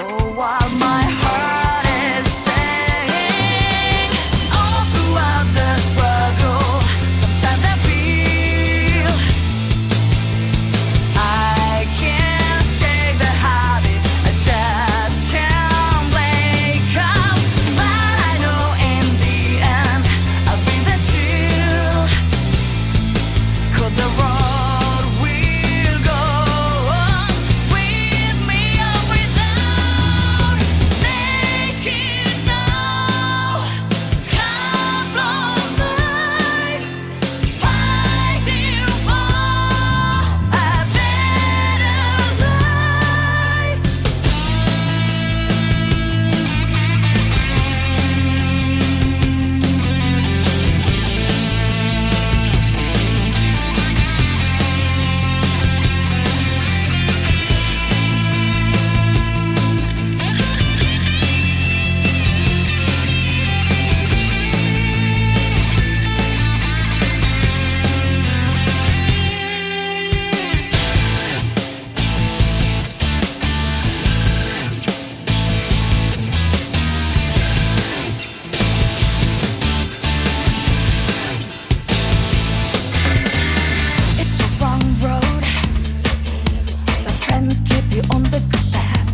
Oh, while my heart is saying, all throughout the struggle, sometimes I feel I can't shake the habit, I just can't wake up. But I know in the end I'll be the shield, 'cause the road will go on with me always on. Make it now, compromise, fighting for a better life. It's a wrong road, but friends keep you on the good path.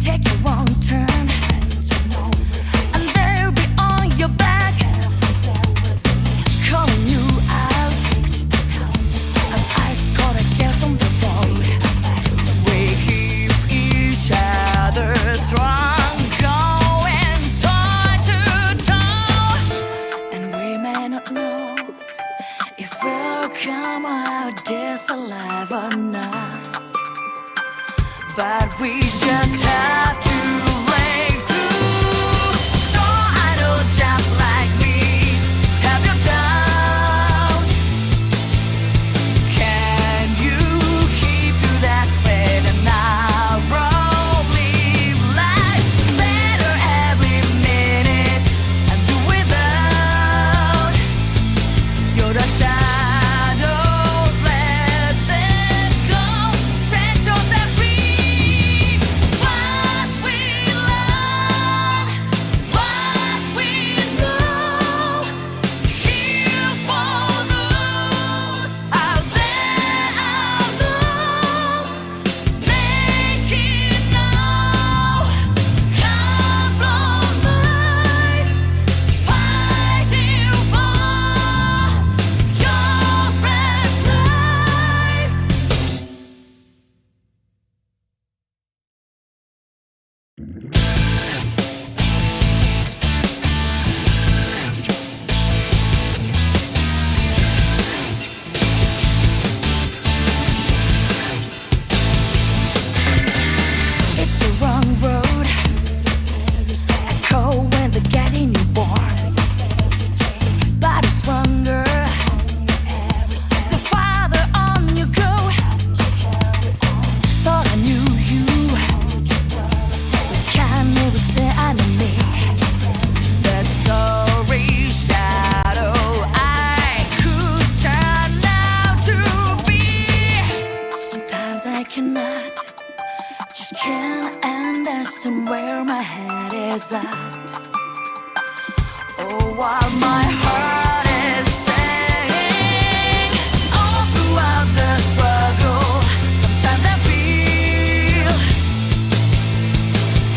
Take a wrong turn, and they'll be on your back, calling you out. And ice got a gas on the road. We keep each other strong, going toe to toe. And we may not know if we'll come out this alive or not, but we just have to break through. So I know just like me, have your doubts. Can you keep to that straight and narrow? Live life better every minute and do without your shadows. Let them go, set yourself free. What we learn, what we know, here for those out there alone. Make it now, compromise, fighting for your best life. It's a wrong road, echo when they're getting you born. But it's stronger the farther on you go. Thought I knew you, but can't never say I know me. That sorry shadow I could turn out to be. Sometimes I cannot, just can't understand where my head is at. Oh, while my heart is saying, all throughout the struggle, sometimes I feel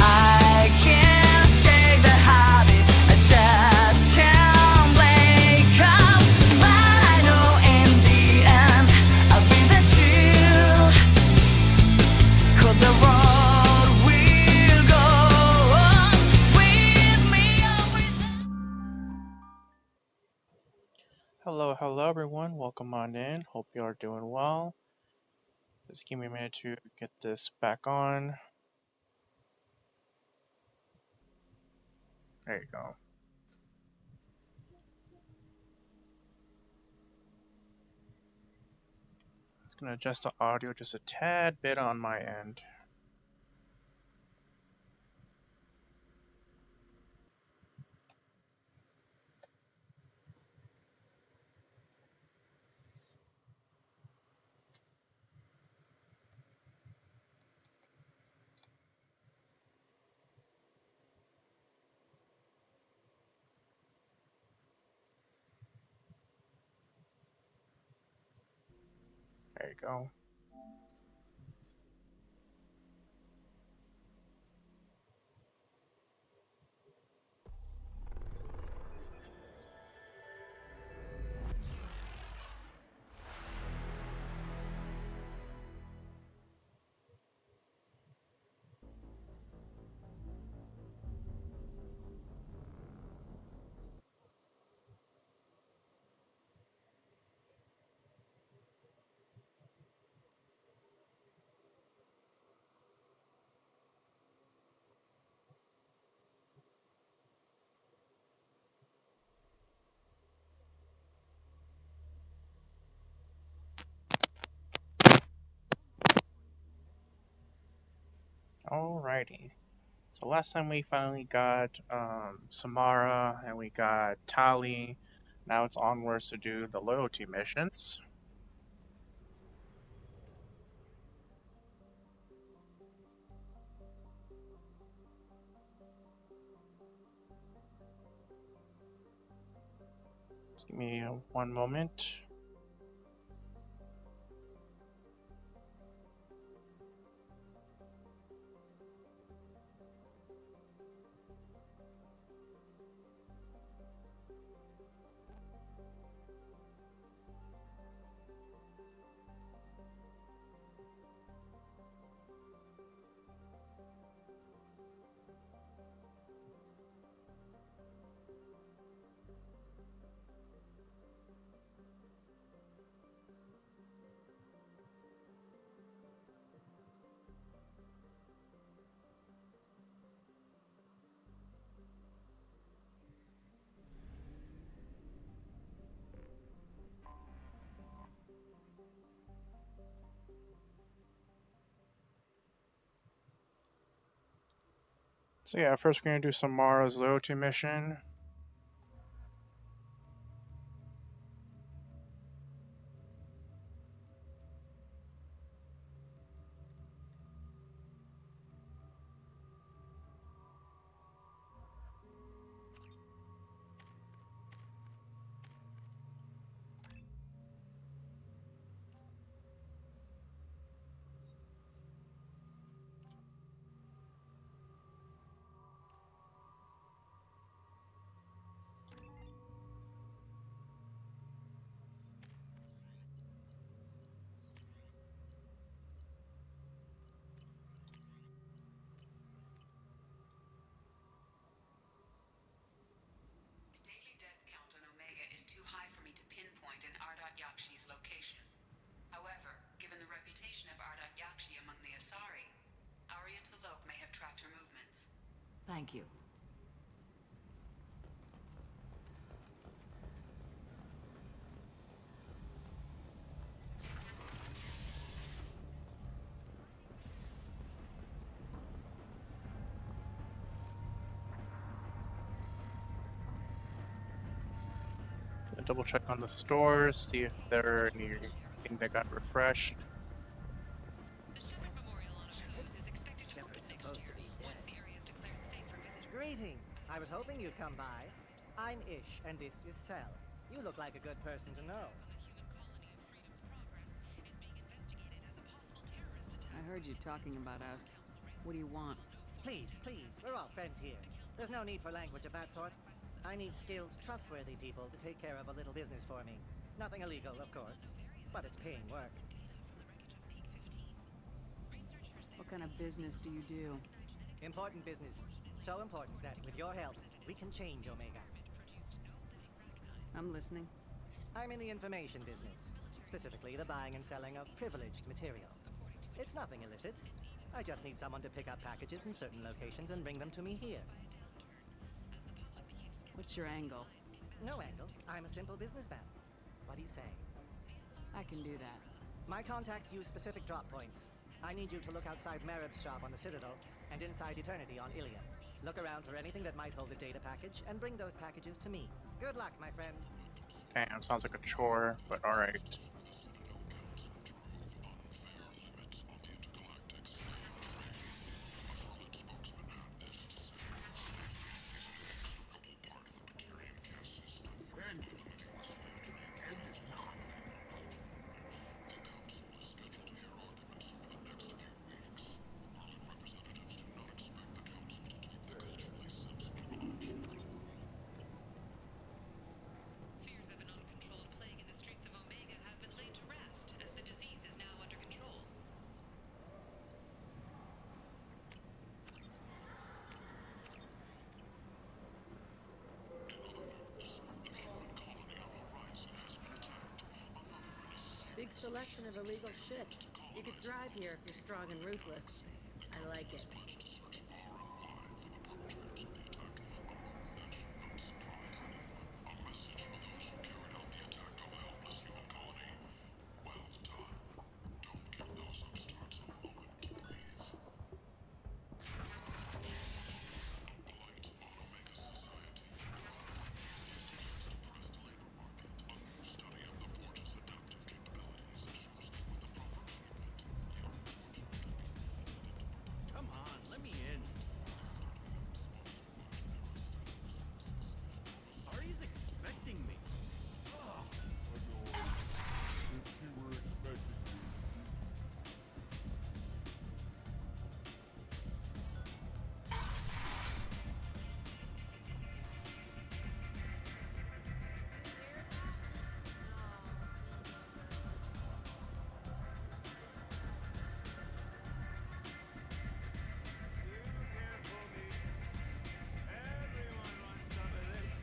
I can't shake the habit, I just can't wake up. But I know in the end I'll be the shield, Hello everyone. Welcome on in. Hope you are doing well. Just give me a minute to get this back on. There you go. Just gonna adjust the audio just a tad bit on my end. There you go. Alrighty. So last time we finally got Samara and we got Tali. Now it's onwards to do the loyalty missions. Just give me one moment. So yeah, first we're gonna do Samara's loyalty mission. The daily death count on Omega is too high for me to pinpoint an Ardat Yakshi's location. However, given the reputation of Ardat Yakshi among the Asari, Arya T'Loak may have tracked her movements. Thank you. Double check on the stores, see if there are anything that got refreshed. Greetings. I was hoping you'd come by. I'm Ish, and this is Sel. You look like a good person to know. I heard you talking about us. What do you want? Please, we're all friends here. There's no need for language of that sort. I need skilled, trustworthy people to take care of a little business for me. Nothing illegal, of course, but it's paying work. What kind of business do you do? Important business. So important that, with your help, we can change Omega. I'm listening. I'm in the information business, specifically the buying and selling of privileged material. It's nothing illicit. I just need someone to pick up packages in certain locations and bring them to me here. What's your angle? No angle. I'm a simple businessman. What do you say? I can do that. My contacts use specific drop points. I need you to look outside Merib's shop on the Citadel and inside Eternity on Ilium. Look around for anything that might hold a data package and bring those packages to me. Good luck, my friends. Damn, sounds like a chore, but alright. Fears of an uncontrolled plague in the streets of Omega have been laid to rest, as the disease is now under control. Big selection of illegal shit. You could drive here if you're strong and ruthless. I like it. Come on, let me in. Ari's expecting me. Since you were expecting me. You care for me. Everyone wants some of this.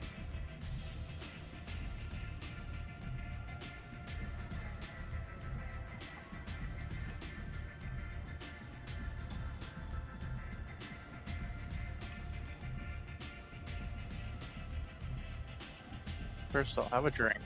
First, I'll have a drink.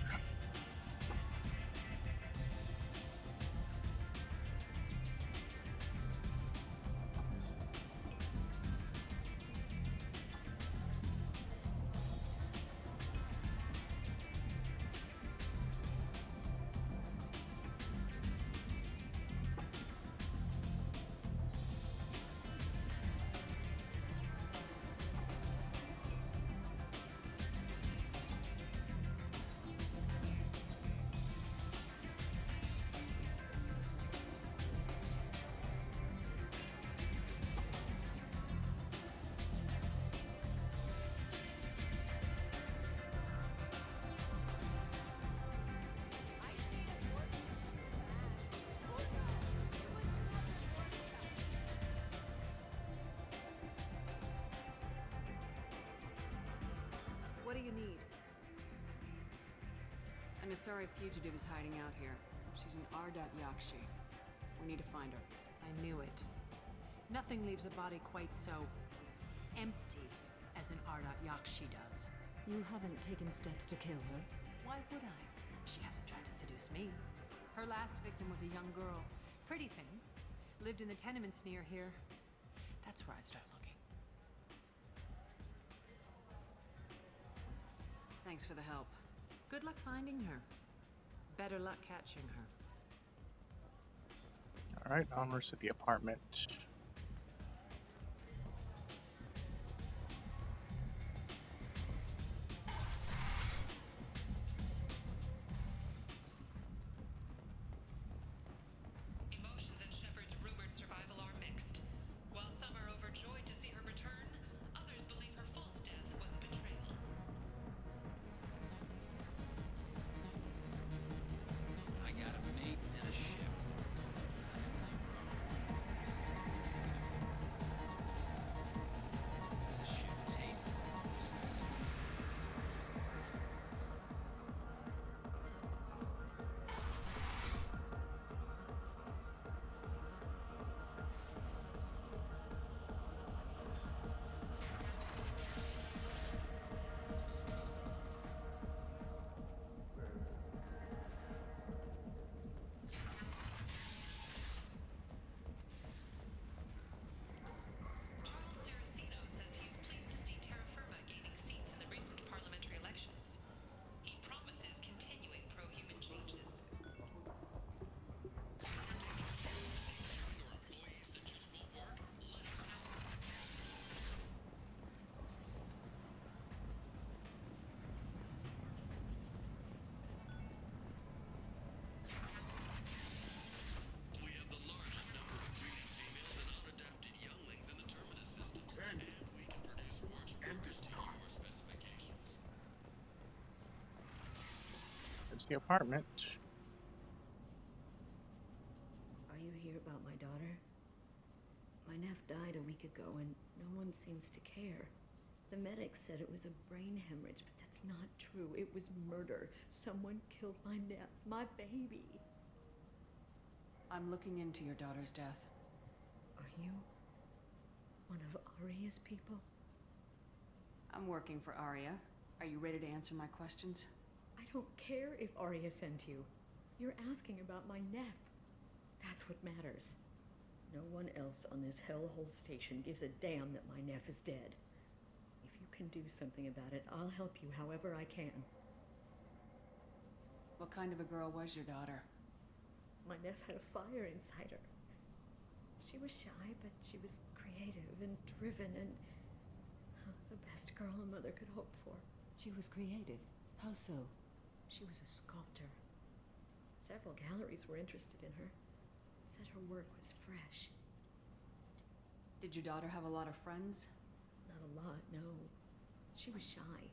What do you need? An Asari fugitive is hiding out here. She's an Ardat Yakshi. We need to find her. I knew it. Nothing leaves a body quite so empty as an Ardat Yakshi does. You haven't taken steps to kill her? Why would I? She hasn't tried to seduce me. Her last victim was a young girl. Pretty thing. Lived in the tenements near here. That's where I'd start looking. Thanks for the help. Good luck finding her. Better luck catching her. Alright, onwards to the apartment. Emotions at Shepard's rumored survival are mixed. While some are overjoyed to see her return, others believe her false death was a betrayal. I got a mate and a ship. There's the apartment. Are you here about my daughter? My nephew died a week ago and no one seems to care. The medics said it was a brain hemorrhage, but that's not true. It was murder. Someone killed my nephew, my baby. I'm looking into your daughter's death. Are you one of Arya's people? I'm working for Arya. Are you ready to answer my questions? I don't care if Arya sent you. You're asking about my nephew. That's what matters. No one else on this hellhole station gives a damn that my nephew is dead. If you can do something about it, I'll help you however I can. What kind of a girl was your daughter? My nephew had a fire inside her. She was shy, but she was creative and driven and the best girl a mother could hope for. She was creative. How so? She was a sculptor. Several galleries were interested in her. Said her work was fresh. Did your daughter have a lot of friends? Not a lot, no. She was shy.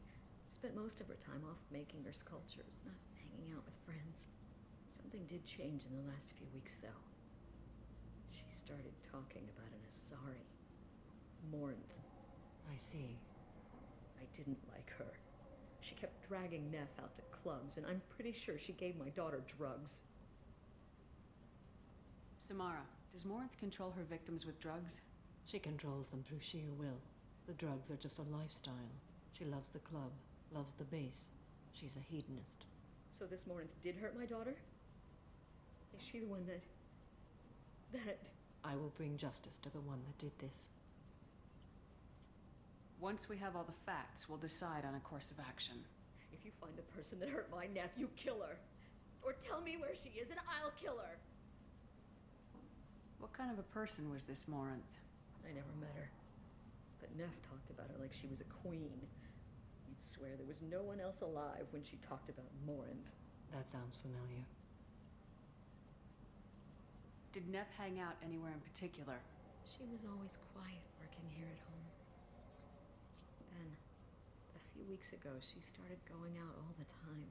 Spent most of her time off making her sculptures, not hanging out with friends. Something did change in the last few weeks, though. She started talking about an Asari. Morinth. I see. I didn't like her. She kept dragging Neff out to clubs, and I'm pretty sure she gave my daughter drugs. Samara, does Morinth control her victims with drugs? She controls them through sheer will. The drugs are just a lifestyle. She loves the club, loves the base. She's a hedonist. So this Morinth did hurt my daughter? Is she the one that... I will bring justice to the one that did this. Once we have all the facts, we'll decide on a course of action. If you find the person that hurt my nephew, kill her. Or tell me where she is and I'll kill her. What kind of a person was this Morinth? I never met her. But Neff talked about her like she was a queen. You'd swear there was no one else alive when she talked about Morinth. That sounds familiar. Did Neff hang out anywhere in particular? She was always quiet working here at home. Then, a few weeks ago, she started going out all the time.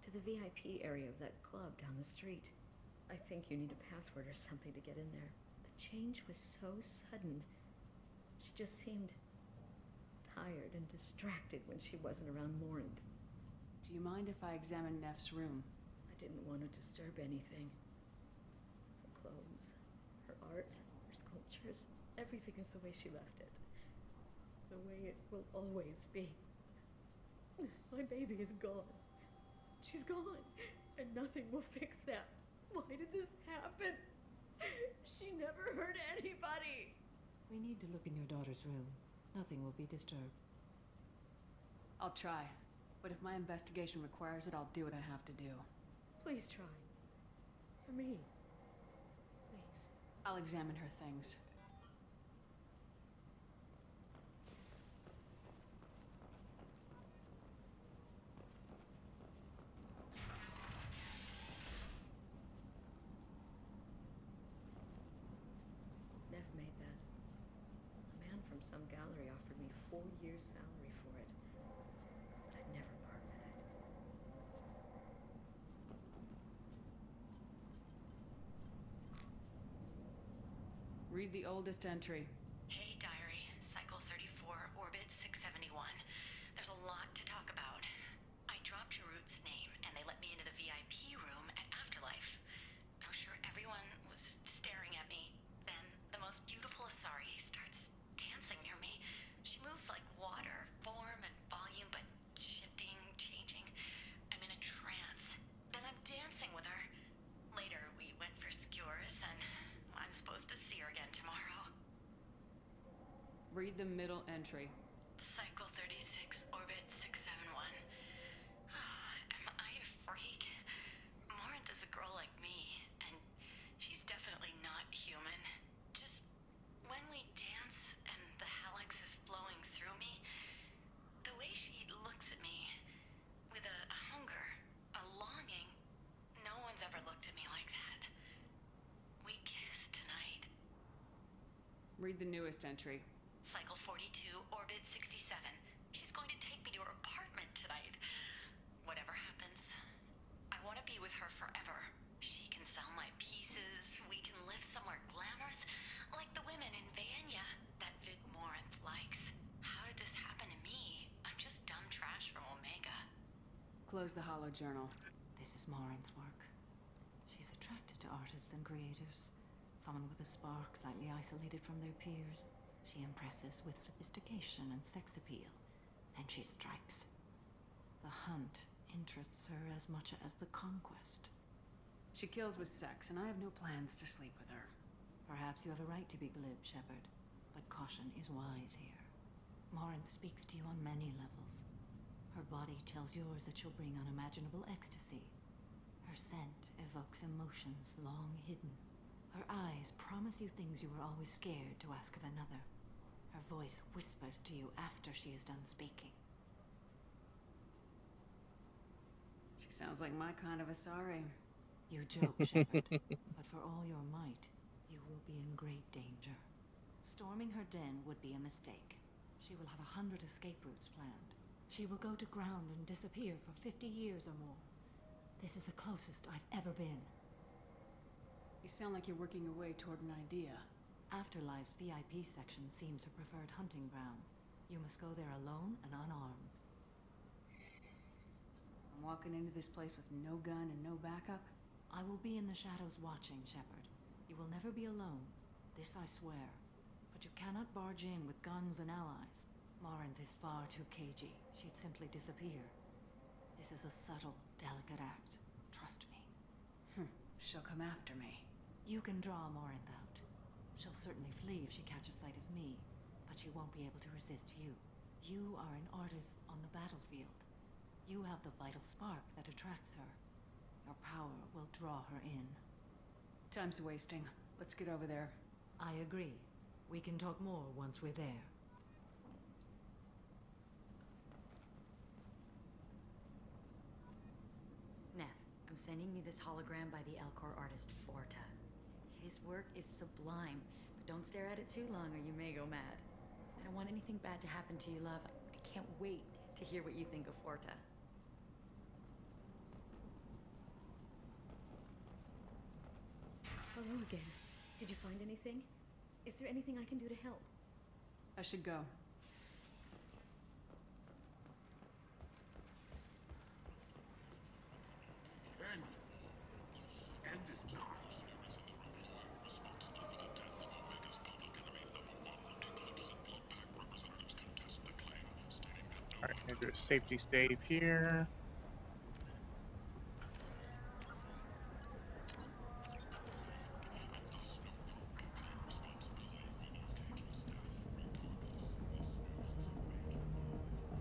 To the VIP area of that club down the street. I think you need a password or something to get in there. The change was so sudden. She just seemed tired and distracted when she wasn't around Morinth. Do you mind if I examine Neff's room? I didn't want to disturb anything. Her clothes, her art, her sculptures, everything is the way she left it. The way it will always be. My baby is gone. She's gone, and nothing will fix that. Why did this happen? She never hurt anybody. We need to look in your daughter's room. Nothing will be disturbed. I'll try. But if my investigation requires it, I'll do what I have to do. Please try. For me. Please. I'll examine her things. Neff made that. A man from some gallery offered me 4 years' salary for it. But I'd never part with it. Read the oldest entry. Hey, diary. Cycle 34, orbit 671. There's a lot to talk about. I dropped your root's name, and they let me into the VIP room at Afterlife. Now, sure, everyone was staring at me. Then the most beautiful Asari starts dancing near me. She moves like water, form and volume, but shifting, changing. I'm in a trance. Then I'm dancing with her. Later, we went for skewers, and I'm supposed to see her again tomorrow. Read the middle entry. Cycle 36, orbit 671. Am I a freak? Morinth is a girl like me, and she's definitely not human. Just when we dance and the halax is flowing through me, the way she looks at me with a hunger, a longing, no one's ever looked at me like that. We kissed tonight. Read the newest entry. Cycle 42, orbit 67. She's going to take me to her apartment tonight. Whatever happens, Close the hollow journal. This is Maureen's work. She's attracted to artists and creators. Someone with a spark, slightly isolated from their peers. She impresses with sophistication and sex appeal. Then she strikes. The hunt interests her as much as the conquest. She kills with sex, and I have no plans to sleep with her. Perhaps you have a right to be glib, Shepard, but caution is wise here. Maureen speaks to you on many levels. Her body tells yours that she'll bring unimaginable ecstasy. Her scent evokes emotions long hidden. Her eyes promise you things you were always scared to ask of another. Her voice whispers to you after she is done speaking. She sounds like my kind of a sorry. You joke, Shepard, but for all your might, you will be in great danger. Storming her den would be a mistake. She will have 100 escape routes planned. She will go to ground and disappear for 50 years or more. This is the closest I've ever been. You sound like you're working your way toward an idea. Afterlife's VIP section seems her preferred hunting ground. You must go there alone and unarmed. I'm walking into this place with no gun and no backup. I will be in the shadows watching, Shepard. You will never be alone. This I swear. But you cannot barge in with guns and allies. Maureen is far too cagey. She'd simply disappear. This is a subtle, delicate act. Trust me. She'll come after me. You can draw Maureen out. She'll certainly flee if she catches sight of me, but she won't be able to resist you. You are an artist on the battlefield. You have the vital spark that attracts her. Your power will draw her in. Time's wasting. Let's get over there. I agree. We can talk more once we're there. Neff, I'm sending you this hologram by the Elcor artist Forta. His work is sublime, but don't stare at it too long or you may go mad. I don't want anything bad to happen to you, love. I can't wait to hear what you think of Forta. Hello again. Did you find anything? Is there anything I can do to help? I should go. End is not. Responsible for the death of Omega's public enemy #1, Eclipse and Bloodpack representatives contested the claim, stating that no Alright, gonna do a safety save here.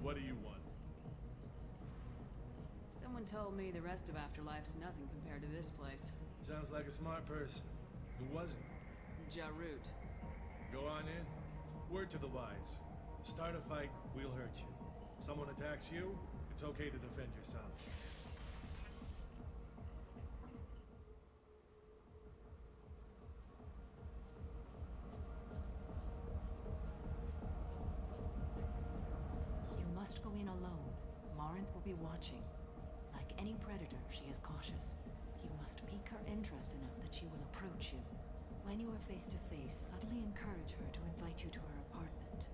What do you want? Someone told me the rest of Afterlife's nothing compared to this place. Sounds like a smart person. Who was it? Jarut. Go on in. Word to the wise. Start a fight, we'll hurt you. Someone attacks you, it's okay to defend yourself. You must go in alone. Maureen will be watching. Like any predator, she is cautious. You must pique her interest enough that she will approach you. When you are face to face, subtly encourage her to invite you to her apartment.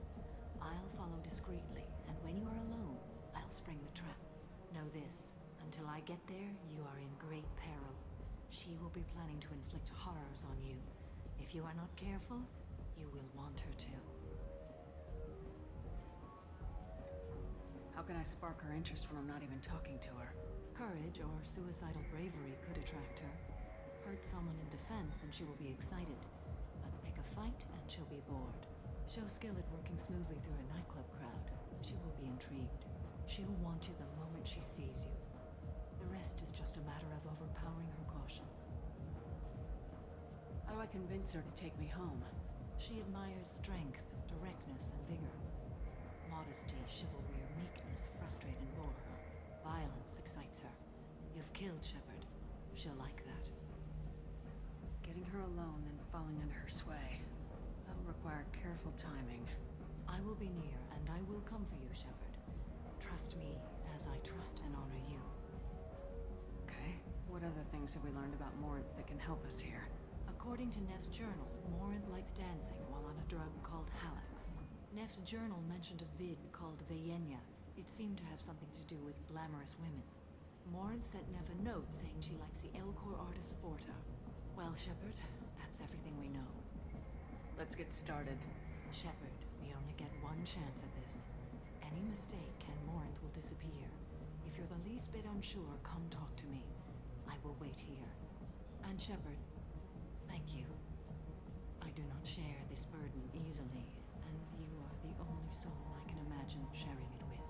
I'll follow discreetly, and when you are alone, I'll spring the trap. Know this, until I get there, you are in great peril. She will be planning to inflict horrors on you. If you are not careful, you will want her to. How can I spark her interest when I'm not even talking to her? Courage or suicidal bravery could attract her. Hurt someone in defense and she will be excited. But pick a fight and she'll be bored. Show skill at working smoothly through a nightclub crowd. She will be intrigued. She'll want you the moment she sees you. The rest is just a matter of overpowering her caution. How do I convince her to take me home? She admires strength, directness, and vigor. Modesty, chivalry, or meekness frustrate and bore her. Violence excites her. You've killed Shepard. She'll like that. Getting her alone, then falling under her sway. That'll require careful timing. I will be near, and I will come for you, Shepard. Trust me as I trust and honor you. Okay. What other things have we learned about Morinth that can help us here? According to Neff's journal, Morinth likes dancing while on a drug called Halax. Neff's journal mentioned a vid called Vayenya. It seemed to have something to do with glamorous women. Morin sent Nev a note saying she likes the Elcor artist Forta. Well, Shepard, that's everything we know. Let's get started. Shepard, we only get one chance at this. Any mistake and Morinth will disappear. If you're the least bit unsure, come talk to me. I will wait here. And Shepard, thank you. I do not share this burden easily, and you are the only soul I can imagine sharing it with.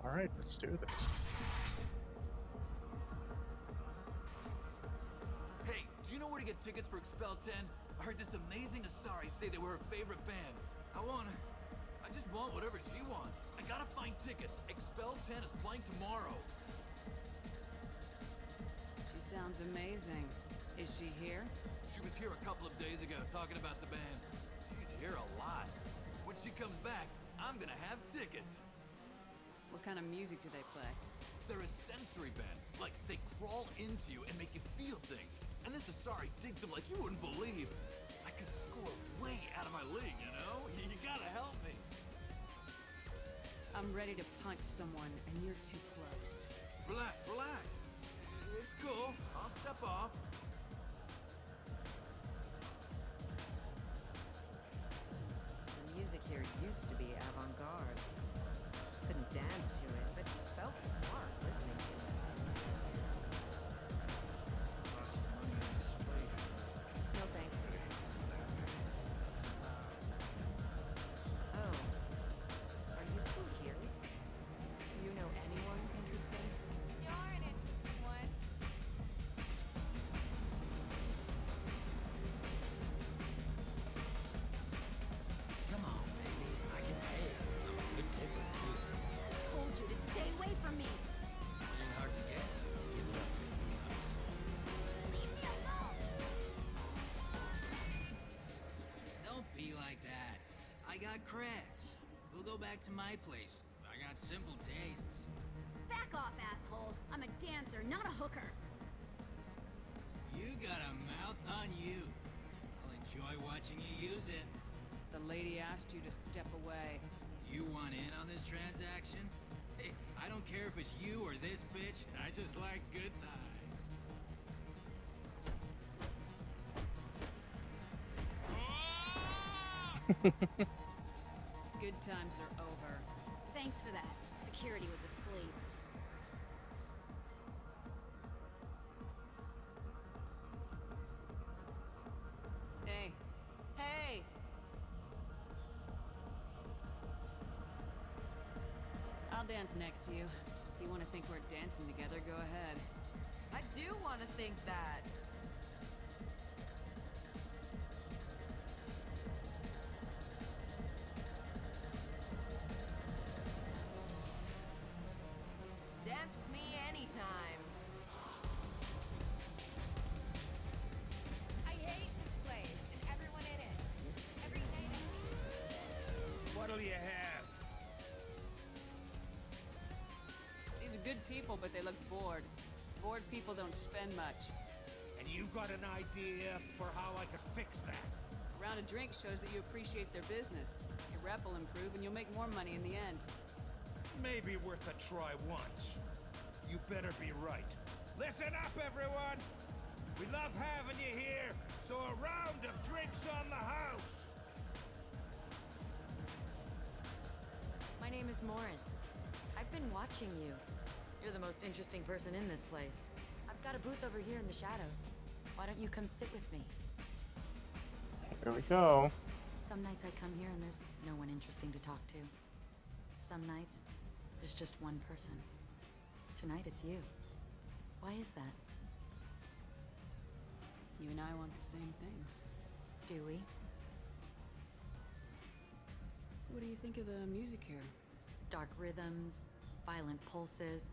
Alright, let's do this. Hey, do you know where to get tickets for Expel 10? I heard this amazing Asari say they were her favorite band. I just want whatever she wants. I gotta find tickets. Expel 10 is playing tomorrow. She sounds amazing. Is she here? She was here a couple of days ago talking about the band. She's here a lot. When she comes back, I'm gonna have tickets. What kind of music do they play? They're a sensory band. Like, they crawl into you and make you feel things. And this Asari digs them like you wouldn't believe. I could score way out of my league, you know? You gotta help me. I'm ready to punch someone, and you're too close. Relax, relax. It's cool. I'll step off. The music here used to be avant-garde. Couldn't dance to it, but you felt smart listening to it. Lots of money on display. No thanks. Oh. Are you still here? Do you know anyone interesting? You're an interesting one. Come on, baby. I can pay. I'm a good tipper, too. Told you to stay away from me. Ain't hard to get. Give it up, baby. I'm sorry. Leave me alone. Don't be like that. I got creds. We'll go back to my place. I got simple tastes. Back off, asshole. I'm a dancer, not a hooker. You got a mouth on you. I'll enjoy watching you use it. The lady asked you to step away. You want in on this transaction? Hey, I don't care if it's you or this bitch. I just like good times. Good times are over. Thanks for that. Security was asleep. Hey. Hey! I'll dance next to you. If you want to think we're dancing together, go ahead. I do want to think that. Dance with me anytime. I hate this place and everyone in it. Every day. What'll you have? These are good people, but they look bored. Bored people don't spend much. And you got an idea for how I could fix that? A round of drinks shows that you appreciate their business. Your rep will improve, and you'll make more money in the end. Maybe worth a try once. You better be right. Listen up, everyone! We love having you here, so a round of drinks on the house! My name is Morin. I've been watching you. You're the most interesting person in this place. I've got a booth over here in the shadows. Why don't you come sit with me? Here we go. Some nights I come here and there's no one interesting to talk to. Some nights, there's just one person. Tonight it's you. Why is that? You and I want the same things. Do we? What do you think of the music here? Dark rhythms, violent pulses.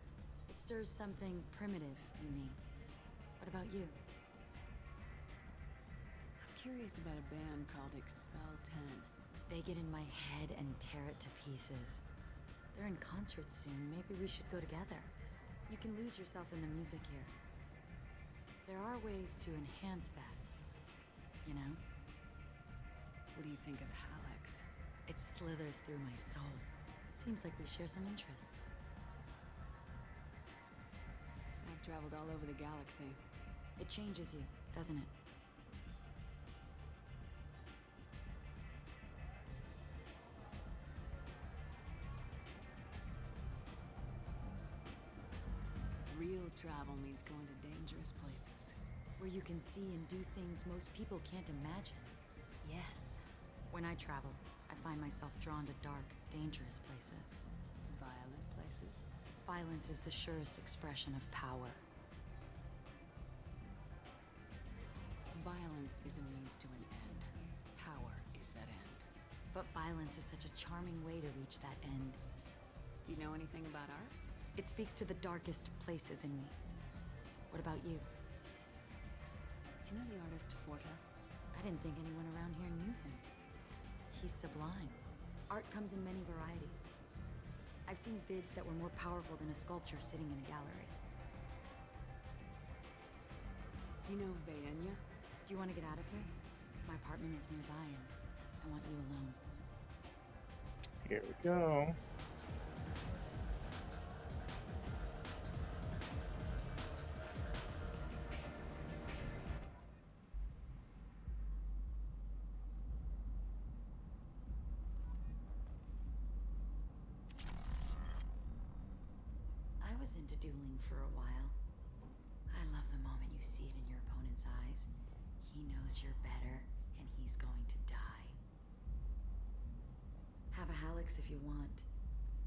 It stirs something primitive in me. What about you? I'm curious about a band called Expel 10. They get in my head and tear it to pieces. They're in concert soon. Maybe we should go together. You can lose yourself in the music here. There are ways to enhance that, you know? What do you think of Hallex? It slithers through my soul. Seems like we share some interests. I've traveled all over the galaxy. It changes you, doesn't it? Real travel means going to dangerous places. Where you can see and do things most people can't imagine. Yes. When I travel, I find myself drawn to dark, dangerous places. Violent places? Violence is the surest expression of power. Violence is a means to an end. Power is that end. But violence is such a charming way to reach that end. Do you know anything about art? It speaks to the darkest places in me. What about you? Do you know the artist Forta? I didn't think anyone around here knew him. He's sublime. Art comes in many varieties. I've seen vids that were more powerful than a sculpture sitting in a gallery. Do you know Vayenya? Do you want to get out of here? My apartment is nearby and I want you alone. Here we go. I was into dueling for a while. I love the moment you see it in your opponent's eyes. He knows you're better, and he's going to die. Have a Halix if you want,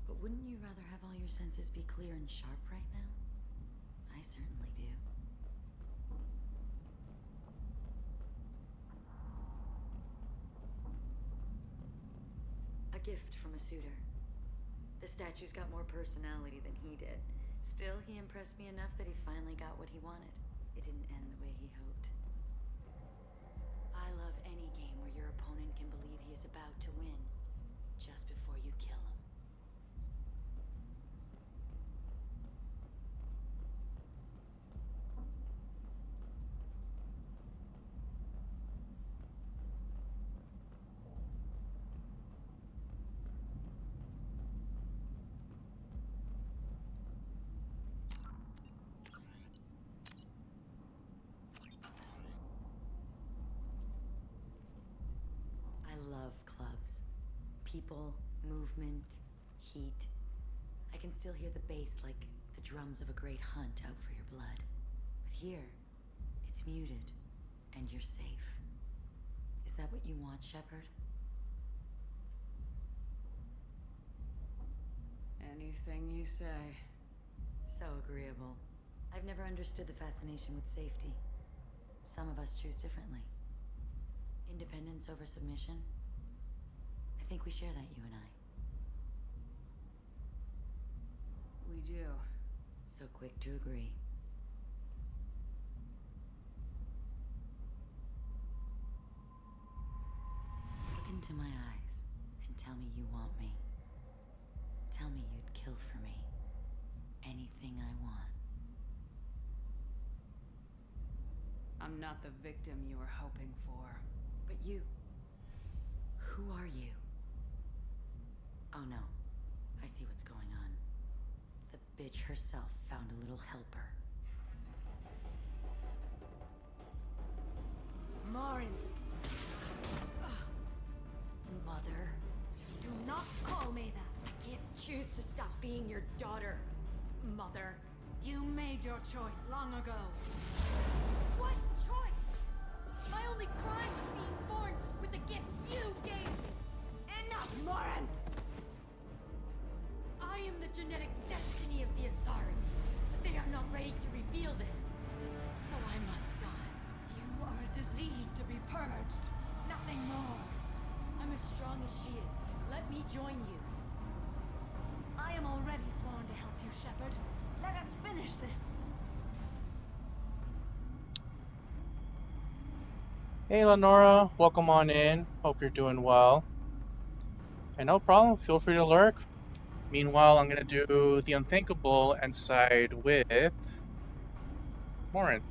but wouldn't you rather have all your senses be clear and sharp right now? I certainly do. A gift from a suitor. The statue's got more personality than he did. Still, he impressed me enough that he finally got what he wanted. It didn't end the way he hoped. I love any game where your opponent can believe he is about to win, just before you kill him. I love clubs. People, movement, heat. I can still hear the bass like the drums of a great hunt out for your blood. But here, it's muted, and you're safe. Is that what you want, Shepard? Anything you say. So agreeable. I've never understood the fascination with safety. Some of us choose differently. Independence over submission? I think we share that, you and I. We do. So quick to agree. Look into my eyes and tell me you want me. Tell me you'd kill for me. Anything I want. I'm not the victim you were hoping for. But you... Who are you? Oh no. I see what's going on. The bitch herself found a little helper. Marin. Mother. Do not call me that. I can't choose to stop being your daughter. Mother, you made your choice long ago. What choice? My only crime was being born with the gifts you gave me. Enough, Morin! I am the genetic destiny of the Asari, but they are not ready to reveal this. So I must die. You are a disease to be purged. Nothing more. I'm as strong as she is. Let me join you. I am already sworn to help you, Shepard. Let us finish this. Hey Lenora, welcome on in. Hope you're doing well. And no problem, feel free to lurk. Meanwhile, I'm going to do the unthinkable and side with Morinth.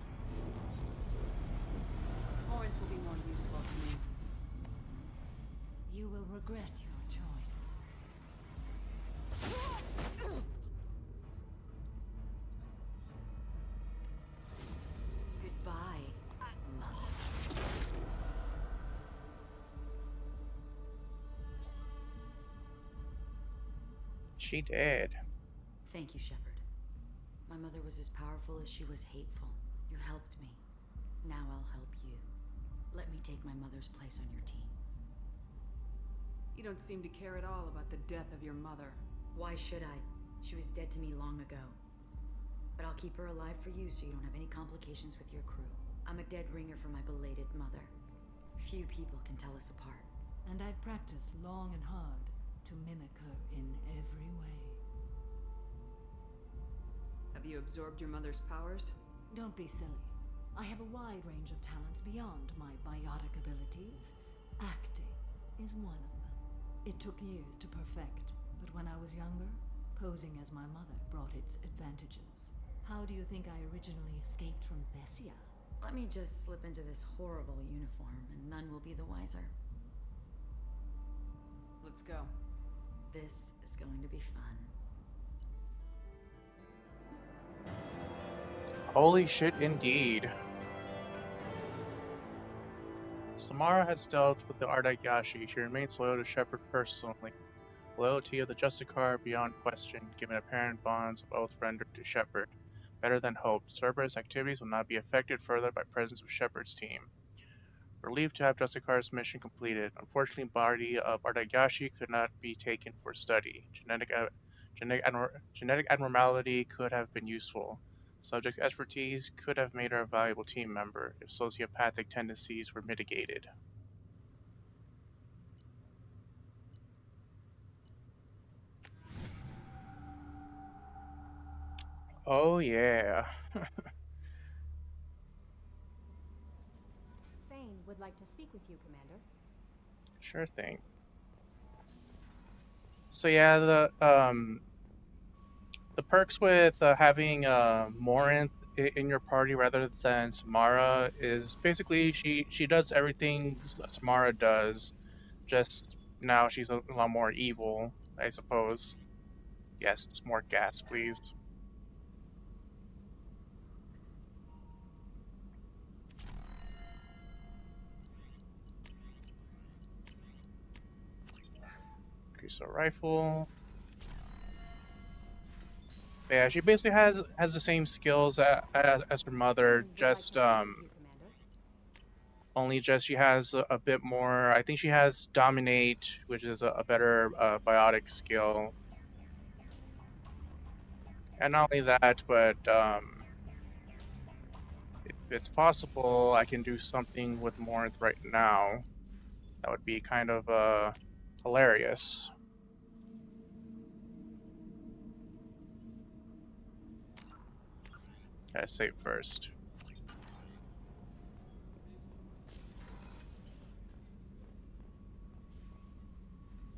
Morinth will be more useful to me. You will regret your She did. Thank you, Shepard. My mother was as powerful as she was hateful. You helped me. Now I'll help you. Let me take my mother's place on your team. You don't seem to care at all about the death of your mother. Why should I? She was dead to me long ago. But I'll keep her alive for you so you don't have any complications with your crew. I'm a dead ringer for my belated mother. Few people can tell us apart. And I've practiced long and hard to mimic her in every way. Have you absorbed your mother's powers? Don't be silly. I have a wide range of talents beyond my biotic abilities. Acting is one of them. It took years to perfect, but when I was younger, posing as my mother brought its advantages. How do you think I originally escaped from Bessia? Let me just slip into this horrible uniform, and none will be the wiser. Let's go. This is going to be fun. Holy shit, indeed. Samara has dealt with the Ardagashi. She remains loyal to Shepard personally. Loyalty of the Justicar beyond question, given apparent bonds of oath rendered to Shepard. Better than hoped, Cerberus activities will not be affected further by presence of Shepard's team. Relieved to have Justicar's mission completed. Unfortunately, body of Ardagashi could not be taken for study. Genetic abnormality could have been useful. Subject's expertise could have made her a valuable team member if sociopathic tendencies were mitigated. Oh yeah. Thane would like to speak with you, Commander. Sure thing. So yeah, the perks with having Morinth in your party rather than Samara is basically she does everything Samara does, just now she's a lot more evil, I suppose. Yes, more gas, please. Increase our rifle. But yeah, she basically has the same skills as her mother, just only just she has a bit more. I think she has Dominate, which is a better biotic skill. And not only that, but if it's possible, I can do something with Morinth right now. That would be kind of hilarious. Gotta save first.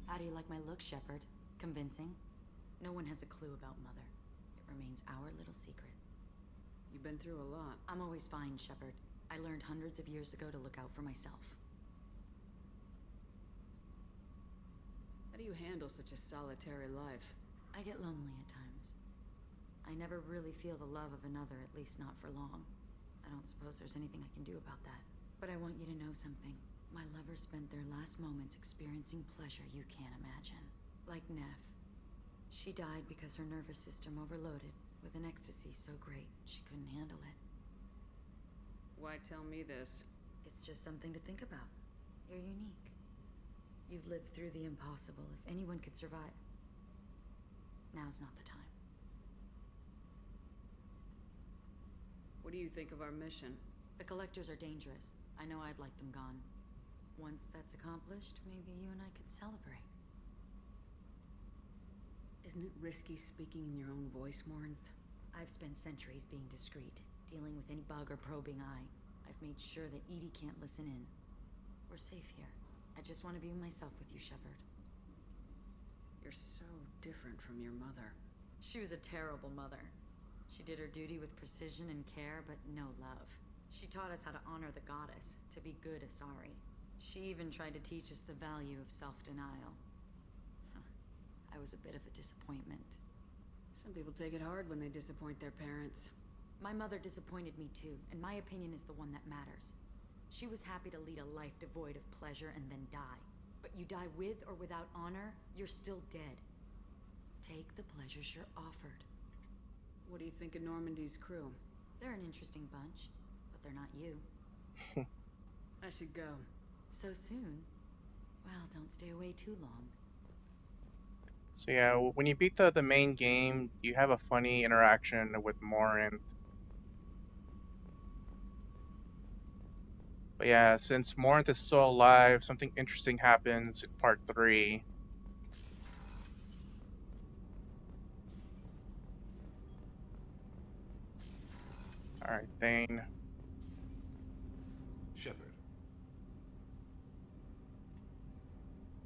How do you like my look, Shepard? Convincing? No one has a clue about Mother. It remains our little secret. You've been through a lot. I'm always fine, Shepard. I learned hundreds of years ago to look out for myself. How do you handle such a solitary life? I get lonely at times. I never really feel the love of another, at least not for long. I don't suppose there's anything I can do about that. But I want you to know something. My lovers spent their last moments experiencing pleasure you can't imagine. Like Neff. She died because her nervous system overloaded with an ecstasy so great she couldn't handle it. Why tell me this? It's just something to think about. You're unique. You've lived through the impossible. If anyone could survive, now's not the time. What do you think of our mission? The Collectors are dangerous. I know I'd like them gone. Once that's accomplished, maybe you and I could celebrate. Isn't it risky speaking in your own voice, Morinth? I've spent centuries being discreet, dealing with any bug or probing eye. I've made sure that Edie can't listen in. We're safe here. I just want to be myself with you, Shepard. You're so different from your mother. She was a terrible mother. She did her duty with precision and care, but no love. She taught us how to honor the goddess, to be good Asari. She even tried to teach us the value of self-denial. I was a bit of a disappointment. Some people take it hard when they disappoint their parents. My mother disappointed me too, and my opinion is the one that matters. She was happy to lead a life devoid of pleasure and then die. But you die with or without honor, you're still dead. Take the pleasures you're offered. What do you think of Normandy's crew? They're an interesting bunch, but they're not you. I should go. So soon? Well, don't stay away too long. So yeah, when you beat the main game, you have a funny interaction with Morinth. But yeah, since Morinth is still alive, something interesting happens in part 3. Alright, Thane. Shepard.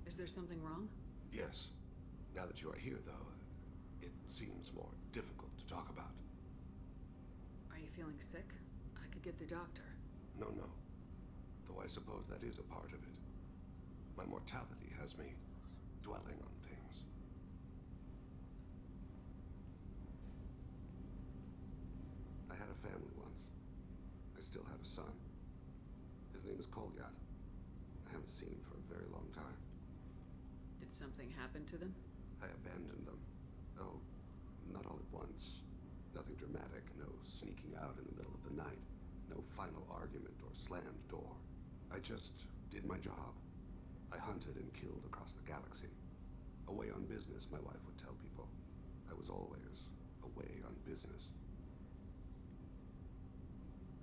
Is there something wrong? Yes. Now that you are here, though, it seems more difficult to talk about. Are you feeling sick? I could get the doctor. No. Though I suppose that is a part of it. My mortality has me dwelling on things. I had a family once. I still have a son. His name is Kolyat. I haven't seen him for a very long time. Did something happen to them? I abandoned them. Oh, not all at once. Nothing dramatic, no sneaking out in the middle of the night, no final argument or slammed door. I just did my job. I hunted and killed across the galaxy. Away on business, my wife would tell people. I was always away on business.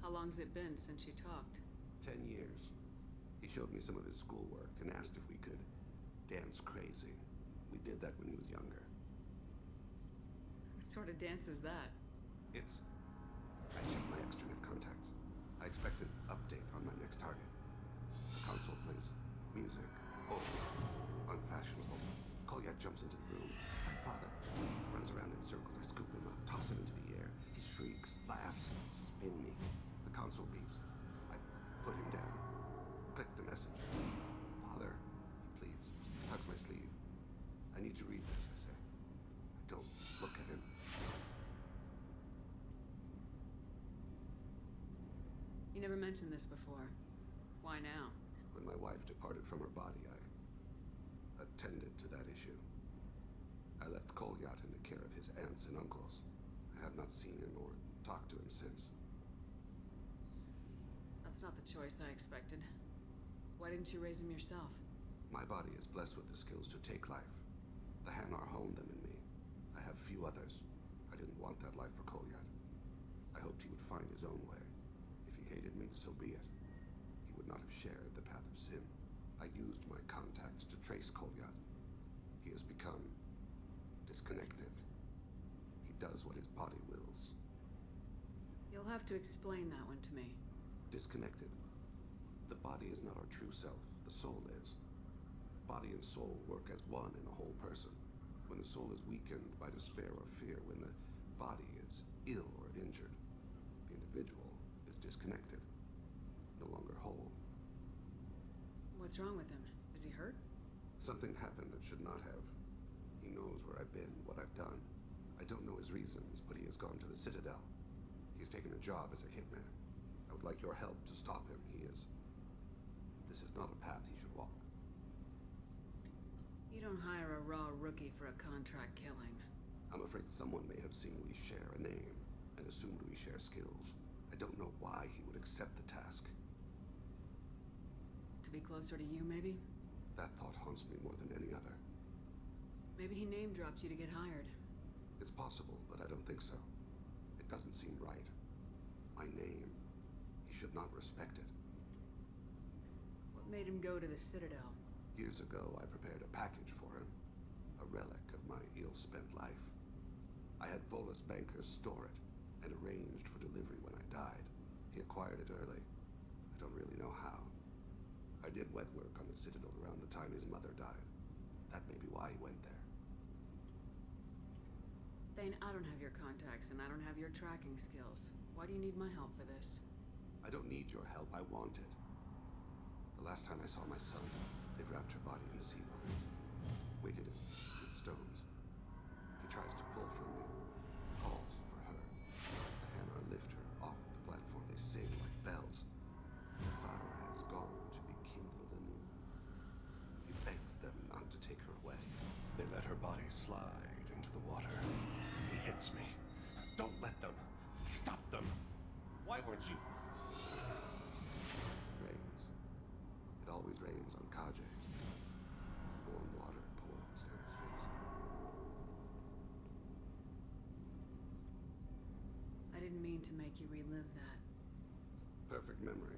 How long's it been since you talked? 10 years. He showed me some of his schoolwork and asked if we could dance crazy. We did that when he was younger. What sort of dance is that? It's... I checked my extranet contacts. I expect an update on my next target. The console plays music. Old. Unfashionable. Kolyat jumps into the room. My father runs around in circles. I scoop him up, toss him into the air. He shrieks, laughs, spin me. The console beeps. I put him down. Click the message. Father, he pleads. Tugs my sleeve. I need to read this, I say. I don't look at him. You never mentioned this before. Why now? When my wife departed from her body, I attended to that issue. I left Kolyat in the care of his aunts and uncles. I have not seen him or talked to him since. That's not the choice I expected. Why didn't you raise him yourself? My body is blessed with the skills to take life. The Hanar honed them in me. I have few others. I didn't want that life for Kolyat. I hoped he would find his own way. If he hated me, so be it. He would not have shared the path of sin. I used my contacts to trace Kolyat. He has become disconnected. He does what his body wills. You'll have to explain that one to me. Disconnected. The body is not our true self. The soul is. Body and soul work as one in a whole person. When the soul is weakened by despair or fear, when the body is ill or injured, the individual is disconnected, no longer whole. What's wrong with him? Is he hurt? Something happened that should not have. He knows where I've been, what I've done. I don't know his reasons, but he has gone to the Citadel. He's taken a job as a hitman. I would like your help to stop him. This is not a path he should walk. You don't hire a raw rookie for a contract killing. I'm afraid someone may have seen we share a name and assumed we share skills. I don't know why he would accept the task. To be closer to you, maybe? That thought haunts me more than any other. Maybe he name-dropped you to get hired. It's possible, but I don't think so. It doesn't seem right. My name. He should not respect it. What made him go to the Citadel? Years ago, I prepared a package for him. A relic of my ill-spent life. I had Volus bankers store it, and arranged for delivery when I died. He acquired it early. I don't really know how. I did wet work on the Citadel around the time his mother died. That may be why he went there. Thane, I don't have your contacts, and I don't have your tracking skills. Why do you need my help for this? I don't need your help. I want it. The last time I saw my son, they wrapped her body in sea vines, weighted it with stones. He tries to pull from me, calls for her. The Hanar lift her off the platform. They sing like bells. The fire has gone to be kindled anew. He begs them not to take her away. They let her body slide into against me. Don't let them. Stop them. Why weren't you... Rains. It always rains on Kaje. Warm water pours down his face. I didn't mean to make you relive that. Perfect memory.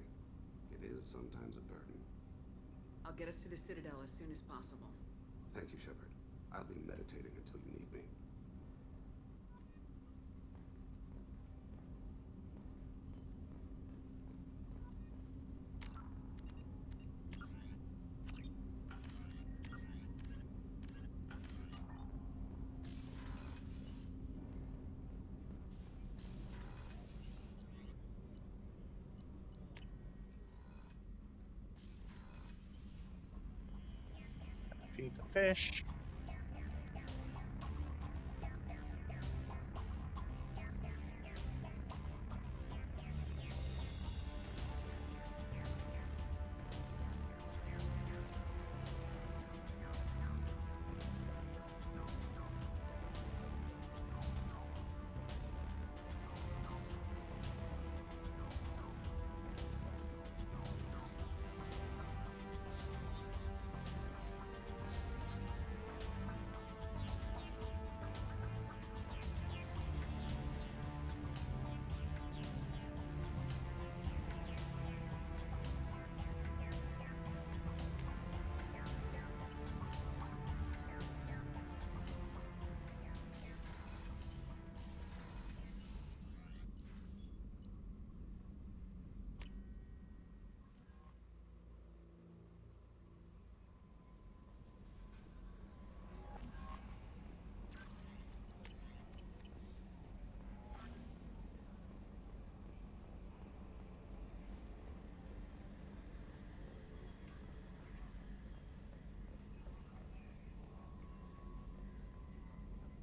It is sometimes a burden. I'll get us to the Citadel as soon as possible. Thank you, Shepard. I'll be meditating until you need me. Feed the fish.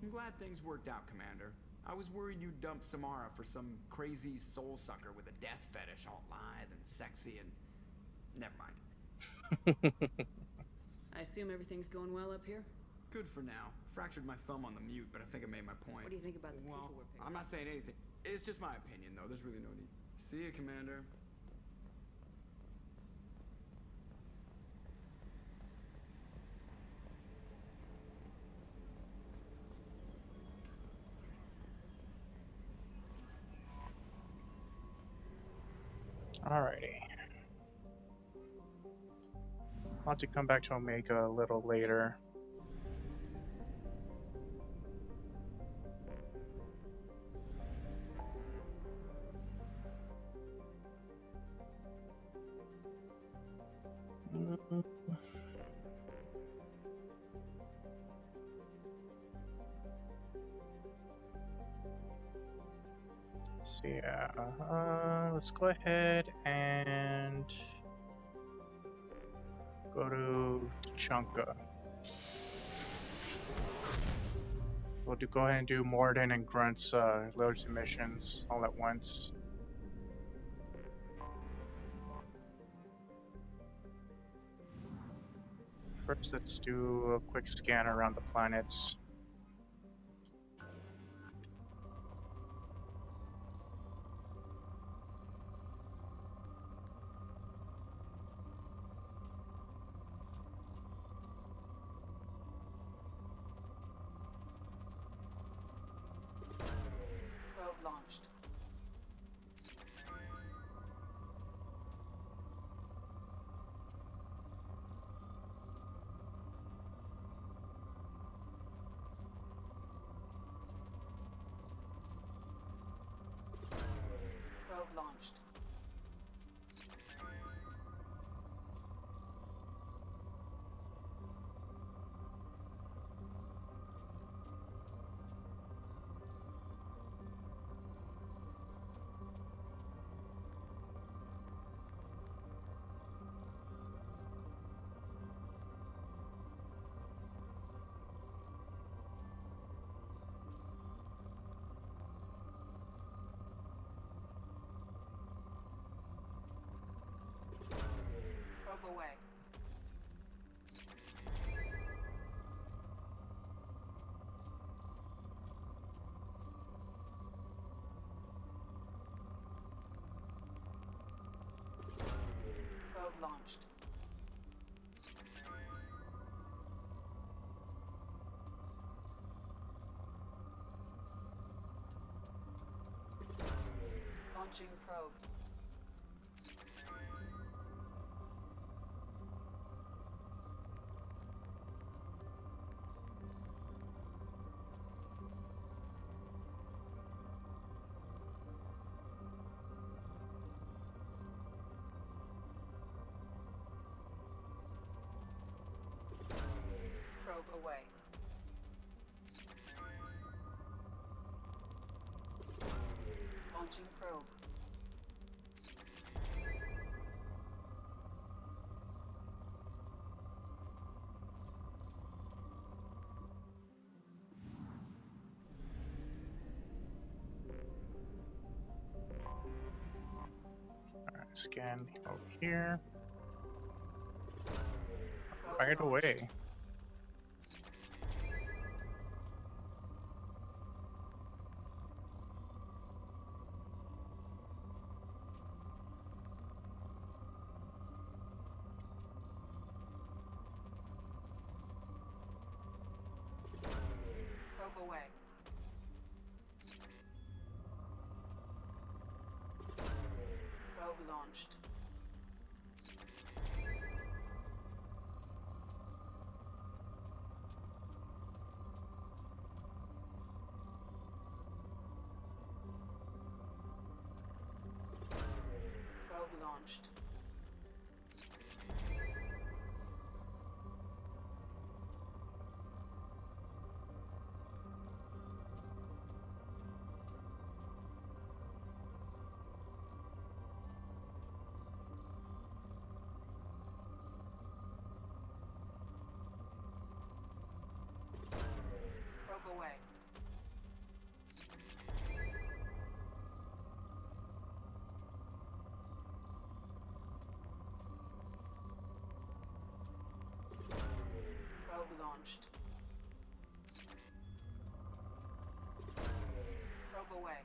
I'm glad things worked out, Commander. I was worried you'd dump Samara for some crazy soul sucker with a death fetish, all lithe and sexy and... Never mind. I assume everything's going well up here? Good for now. Fractured my thumb on the mute, but I think I made my point. What do you think about the people we're picking? I'm not saying anything. It's just my opinion, though. There's really no need. See you, Commander. Alrighty. I'll have to come back to Omega a little later. So yeah, let's go ahead and go to Chunka. We'll go ahead and do Morden and Grunt's loads missions all at once. First, let's do a quick scan around the planets. Probe launched. Probe launched. Probe away. launched. Launching probe. Probe away. Launching probe. Alright, scan over here. Right away. Probe away. Probe launched. Probe launched. Probe away. Probe launched. Probe away.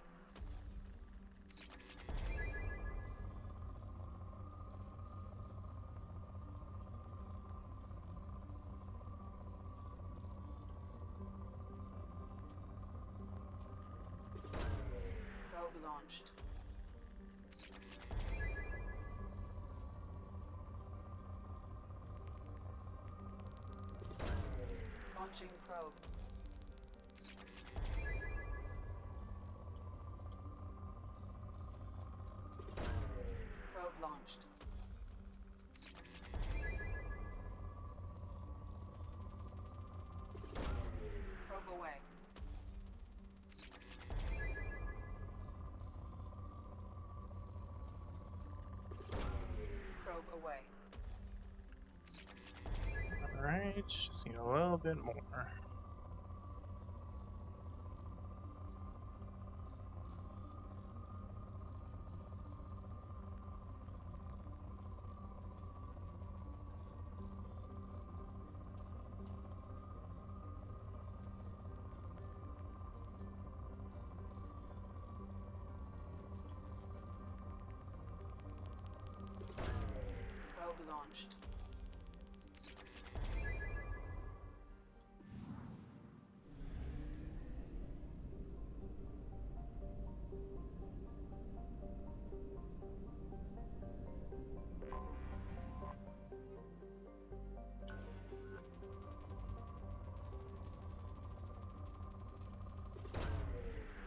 Probe launched. Launching probe. Probe launched. Probe away. Probe away. Alright, just need a little bit more. Probe launched.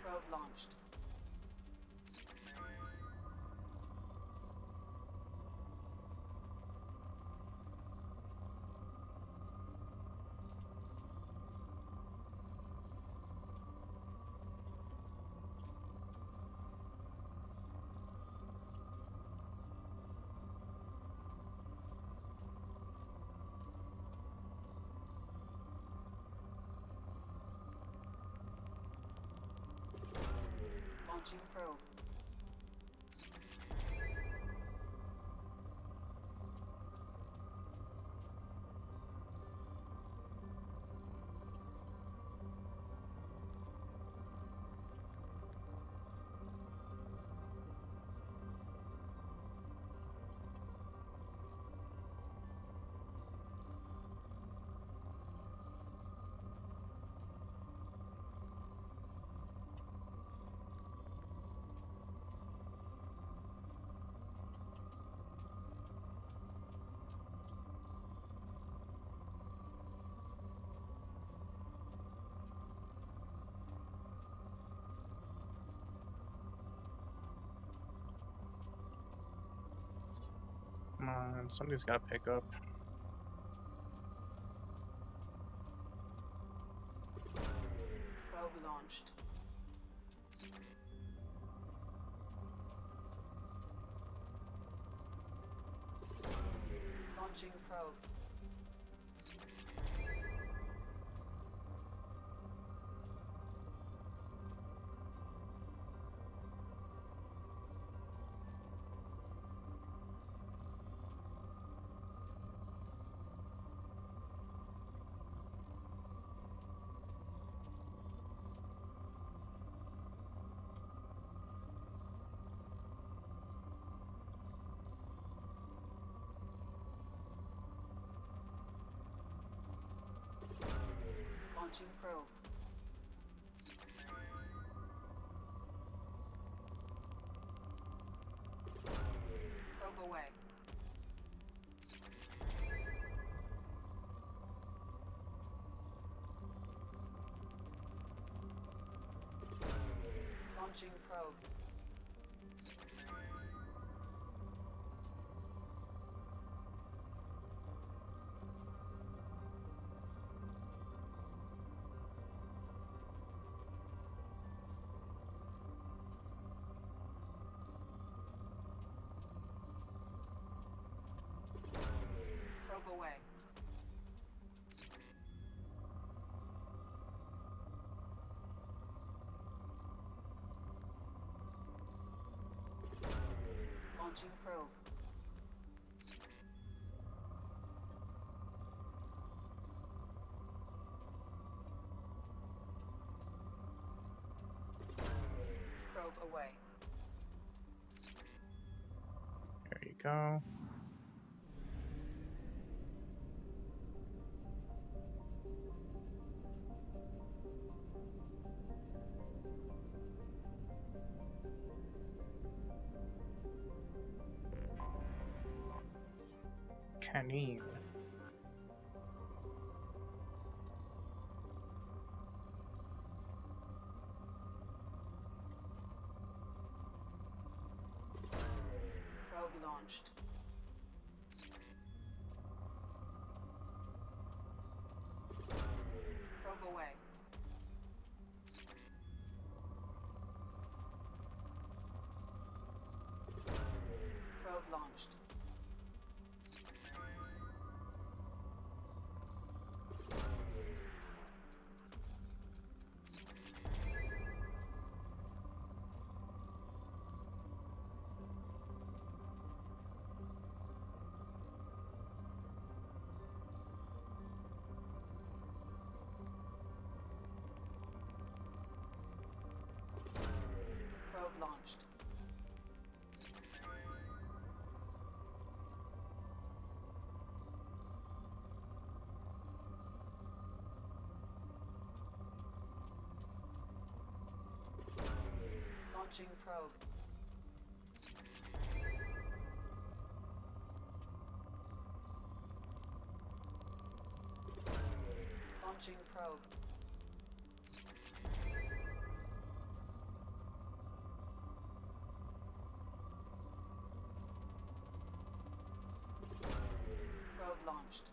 Probe launched. Launching probe. Come on, somebody's gotta pick up. Probe launched. Launching probe. Launching probe. Probe away. Launching probe. Probe away. Launching probe. Probe away. There you go. Canine. Probe launched. Probe away. Probe launched. Probe launched. Launching probe. Launching probe. Probe launched.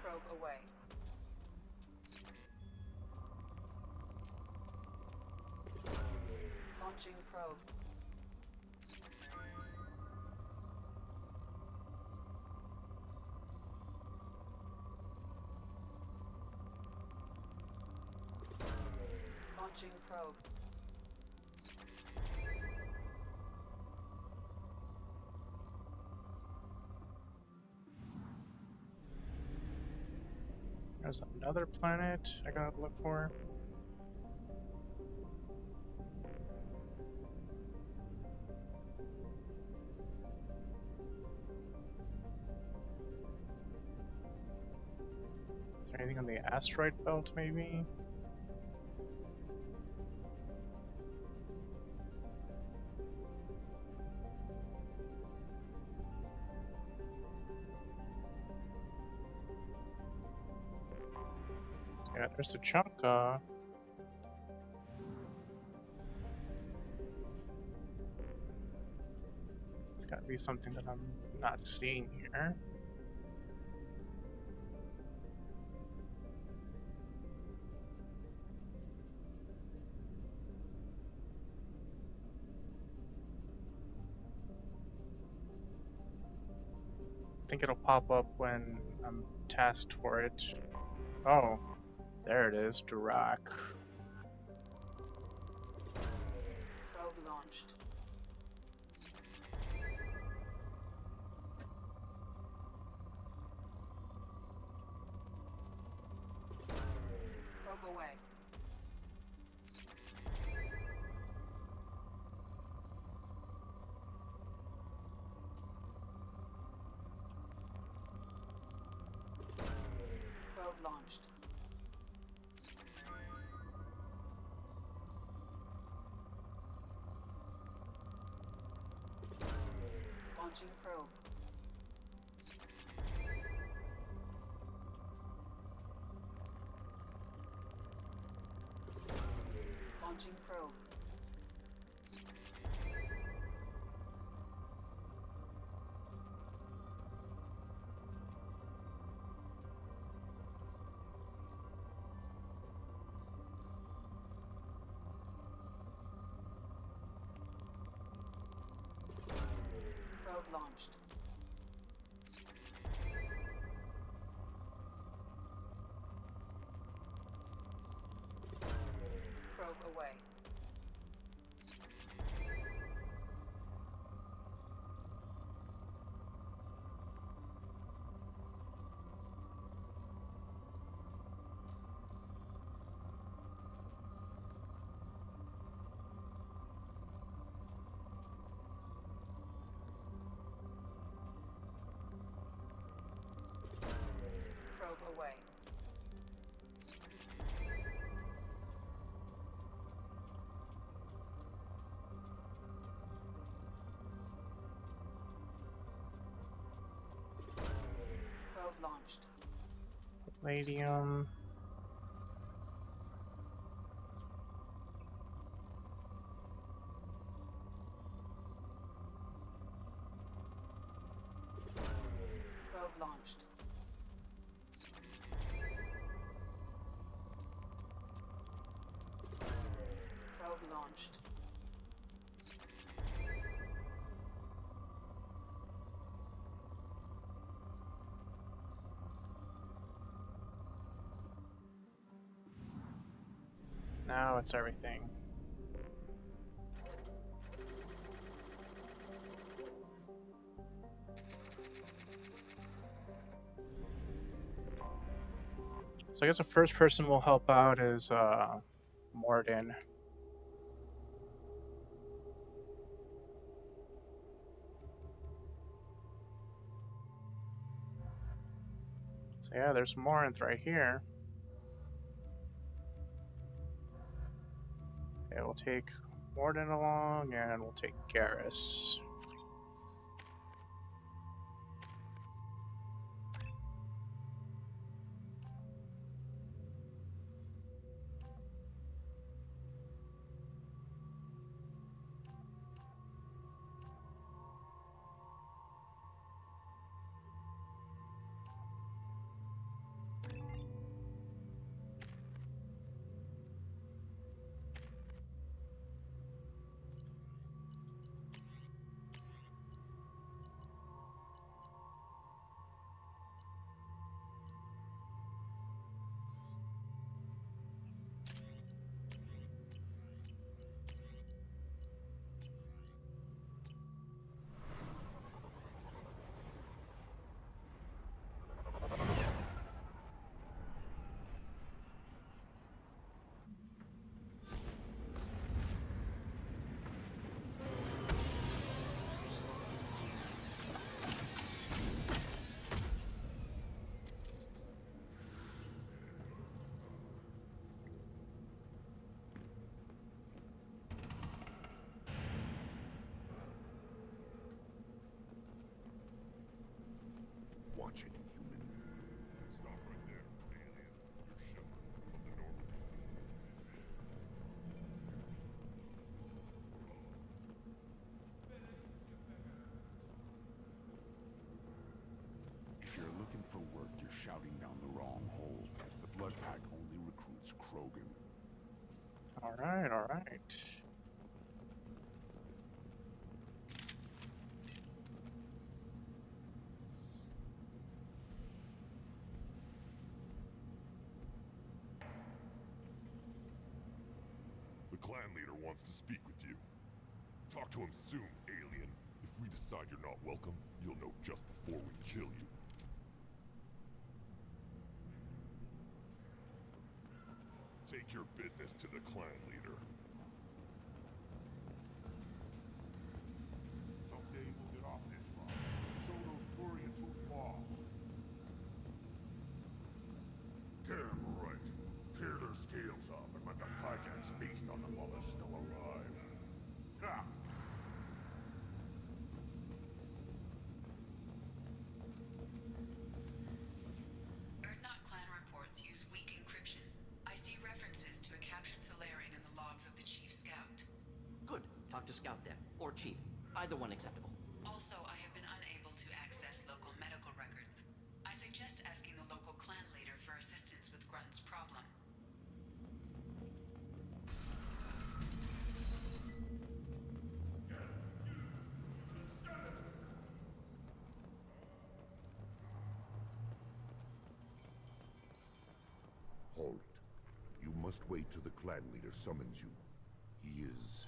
Probe away. Launching probe. Launching probe. There's another planet I gotta look for. Anything on the asteroid belt, maybe? Yeah, there's the Chunka. It's gotta be something that I'm not seeing here. I think it'll pop up when I'm tasked for it. Oh, there it is, Dirac. Probe launched. Probe away. Probe launched. Launching probe. Launching probe. Probe launched. Probe away. Probe away. Probe launched. Palladium. Probe launched. Probe launched. Now it's everything. So I guess the first person we'll help out is Morden. So yeah, there's Morinth right here. Okay, we'll take Morden along and we'll take Garrus. Watch it, human. Stop right there, alien. You're Shepard of the Normandy. If you're looking for work, you're shouting down the wrong hole. The Blood Pack only recruits Krogan. Alright, alright. The clan leader wants to speak with you. Talk to him soon, alien. If we decide you're not welcome, you'll know just before we kill you. Take your business to the clan leader. Someday we'll get off this run and show those Turians who's boss. Damn right. Tear their scales off and let the Pyjaks feast on them while they're still alive. Ha! Erdnot clan reports use weak encryption. I see references to a captured Solarian in the logs of the Chief Scout. Good. Talk to Scout then. Or Chief. Either one acceptable. Also, I have been unable to access local medical records. I suggest asking the local clan leader for assistance with Grunt's problem. Halt. You must wait till the clan leader summons you. He is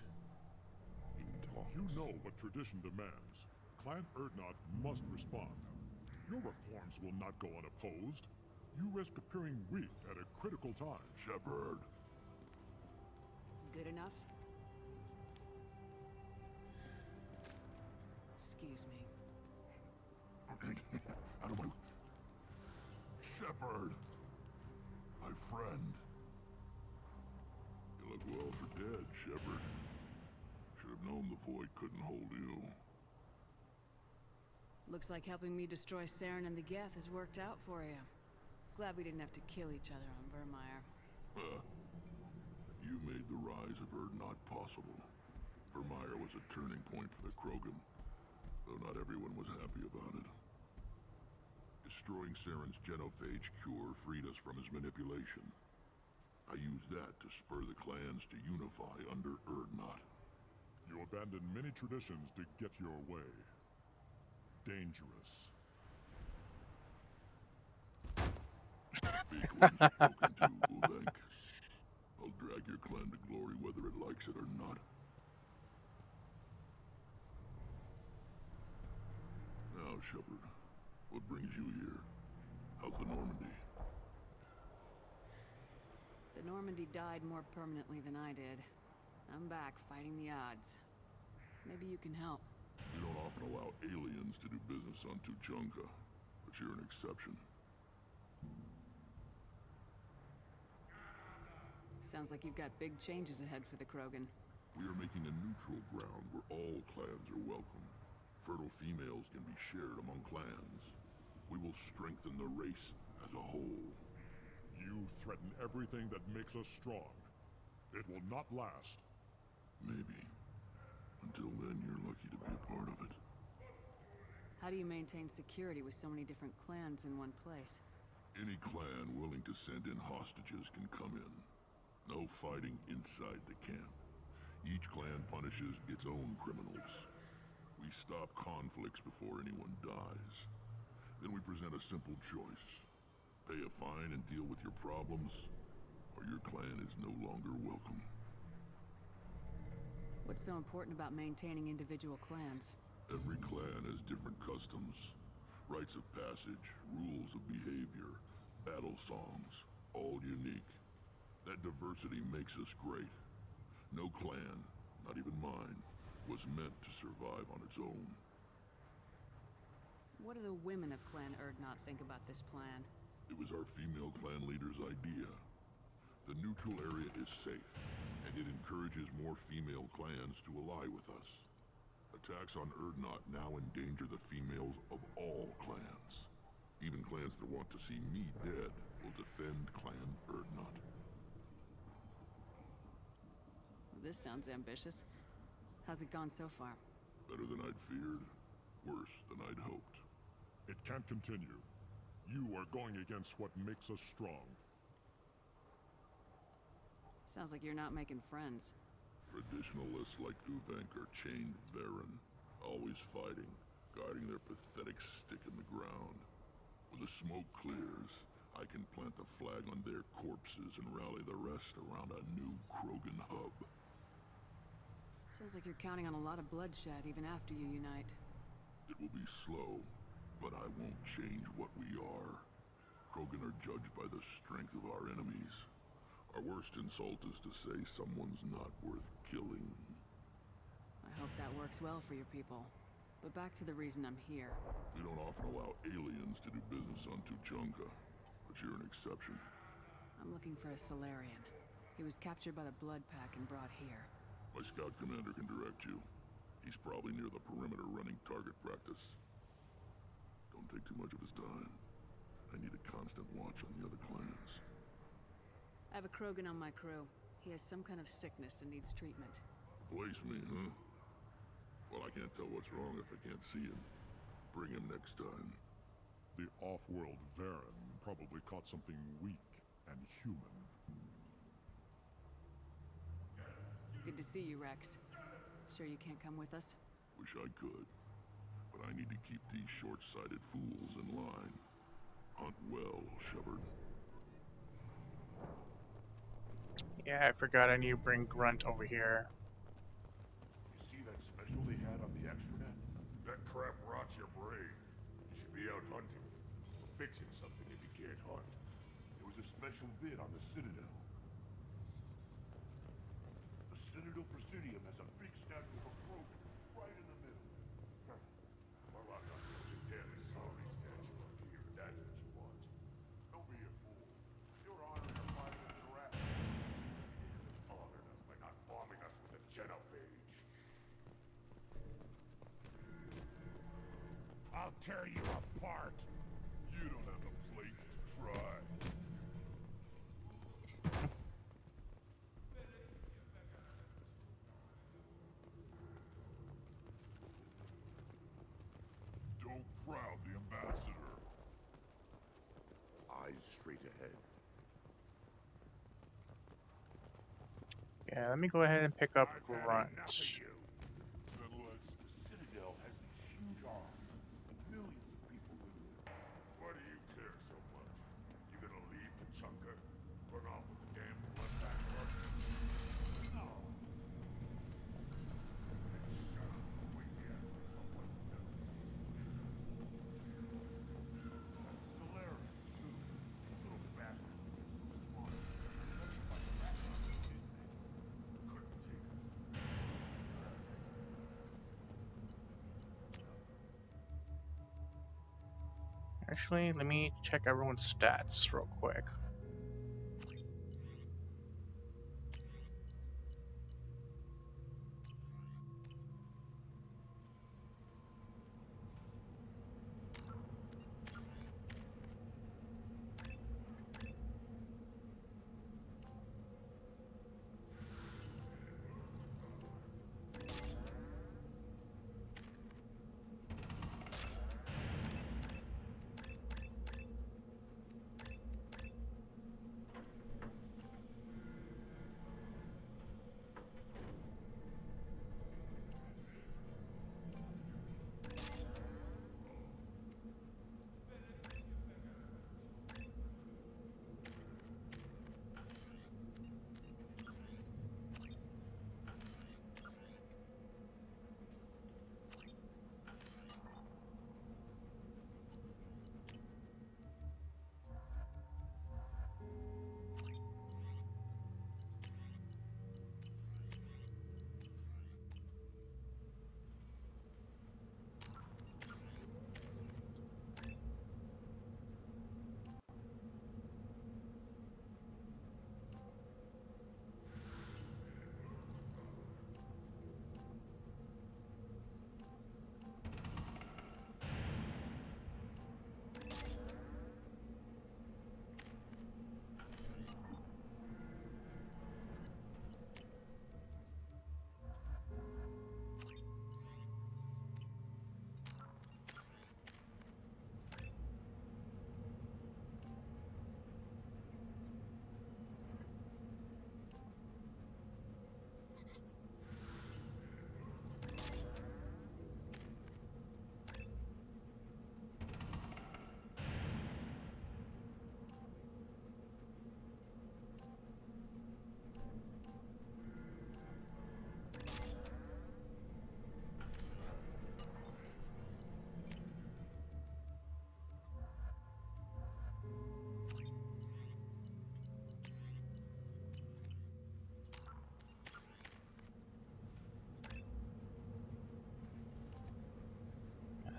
in talks. You know what tradition demands. Clan Erdnot must respond. Your reforms will not go unopposed. You risk appearing weak at a critical time. Shepard. Good enough? Excuse me. Out of my... Shepard. My friend. You look well for dead, Shepard. Should have known the Void couldn't hold you. Looks like helping me destroy Saren and the Geth has worked out for you. Glad we didn't have to kill each other on Vermeer. You made the rise of Erdnot possible. Vermeer was a turning point for the Krogan, though not everyone was happy about it. Destroying Saren's genophage cure freed us from his manipulation. I used that to spur the clans to unify under Erdnot. You abandoned many traditions to get your way. Dangerous. Big one's spoken to, Uvenk. I'll drag your clan to glory whether it likes it or not. Now, Shepard, what brings you here? How's the Normandy? The Normandy died more permanently than I did. I'm back fighting the odds. Maybe you can help. We don't often allow aliens to do business on Tuchanka, but you're an exception. Sounds like you've got big changes ahead for the Krogan. We are making a neutral ground where all clans are welcome. Fertile females can be shared among clans. We will strengthen the race as a whole. You threaten everything that makes us strong. It will not last. Maybe. Until then, you're lucky to be a part of it. How do you maintain security with so many different clans in one place? Any clan willing to send in hostages can come in. No fighting inside the camp. Each clan punishes its own criminals. We stop conflicts before anyone dies. Then we present a simple choice. Pay a fine and deal with your problems, or your clan is no longer welcome. What's so important about maintaining individual clans? Every clan has different customs, rites of passage, rules of behavior, battle songs, all unique. That diversity makes us great. No clan, not even mine, was meant to survive on its own. What do the women of Clan Erdnot think about this plan? It was our female clan leader's idea. The neutral area is safe, and it encourages more female clans to ally with us. Attacks on Erdnot now endanger the females of all clans. Even clans that want to see me dead will defend Clan Erdnot. This sounds ambitious. How's it gone so far? Better than I'd feared, worse than I'd hoped. It can't continue. You are going against what makes us strong. Sounds like you're not making friends. Traditionalists like Uvenk are chained Varen, always fighting, guarding their pathetic stick in the ground. When the smoke clears, I can plant a flag on their corpses and rally the rest around a new Krogan hub. Sounds like you're counting on a lot of bloodshed even after you unite. It will be slow, but I won't change what we are. Krogan are judged by the strength of our enemies. Our worst insult is to say someone's not worth killing. I hope that works well for your people. But back to the reason I'm here. We don't often allow aliens to do business on Tuchanka, but you're an exception. I'm looking for a Solarian. He was captured by the Blood Pack and brought here. My scout commander can direct you. He's probably near the perimeter running target practice. Don't take too much of his time. I need a constant watch on the other clans. I have a Krogan on my crew. He has some kind of sickness and needs treatment. Place me, huh? Well, I can't tell what's wrong if I can't see him. Bring him next time. The off-world Varen probably caught something weak and human. Good to see you, Rex. Sure you can't come with us? Wish I could. But I need to keep these short-sighted fools in line. Hunt well, Shepard. Yeah, I forgot I need to bring Grunt over here. You see that special they had on the extranet? That crap rots your brain. You should be out hunting. Or fixing something if you can't hunt. There was a special vid on the Citadel. The Citadel Presidium has a big statue of a Krogan right in the middle. Well, I'm not going to damn sorry statue up here, if that's what you want. Don't be a fool. You're honoring a fighting in Iraq. Honored us by not bombing us with a genophage. I'll tear you apart. You don't have the plates to try. Don't crowd the ambassador. Eyes straight ahead. Yeah, let me go ahead and pick up Grunt. Then let's. The Citadel has these huge arms. Millions of people live there. Why do you care so much? You gonna leave Tuchanka? Run off with the damn blood back up? No. Shut up. Wait here. Solarians, too. Little bastards who get so smart. Let's fight back on the couldn't take us. Actually, let me check everyone's stats real quick.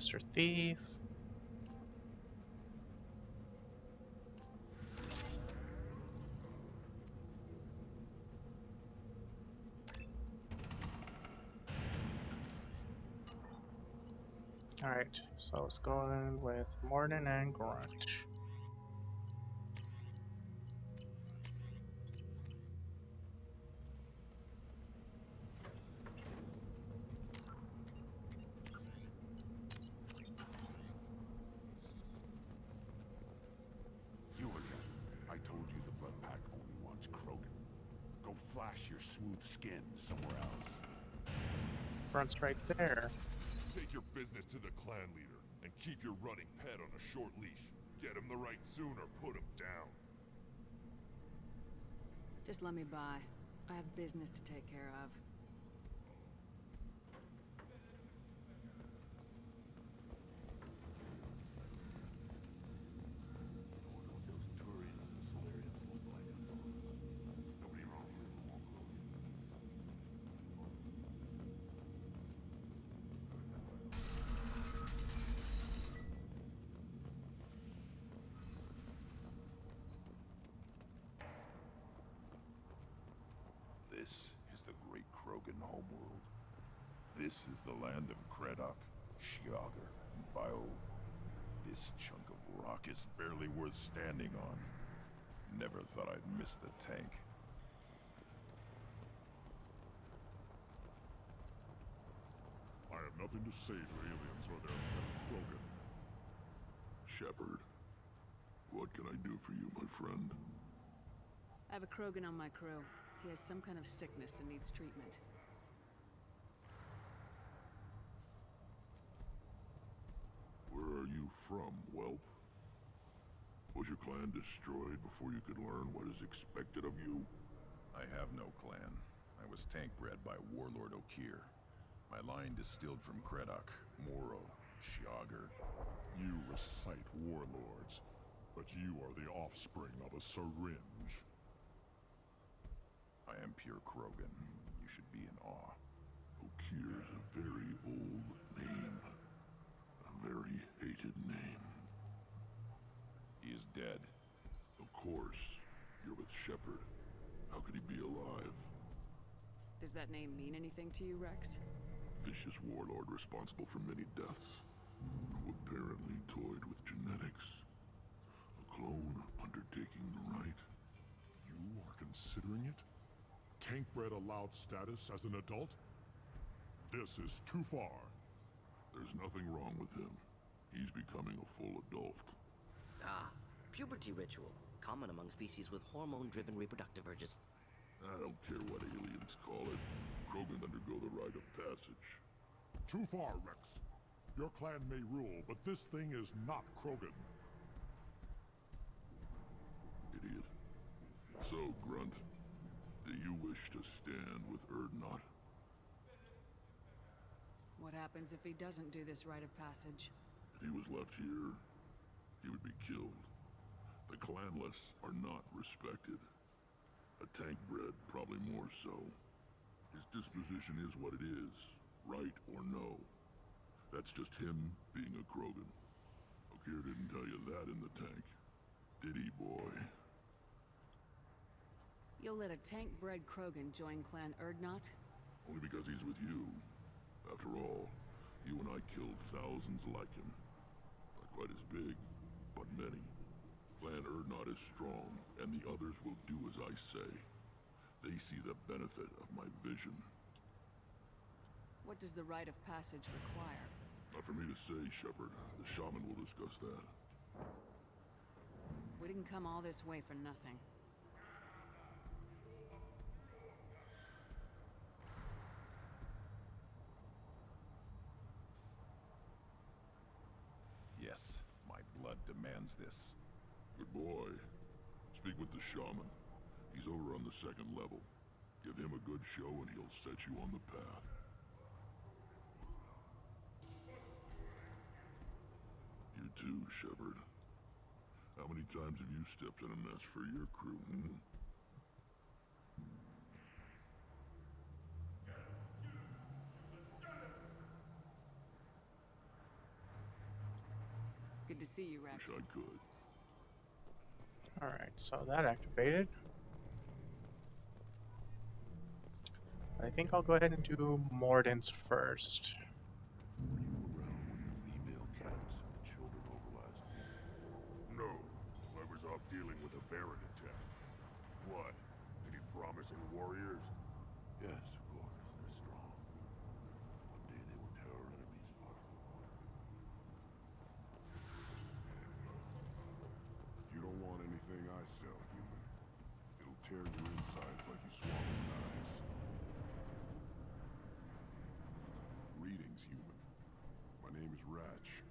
Mr. Thief. Alright, so let's go in with Morden and Grunt. You again. I told you the Blood Pack only wants Krogan. Go flash your smooth skin somewhere else. Grunt's right there. Take your business to the clan leader, and keep your running pet on a short leash. Get him the right soon or put him down. Just let me by. I have business to take care of. This is the great Krogan homeworld. This is the land of Kredok, Shiagar, and Vio. This chunk of rock is barely worth standing on. Never thought I'd miss the tank. I have nothing to say to aliens or their pet Krogan. Shepard, what can I do for you, my friend? I have a Krogan on my crew. He has some kind of sickness and needs treatment. Where are you from, whelp? Was your clan destroyed before you could learn what is expected of you? I have no clan. I was tank bred by Warlord Okir. My line distilled from Kredok, Moro, Shiagar. You recite warlords, but you are the offspring of a syringe. I am pure Krogan. You should be in awe. Okir's a very old name. A very hated name. He is dead. Of course. You're with Shepard. How could he be alive? Does that name mean anything to you, Rex? Vicious warlord responsible for many deaths. Who apparently toyed with genetics. A clone undertaking the right. You are considering it? Tank-bred allowed status as an adult? This is too far. There's nothing wrong with him. He's becoming a full adult. Ah, puberty ritual. Common among species with hormone-driven reproductive urges. I don't care what aliens call it. Krogan undergo the rite of passage. Too far, Rex. Your clan may rule, but this thing is not Krogan. Idiot. So, Grunt, do you wish to stand with Erdnot? What happens if he doesn't do this rite of passage? If he was left here, he would be killed. The clanless are not respected. A tank bred, probably more so. His disposition is what it is, right or no. That's just him being a Krogan. Okir didn't tell you that in the tank, did he, boy? You'll let a tank-bred Krogan join Clan Erdnot? Only because he's with you. After all, you and I killed thousands like him. Not quite as big, but many. Clan Erdnot is strong, and the others will do as I say. They see the benefit of my vision. What does the rite of passage require? Not for me to say, Shepard. The shaman will discuss that. We didn't come all this way for nothing. Yes, my blood demands this. Good boy. Speak with the shaman. He's over on the second level. Give him a good show and he'll set you on the path. You too, Shepard. How many times have you stepped in a mess for your crew, hmm? to see you, Rex. Wish I could. Alright, so that activated. I think I'll go ahead and do Mordin's first. Were you around when the female camps and the children overlast? No. I was off dealing with a Baron attack. What? Any promising warriors? Yes, of course. They're strong. One day they will tear our enemies apart. You don't want anything I sell, human. It'll tear your insides like you swallowed knives. Greetings, human. My name is Ratch.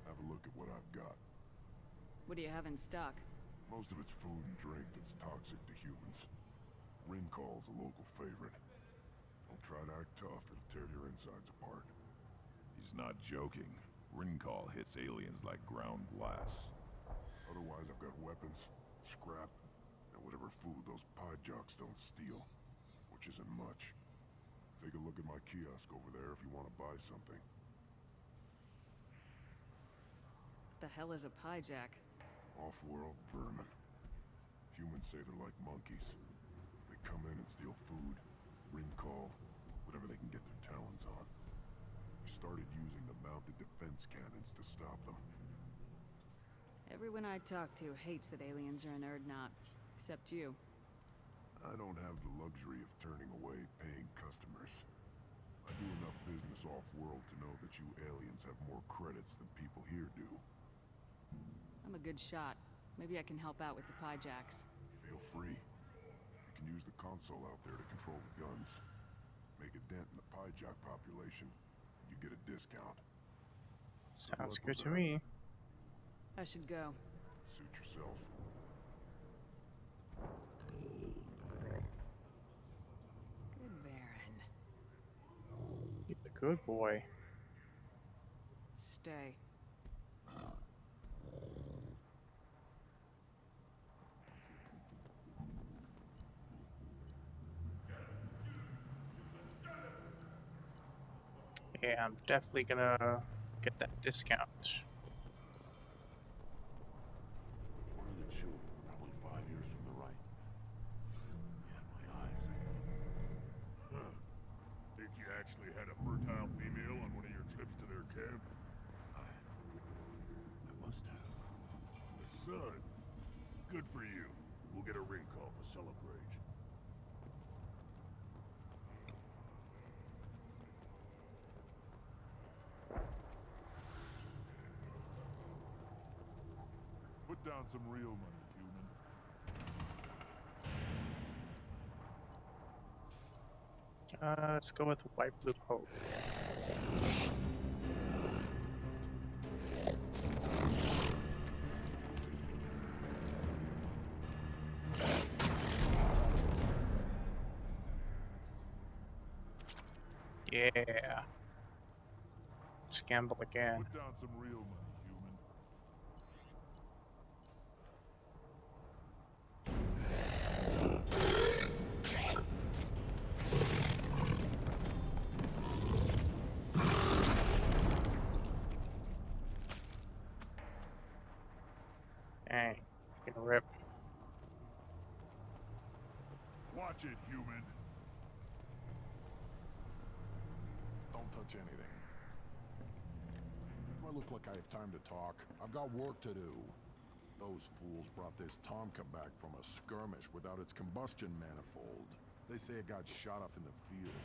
Have a look at what I've got. What do you have in stock? Most of it's food and drink that's toxic to humans. Rincall's a local favorite. Don't try to act tough, it'll tear your insides apart. He's not joking. Rincall hits aliens like ground glass. Otherwise, I've got weapons, scrap, and whatever food those pie jocks don't steal. Which isn't much. Take a look at my kiosk over there if you want to buy something. What the hell is a pie jack? Off-world vermin. Humans say they're like monkeys. They come in and steal food, Rincall, whatever they can get their talons on. We started using the mounted defense cannons to stop them. Everyone I talk to hates that aliens are an Erdnot. Except you. I don't have the luxury of turning away paying customers. I do enough business off-world to know that you aliens have more credits than people here do. I'm a good shot. Maybe I can help out with the pie jacks. Feel free. You can use the console out there to control the guns. Make a dent in the pie jock population, and you get a discount. Sounds good to me. I should go. Suit yourself. Good Baron. He's a good boy. Stay. Yeah, I'm definitely gonna get that discount. One of the children, probably 5 years from the right. Yeah, my eyes, I think. Huh. Think you actually had a fertile female on one of your trips to their camp? I must have. A son. Good for you. We'll get a ring call to celebrate. Put down some real money, human. Let's go with White Blue Hope. Yeah. Let's gamble again. Put down some real money, human. Dang, you can rip. Watch it, human. Don't touch anything. Do I look like I have time to talk? I've got work to do. Those fools brought this Tomka back from a skirmish without its combustion manifold. They say it got shot off in the field.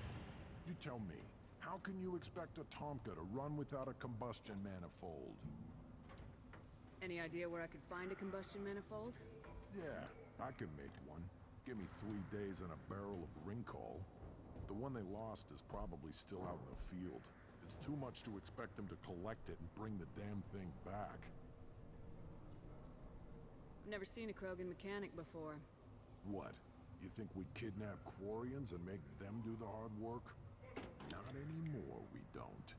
You tell me, how can you expect a Tomka to run without a combustion manifold? Any idea where I could find a combustion manifold? Yeah, I can make one. Give me 3 days and a barrel of Rincall. The one they lost is probably still out in the field. It's too much to expect them to collect it and bring the damn thing back. I've never seen a Krogan mechanic before. What? You think we kidnap Quarians and make them do the hard work? Not anymore, we don't.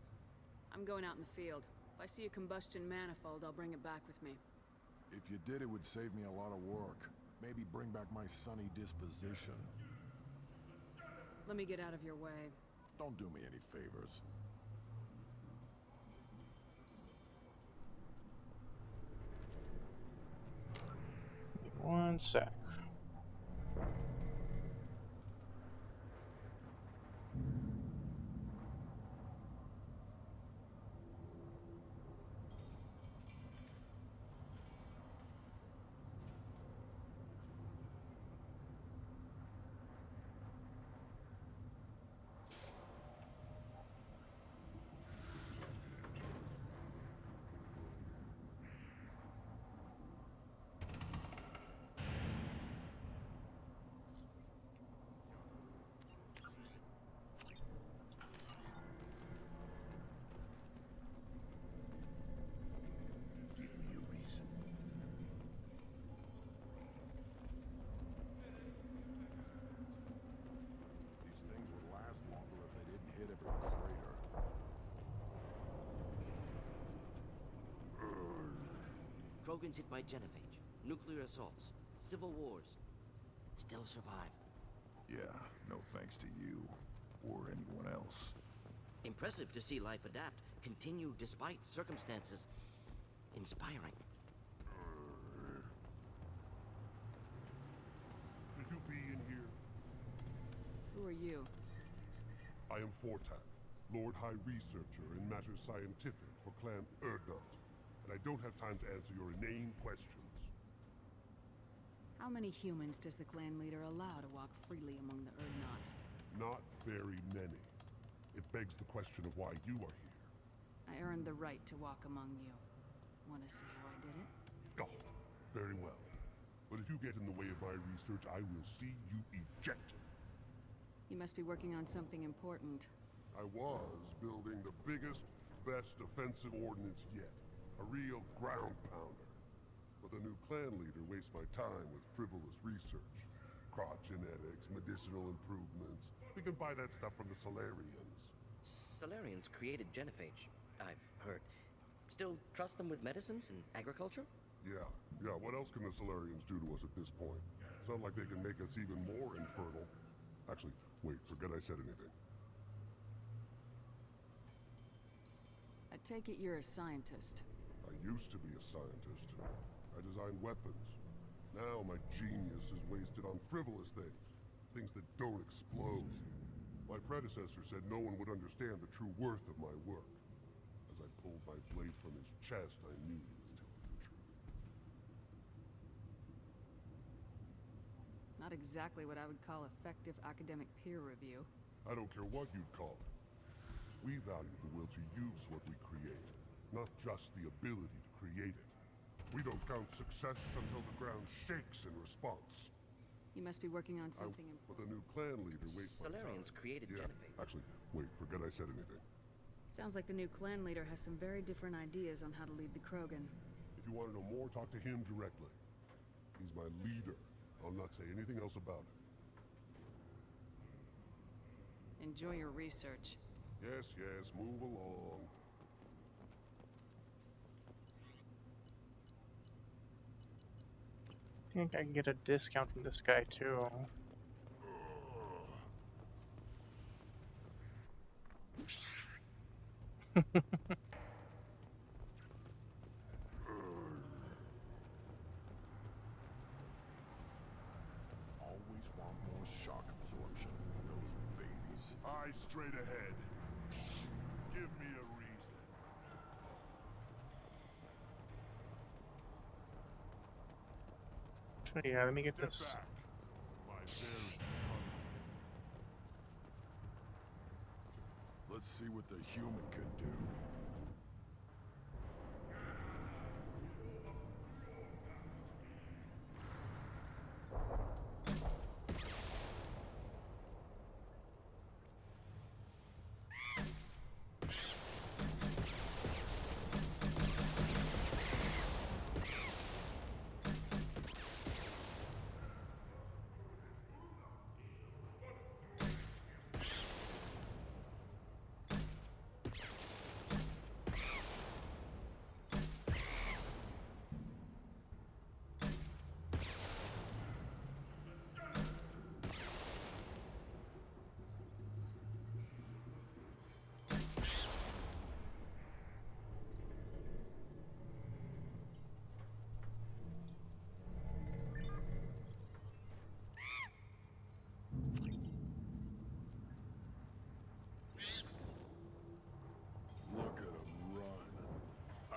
I'm going out in the field. If I see a combustion manifold, I'll bring it back with me. If you did, it would save me a lot of work. Maybe bring back my sunny disposition. Let me get out of your way. Don't do me any favors. One sec. These things would last longer if they didn't hit every crater. Krogan's hit by genophage, nuclear assaults, civil wars. Still survive. Yeah, no thanks to you. Or anyone else. Impressive to see life adapt, continue despite circumstances. Inspiring. Should you be in here? Who are you? I am Fortak, Lord High Researcher in matters scientific for Clan Erdnot, and I don't have time to answer your inane questions. How many humans does the clan leader allow to walk freely among the Erdnot? Not very many. It begs the question of why you are here. I earned the right to walk among you. Want to see how I did it? Oh, very well. But if you get in the way of my research, I will see you ejected. You must be working on something important. I was building the biggest, best offensive ordnance yet. A real ground pounder. But the new clan leader wastes my time with frivolous research. Crop genetics, medicinal improvements. We can buy that stuff from the Solarians. Solarians created genophage, I've heard. Still trust them with medicines and agriculture? Yeah. What else can the Solarians do to us at this point? It's not like they can make us even more infertile. Actually, wait, forget I said anything. I take it you're a scientist. I used to be a scientist. I designed weapons. Now my genius is wasted on frivolous things. Things that don't explode. My predecessor said no one would understand the true worth of my work. As I pulled my blade from his chest, I knew he was telling the truth. Not exactly what I would call effective academic peer review. I don't care what you'd call it. We value the will to use what we create, not just the ability to create it. We don't count success until the ground shakes in response. You must be working on something But the new clan leader wastes my time. Solarians created genophage. Actually, wait, forget I said anything. Sounds like the new clan leader has some very different ideas on how to lead the Krogan. If you want to know more, talk to him directly. He's my leader. I'll not say anything else about it. Enjoy your research. Yes, move along. I think I can get a discount from this guy too. Always want more shock absorption. Those babies. Eyes straight ahead. Give me a reason. So yeah, let me get this. Back. My bear's Let's see what the human can do.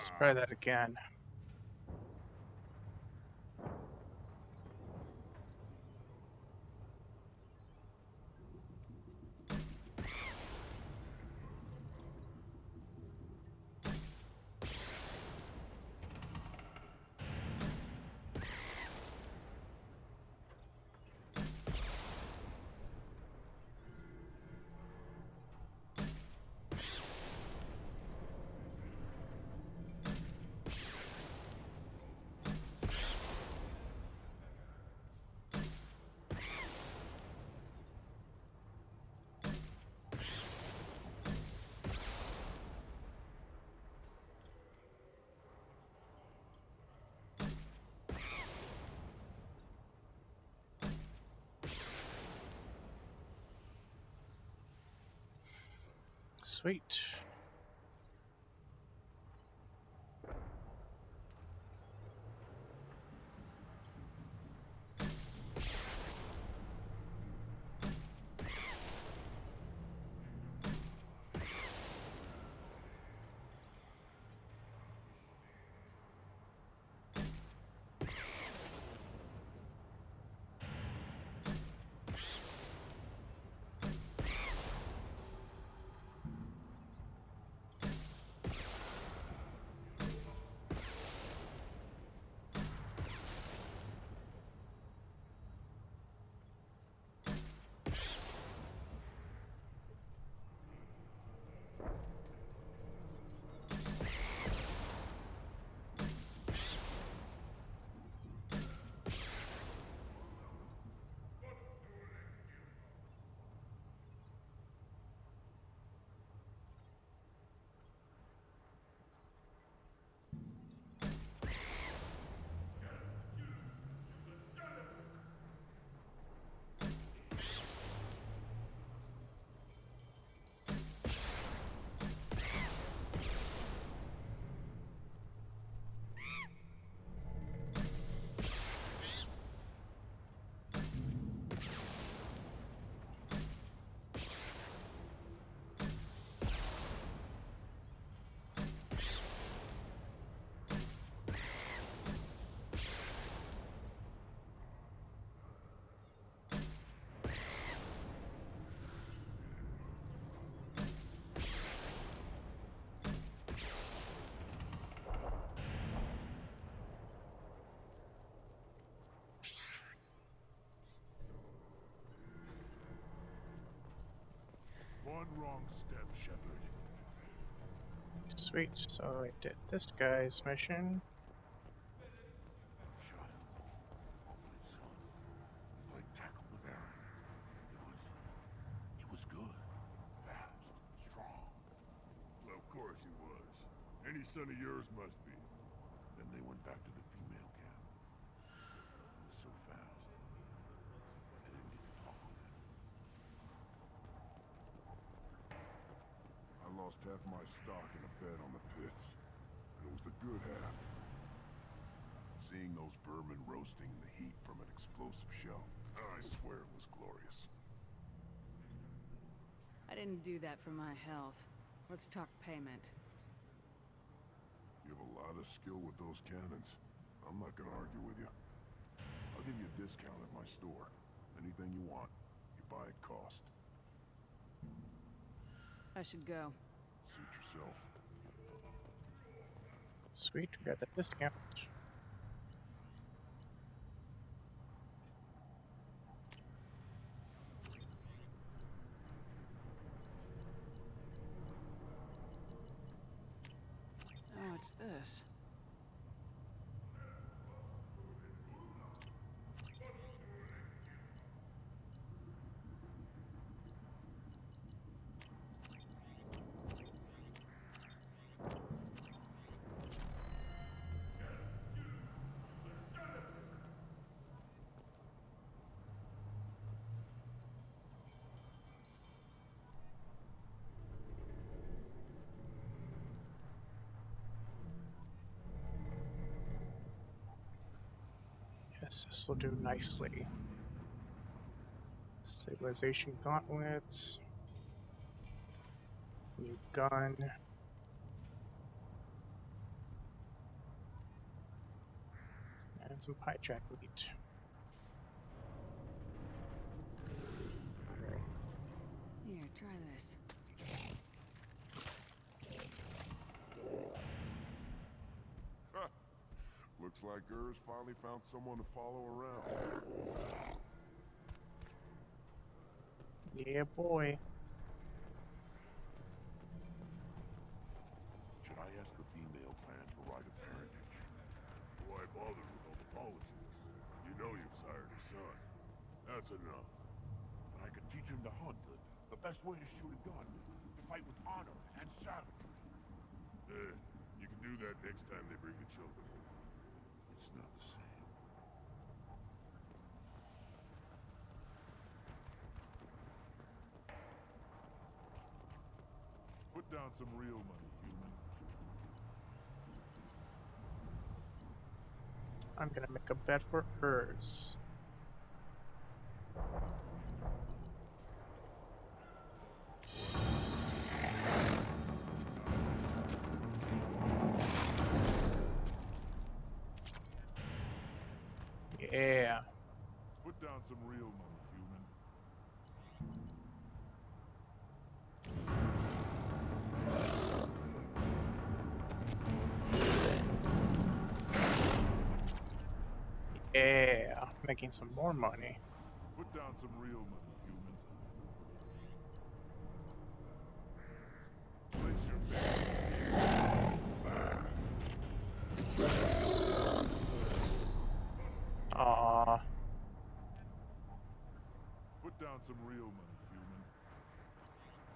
Let's try that again. Sweet. One wrong step, Shepard. Sweet. So I did this guy's mission. Child, my son. I tackled the Baron. It was good. Fast. Strong. Well, of course he was. Any son of yours must be. Then they went back to the female camp. He was so fast. I didn't get to talk with him. I lost half my stock in a bet on the pits. And it was the good half. Seeing those vermin roasting in the heat from an explosive shell, I swear it was glorious. I didn't do that for my health. Let's talk payment. You have a lot of skill with those cannons. I'm not gonna argue with you. I'll give you a discount at my store. Anything you want, you buy at cost. I should go. Suit yourself. Sweet, we got the discount. Oh, what's this? Yes, this will do nicely. Stabilization gauntlets. New gun. some pie jack meat. Here, try this. Looks like Gur's finally found someone to follow around. Yeah, boy. Should I ask the female clan for right of parentage? Why bother with all the politics? You know you've sired a son. That's enough. But I could teach him to hunt, the best way to shoot a gun, to fight with honor and savagery. You can do that next time they bring the children over. It's not the same. Put down some real money, human. I'm gonna make a bet for hers. Yeah. Put down some real money, human. Yeah. Making some more money. Put down some real money, human. Place your Aww. Put down some real money, human.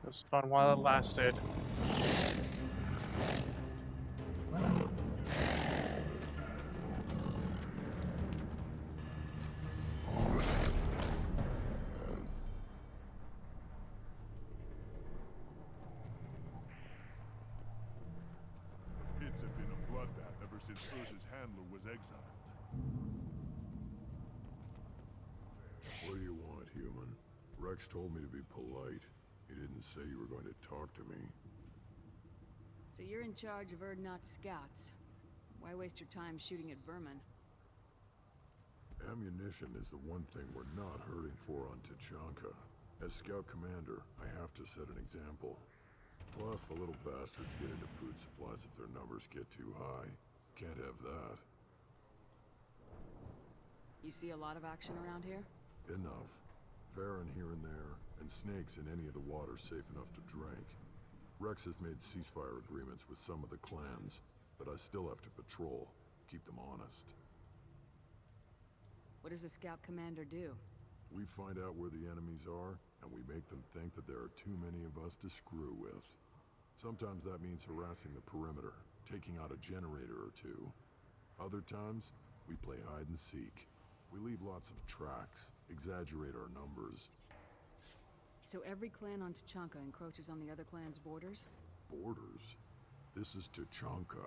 It was fun while it lasted. Pits have been a bloodbath ever since Urza's handler was exiled. What do you want, human? Rex told me to be polite. He didn't say you were going to talk to me. So you're in charge of Urdnot's scouts. Why waste your time shooting at vermin? Ammunition is the one thing we're not hurting for on Tachanka. As scout commander, I have to set an example. Plus, the little bastards get into food supplies if their numbers get too high. Can't have that. You see a lot of action around here? Enough. Varren here and there, and snakes in any of the water safe enough to drink. Rex has made ceasefire agreements with some of the clans, but I still have to patrol, keep them honest. What does the scout commander do? We find out where the enemies are, and we make them think that there are too many of us to screw with. Sometimes that means harassing the perimeter, taking out a generator or two. Other times, we play hide and seek. We leave lots of tracks, exaggerate our numbers. So every clan on Tachanka encroaches on the other clan's borders? Borders? This is Tachanka.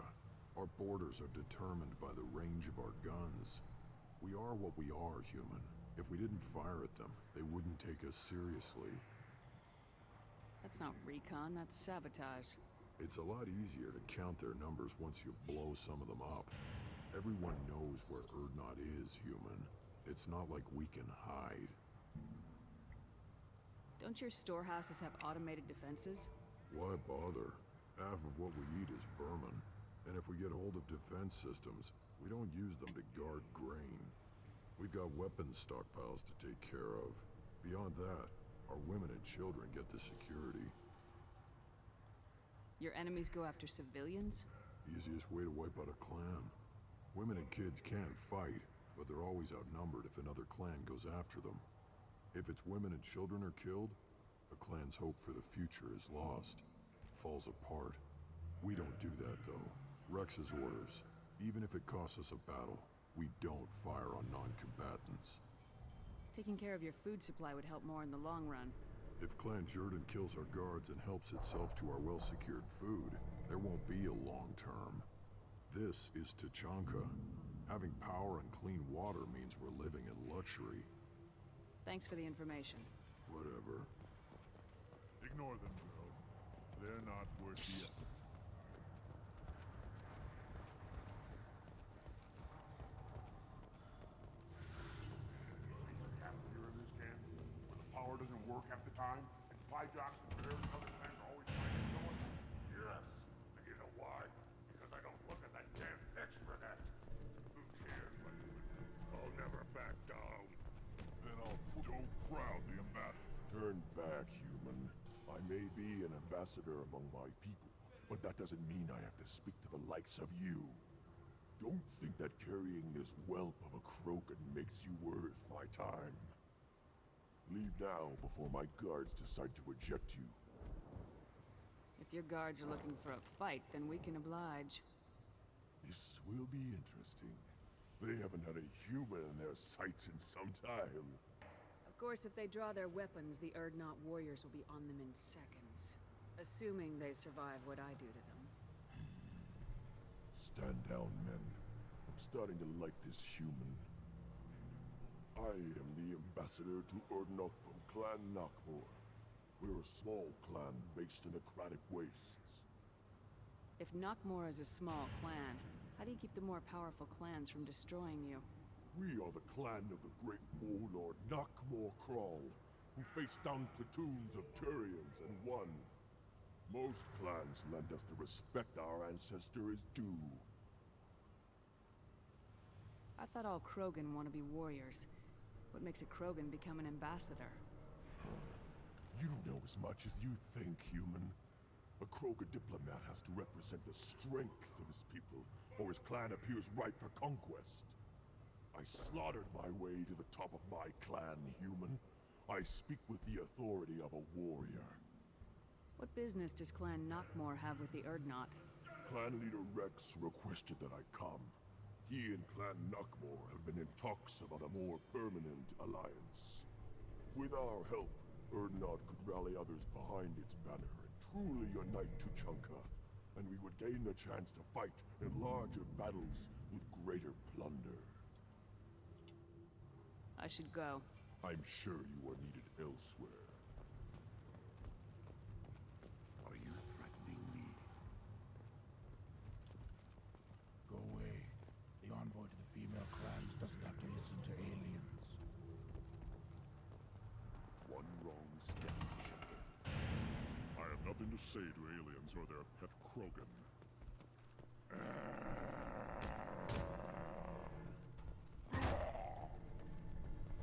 Our borders are determined by the range of our guns. We are what we are, human. If we didn't fire at them, they wouldn't take us seriously. That's not recon, that's sabotage. It's a lot easier to count their numbers once you blow some of them up. Everyone knows where Urdnot is, human. It's not like we can hide. Don't your storehouses have automated defenses? Why bother? Half of what we eat is vermin. And if we get hold of defense systems, we don't use them to guard grain. We've got weapons stockpiles to take care of. Beyond that, our women and children get the security. Your enemies go after civilians? Easiest way to wipe out a clan. Women and kids can't fight, but they're always outnumbered if another clan goes after them. If its women and children are killed, a clan's hope for the future is lost. Falls apart. We don't do that, though. Rex's orders. Even if it costs us a battle, we don't fire on non-combatants. Taking care of your food supply would help more in the long run. If Clan Jordan kills our guards and helps itself to our well-secured food, there won't be a long term. This is Tachanka. Having power and clean water means we're living in luxury. Thanks for the information. Whatever. Ignore them, girl. They're not worth the effort. hijocks and bears and other clans are always trying to kill us? Yes. And you know why? Because I don't look at that damn extranet. Who cares what you do? I'll never back down. Then don't crowd the ambassador. Turn back, human. I may be an ambassador among my people, but that doesn't mean I have to speak to the likes of you. Don't think that carrying this whelp of a Krogan makes you worth my time. Leave now before my guards decide to eject you. If your guards are looking for a fight, then we can oblige. This will be interesting. They haven't had a human in their sights in some time. Of course, if they draw their weapons, the Urdnot warriors will be on them in seconds. Assuming they survive what I do to them. Stand down, men. I'm starting to like this human. I am the ambassador to Urdnot from Clan Nakmor. We're a small clan based in aquatic wastes. If Nakmor is a small clan, how do you keep the more powerful clans from destroying you? We are the clan of the great warlord Nakmor Kral, who faced down platoons of Turians and won. Most clans lend us the respect our ancestor is due. I thought all Krogan want to be warriors. What makes a Krogan become an ambassador? You know as much as you think, human. A Krogan diplomat has to represent the strength of his people, or his clan appears ripe for conquest. I slaughtered my way to the top of my clan, human. I speak with the authority of a warrior. What business does Clan Nakmor have with the Urdnot? Clan leader Rex requested that I come. He and Clan Nakmor have been in talks about a more permanent alliance. With our help, Urdnot could rally others behind its banner and truly unite Tuchanka, and we would gain the chance to fight in larger battles with greater plunder. I should go. I'm sure you are needed elsewhere. Are you threatening me? Go away. The envoy to the female clans doesn't have to listen to aliens. One wrong step, Shepard. I have nothing to say to aliens or their pet Krogan.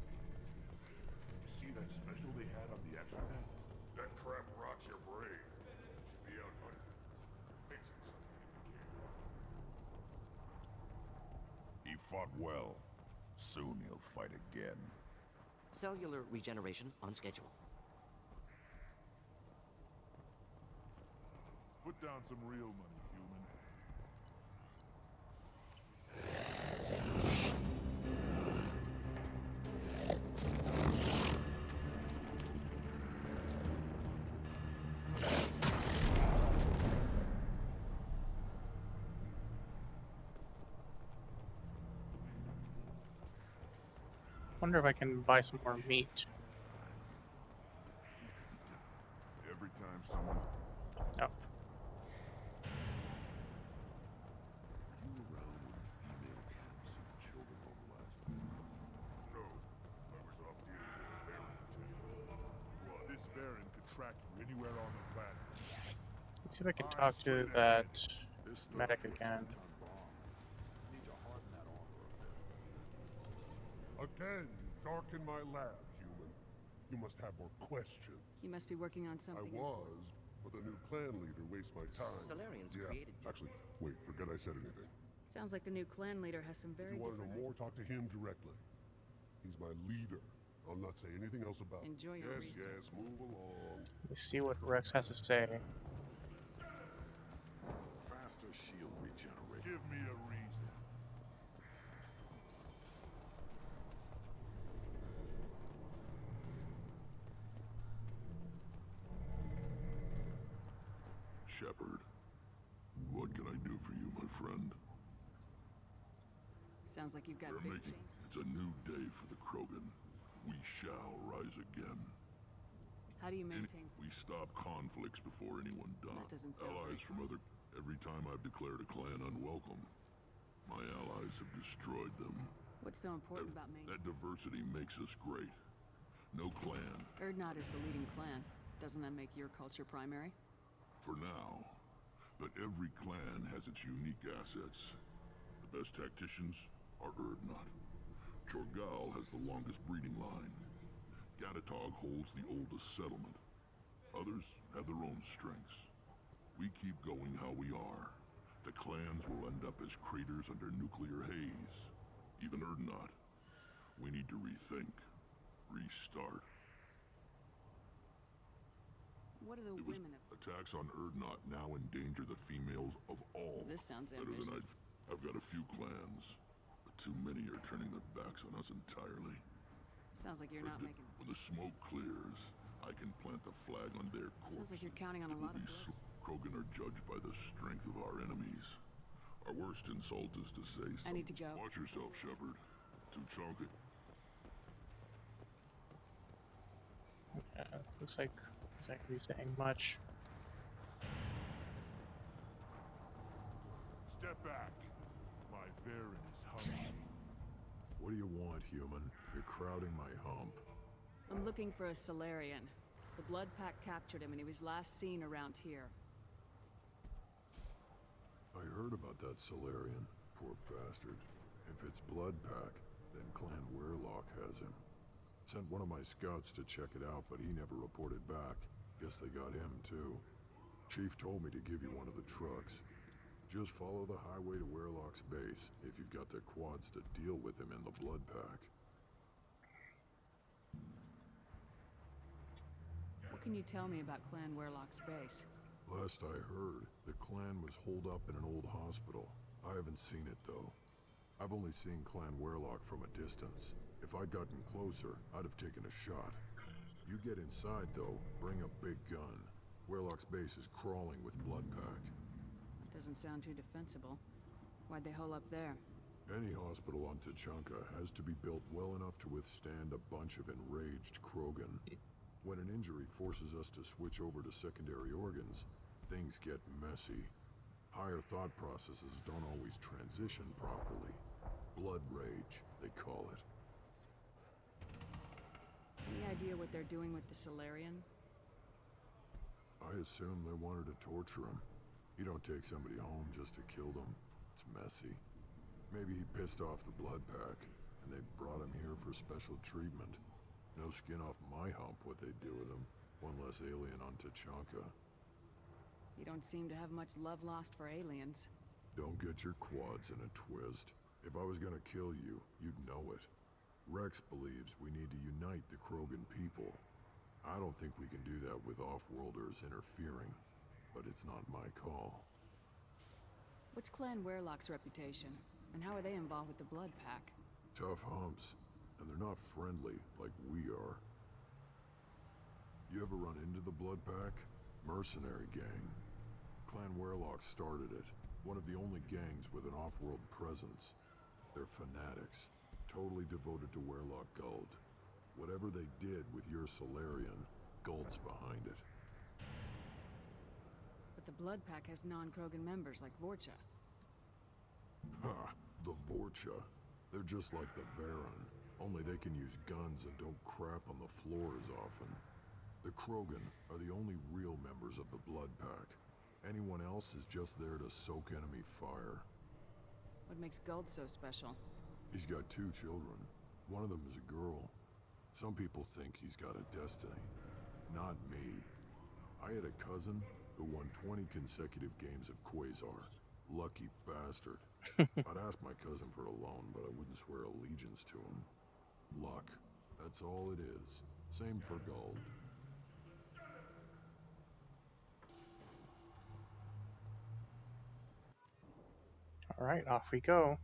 You see that special they had on the extranet? That crap rots your brain. Should be out hunting. Fixing something if you can. He fought well. Soon he'll fight again. Cellular regeneration on schedule. Put down some real money, human. Wonder if I can buy some more meat. Every time someone... Nope. Were you around when the female camps and the children mobilized? No, I was off dealing with a Baron. Well, this Baron could track you anywhere on the planet. Let's see if I can talk to that medic again. Again, dark in my lab, human. You must have more questions. You must be working on something. I was, but the new clan leader wastes my time. Salarians Yeah, created you. actually, wait, forget I said anything. Sounds like the new clan leader has some very If you want to know different... more, talk to him directly. He's my leader. I'll not say anything else about it. Enjoy your Yes, research. yes, move along. Let's see what Rex has to say. Faster shield regeneration. Give me a reason. Shepard, what can I do for you, my friend? Sounds like you've got We're big making... dreams. It's a new day for the Krogan. We shall rise again. How do you maintain... We stop conflicts before anyone dies. That doesn't sound Allies from other... Every time I've declared a clan unwelcome, my allies have destroyed them. What's so important about maintaining... That diversity makes us great. No clan. Urdnot is the leading clan. Doesn't that make your culture primary? For now. But every clan has its unique assets. The best tacticians are Erdnot. Chorgal has the longest breeding line. Gatatog holds the oldest settlement. Others have their own strengths. We keep going how we are. The clans will end up as craters under nuclear haze. Even Erdnot. We need to rethink. Restart. What are the women of... Attacks on Erdnot now endanger the females of all. This sounds better than ambitious. I've got a few clans, but too many are turning their backs on us entirely. Sounds like you're not making... When the smoke clears, I can plant the flag on their corpse. Sounds like you're counting on a lot of blood. Krogan are judged by the strength of our enemies. Our worst insult is to say I need to go. Watch yourself, Shepard. Too chunky. Looks like he's not gonna be saying much. Step back. My Varen is hungry. What do you want, human? You're crowding my hump. I'm looking for a Solarian. The Blood Pack captured him and he was last seen around here. I heard about that Solarian. Poor bastard. If it's Blood Pack, then Clan Weirlock has him. Sent one of my scouts to check it out, but he never reported back. Guess they got him, too. Chief told me to give you one of the trucks. Just follow the highway to Weirlock's base, if you've got the quads to deal with him in the Blood Pack. What can you tell me about Clan Weirlock's base? Last I heard, the clan was holed up in an old hospital. I haven't seen it, though. I've only seen Clan Weirlock from a distance. If I'd gotten closer, I'd have taken a shot. You get inside, though, bring a big gun. Weirlock's base is crawling with Blood Pack. That doesn't sound too defensible. Why'd they hole up there? Any hospital on Tuchanka has to be built well enough to withstand a bunch of enraged Krogan. When an injury forces us to switch over to secondary organs, things get messy. Higher thought processes don't always transition properly. Blood rage, they call it. Any idea what they're doing with the Solarian? I assume they wanted to torture him. You don't take somebody home just to kill them. It's messy. Maybe he pissed off the Blood Pack, and they brought him here for special treatment. No skin off my hump what they do with him. One less alien on Tuchanka. You don't seem to have much love lost for aliens. Don't get your quads in a twist. If I was gonna kill you, you'd know it. Rex believes we need to unite the Krogan people. I don't think we can do that with off-worlders interfering, but it's not my call. What's Clan Weirlock's reputation? And how are they involved with the Blood Pack? Tough humps, and they're not friendly like we are. You ever run into the Blood Pack? Mercenary gang. Clan Weirlock started it. One of the only gangs with an off-world presence. They're fanatics. Totally devoted to Weirlock Guld. Whatever they did with your Solarian, Guld's behind it. But the Blood Pack has non-Krogan members like Vorcha. Ha! The Vorcha. They're just like the Varen. Only they can use guns and don't crap on the floor as often. The Krogan are the only real members of the Blood Pack. Anyone else is just there to soak enemy fire. What makes Guld so special? He's got 2 children. One of them is a girl. Some people think he's got a destiny. Not me. I had a cousin who won 20 consecutive games of Quasar. Lucky bastard. I'd ask my cousin for a loan, but I wouldn't swear allegiance to him. Luck. That's all it is. Same for Guld. Alright, off we go.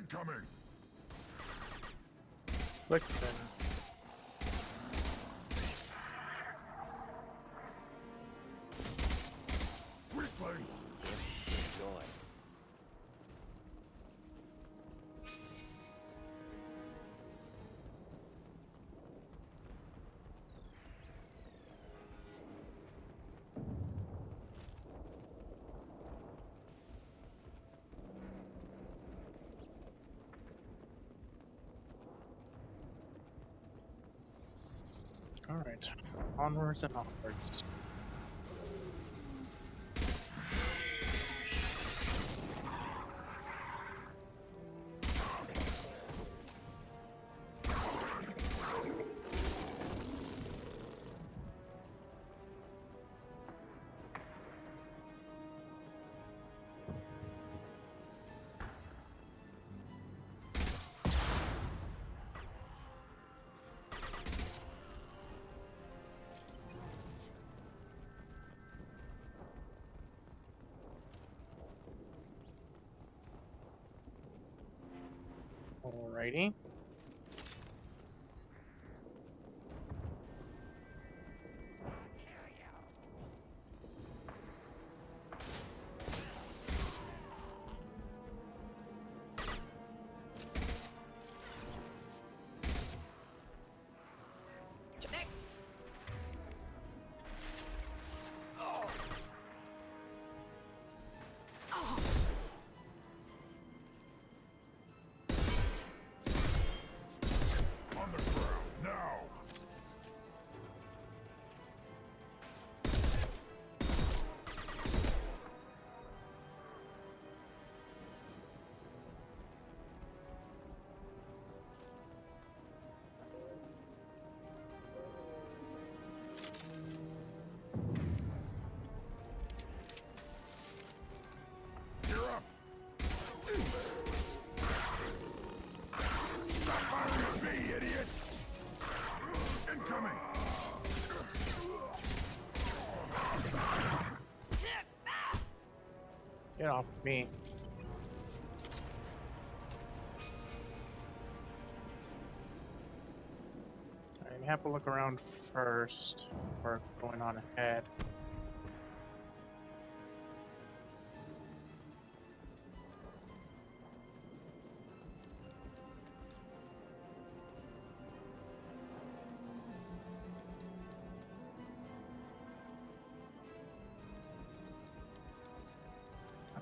Incoming! Clifton. Quickly! Enjoy. Alright, onwards and onwards. Alrighty. Next. On the ground, now! You're up! Stop firing at me, idiot! Incoming! Get off of me. I have to look around first before going on ahead.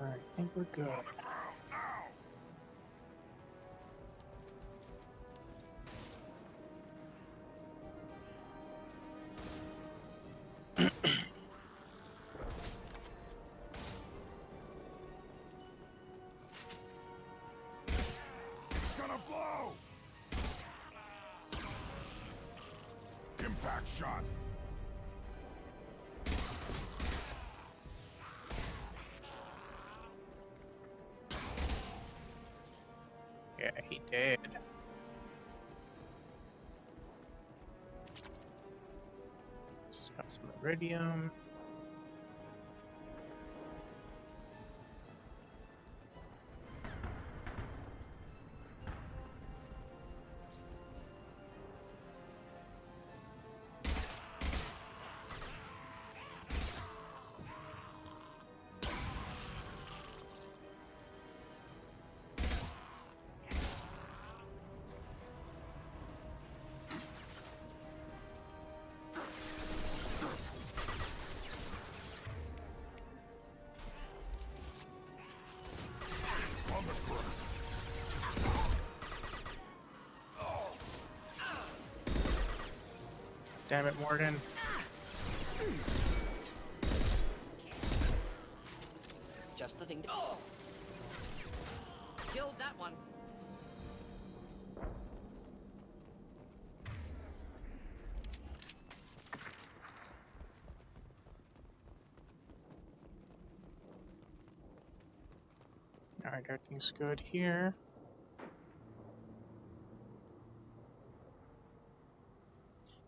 Alright, I think we're good. It's gonna blow! Impact shot! Yeah, he did. Just got some iridium. On the ground! Damn it, Morgan. Just the thing to... Oh! Killed that one. Alright, everything's good here.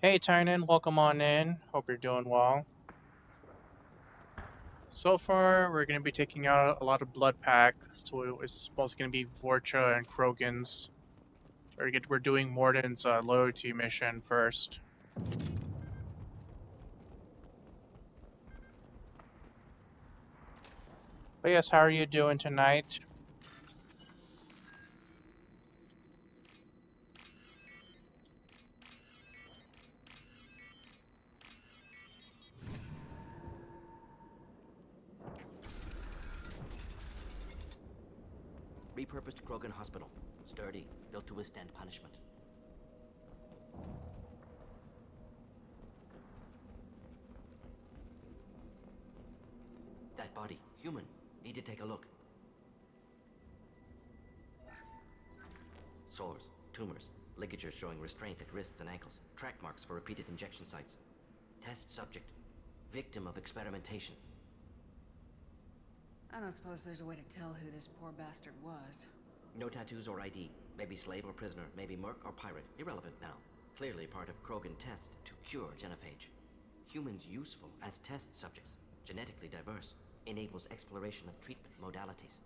Hey Tynan, welcome on in. Hope you're doing well. So far, we're going to be taking out a lot of blood pack, so it's mostly going to be Vorcha and Krogan's. We're doing Morden's loyalty mission first. But yes, how are you doing tonight? Repurposed Krogan Hospital. Sturdy, built to withstand punishment. That body, human. Need to take a look. Sores, tumors, ligatures showing restraint at wrists and ankles, track marks for repeated injection sites. Test subject. Victim of experimentation. I don't suppose there's a way to tell who this poor bastard was. No tattoos or ID. Maybe slave or prisoner, maybe merc or pirate. Irrelevant now. Clearly part of Krogan tests to cure genophage. Humans useful as test subjects. Genetically diverse. Enables exploration of treatment modalities.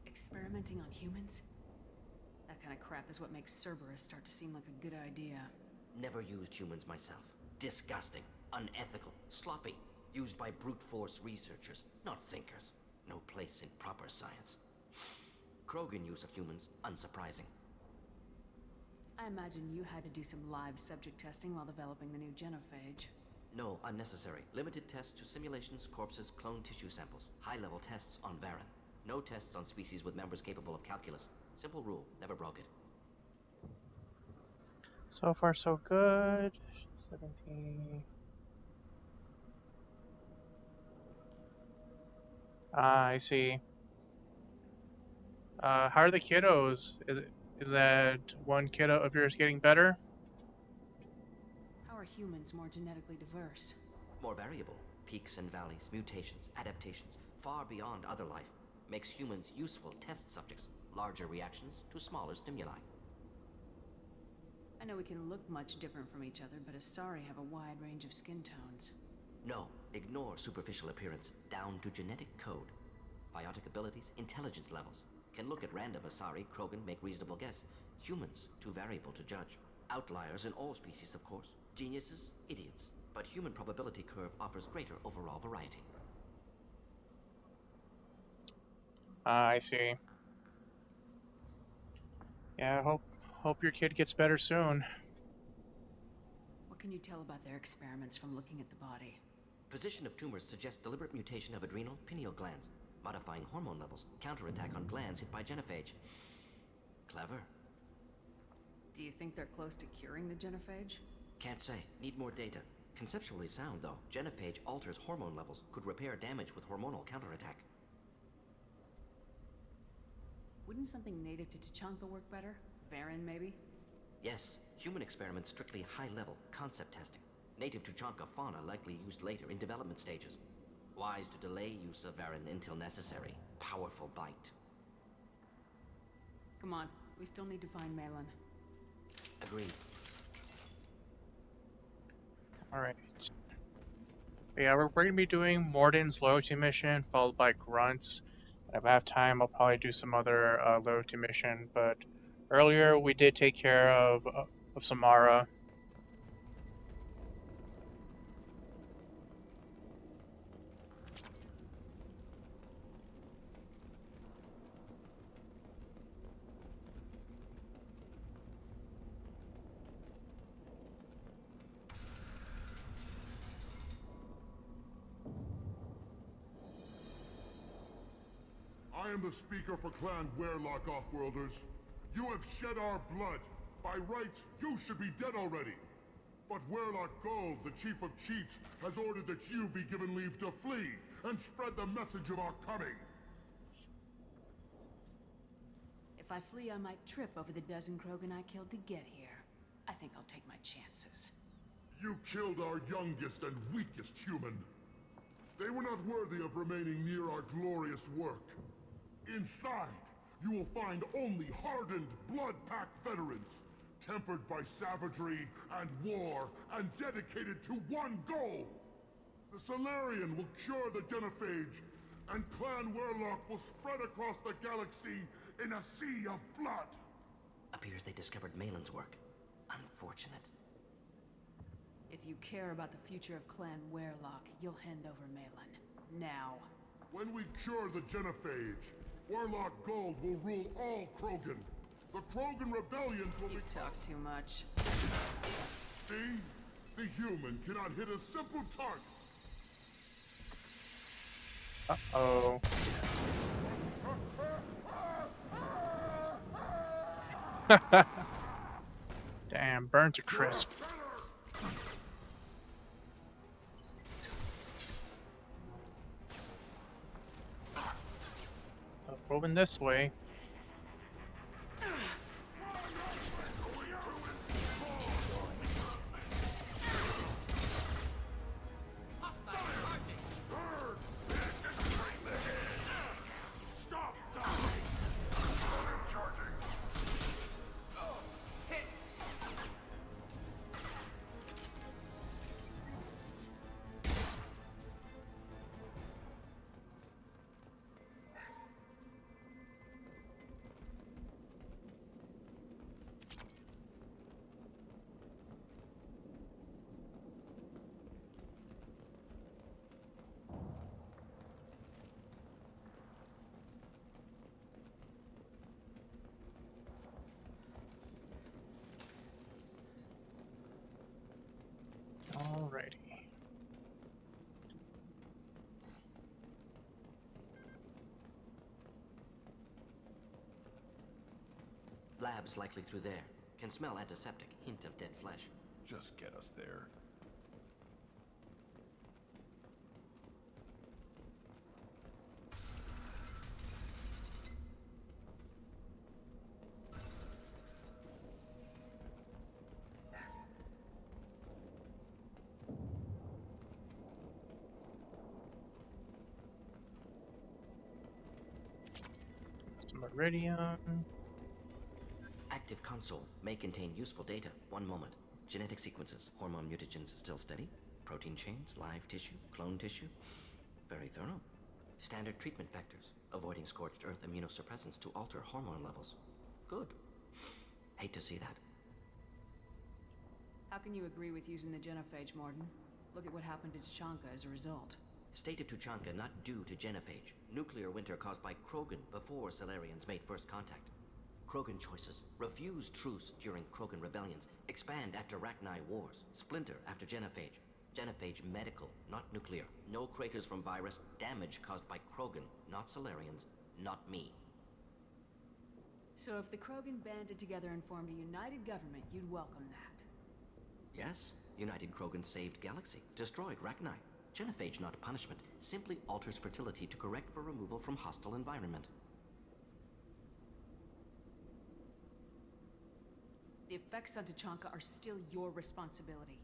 Experimenting on humans? That kind of crap is what makes Cerberus start to seem like a good idea. Never used humans myself. Disgusting. Unethical. Sloppy. Used by brute force researchers, not thinkers. No place in proper science. Krogan use of humans, unsurprising. I imagine you had to do some live subject testing while developing the new genophage. No, unnecessary. Limited tests to simulations, corpses, cloned tissue samples. High-level tests on Varen. No tests on species with members capable of calculus. Simple rule, never broke it. So far, so good. 17. I see. How are the kiddos? Is that one kiddo of yours getting better? How are humans more genetically diverse? More variable. Peaks and valleys, mutations, adaptations, far beyond other life. Makes humans useful test subjects. Larger reactions to smaller stimuli. I know we can look much different from each other, but Asari have a wide range of skin tones. No, ignore superficial appearance, down to genetic code. Biotic abilities, intelligence levels. Can look at random Asari, Krogan, make reasonable guess. Humans, too variable to judge. Outliers in all species, of course. Geniuses, idiots. But human probability curve offers greater overall variety. I see. Yeah, hope your kid gets better soon. What can you tell about their experiments from looking at the body? Position of tumors suggests deliberate mutation of adrenal, pineal glands, modifying hormone levels, counterattack on glands hit by genophage. Clever. Do you think they're close to curing the genophage? Can't say. Need more data. Conceptually sound, though. Genophage alters hormone levels, could repair damage with hormonal counterattack. Wouldn't something native to Tuchanka work better? Varen, maybe? Yes. Human experiments strictly high-level, concept testing. Native Tuchanka fauna likely used later in development stages. Wise to delay use of Varen until necessary. Powerful bite. Come on, we still need to find Malin. Agreed. Alright. Yeah, we're going to be doing Morden's loyalty mission, followed by Grunts. If I have time, I'll probably do some other loyalty mission, but earlier we did take care of Samara. I am the speaker for Clan Werelock Offworlders. You have shed our blood. By rights, you should be dead already. But Werelock Gold, the Chief of Chiefs, has ordered that you be given leave to flee and spread the message of our coming. If I flee, I might trip over the dozen Krogan I killed to get here. I think I'll take my chances. You killed our youngest and weakest human. They were not worthy of remaining near our glorious work. Inside, you will find only hardened, blood-packed veterans, tempered by savagery and war, and dedicated to one goal. The Solarian will cure the genophage, and Clan Warlock will spread across the galaxy in a sea of blood. Appears they discovered Malin's work. Unfortunate. If you care about the future of Clan Warlock, you'll hand over Malin. Now. When we cure the genophage, Warlock Gold will rule all Krogan. The Krogan rebellions will You talk too much. See? The human cannot hit a simple target. Uh-oh. Damn, burnt to crisp. Moving this way. Alrighty. Lab's likely through there. Can smell antiseptic, hint of dead flesh. Just get us there. Meridian. Active console may contain useful data. One moment. Genetic sequences, hormone mutagens still steady. Protein chains, live tissue, clone tissue. Very thorough. Standard treatment factors, avoiding scorched earth immunosuppressants to alter hormone levels. Good. Hate to see that. How can you agree with using the genophage, Morden? Look at what happened to Tachanka as a result. State of Tuchanka not due to genophage. Nuclear winter caused by Krogan before Solarians made first contact. Krogan choices. Refuse truce during Krogan rebellions. Expand after Rachni wars. Splinter after genophage. Genophage medical, not nuclear. No craters from virus. Damage caused by Krogan, not Solarians, not me. So if the Krogan banded together and formed a united government, you'd welcome that? Yes, United Krogan saved Galaxy. Destroyed Rachni. Genophage not punishment. Simply alters fertility to correct for removal from hostile environment. The effects on Tachanka are still your responsibility.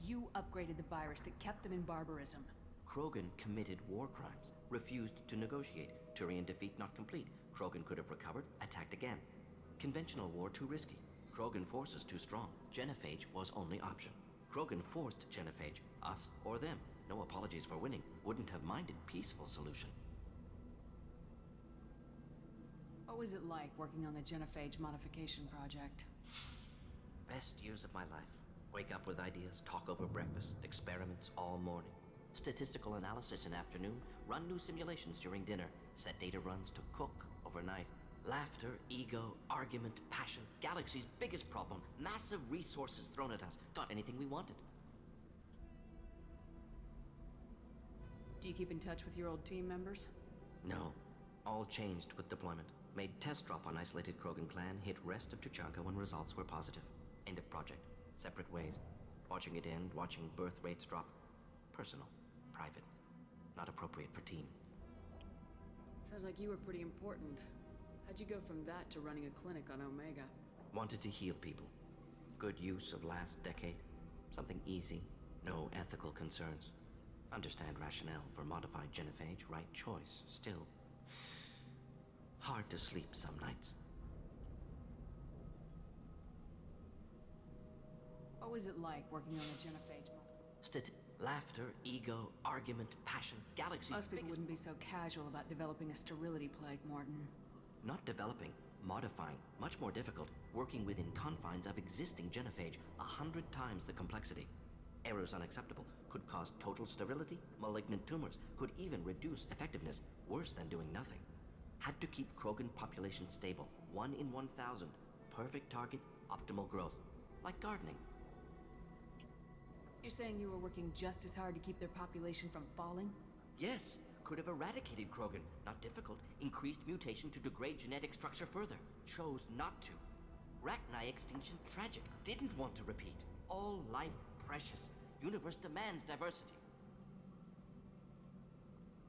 You upgraded the virus that kept them in barbarism. Krogan committed war crimes. Refused to negotiate. Turian defeat not complete. Krogan could have recovered, attacked again. Conventional war too risky. Krogan forces too strong. Genophage was only option. Krogan forced Genophage. Us or them. No apologies for winning. Wouldn't have minded peaceful solution. What was it like working on the genophage modification project? Best years of my life. Wake up with ideas, talk over breakfast, experiments all morning. Statistical analysis in afternoon, run new simulations during dinner, set data runs to cook overnight. Laughter, ego, argument, passion, Galaxy's biggest problem, massive resources thrown at us. Got anything we wanted. Do you keep in touch with your old team members? No. All changed with deployment. Made test drop on isolated Krogan clan, hit rest of Tuchanka when results were positive. End of project. Separate ways. Watching it end, watching birth rates drop. Personal. Private. Not appropriate for team. Sounds like you were pretty important. How'd you go from that to running a clinic on Omega? Wanted to heal people. Good use of last decade. Something easy. No ethical concerns. Understand rationale for modified genophage, right choice. Still, hard to sleep some nights. What was it like working on the genophage? Laughter, ego, argument, passion, galaxies. Most people wouldn't be so casual about developing a sterility plague, Morton. Not developing, modifying, much more difficult, working within confines of existing genophage, 100 times the complexity. Errors unacceptable, could cause total sterility, malignant tumors, could even reduce effectiveness, worse than doing nothing. Had to keep Krogan population stable, 1 in 1,000, perfect target, optimal growth, like gardening. You're saying you were working just as hard to keep their population from falling? Yes, could have eradicated Krogan, not difficult, increased mutation to degrade genetic structure further, chose not to. Rachni extinction tragic, didn't want to repeat. All life precious, universe demands diversity.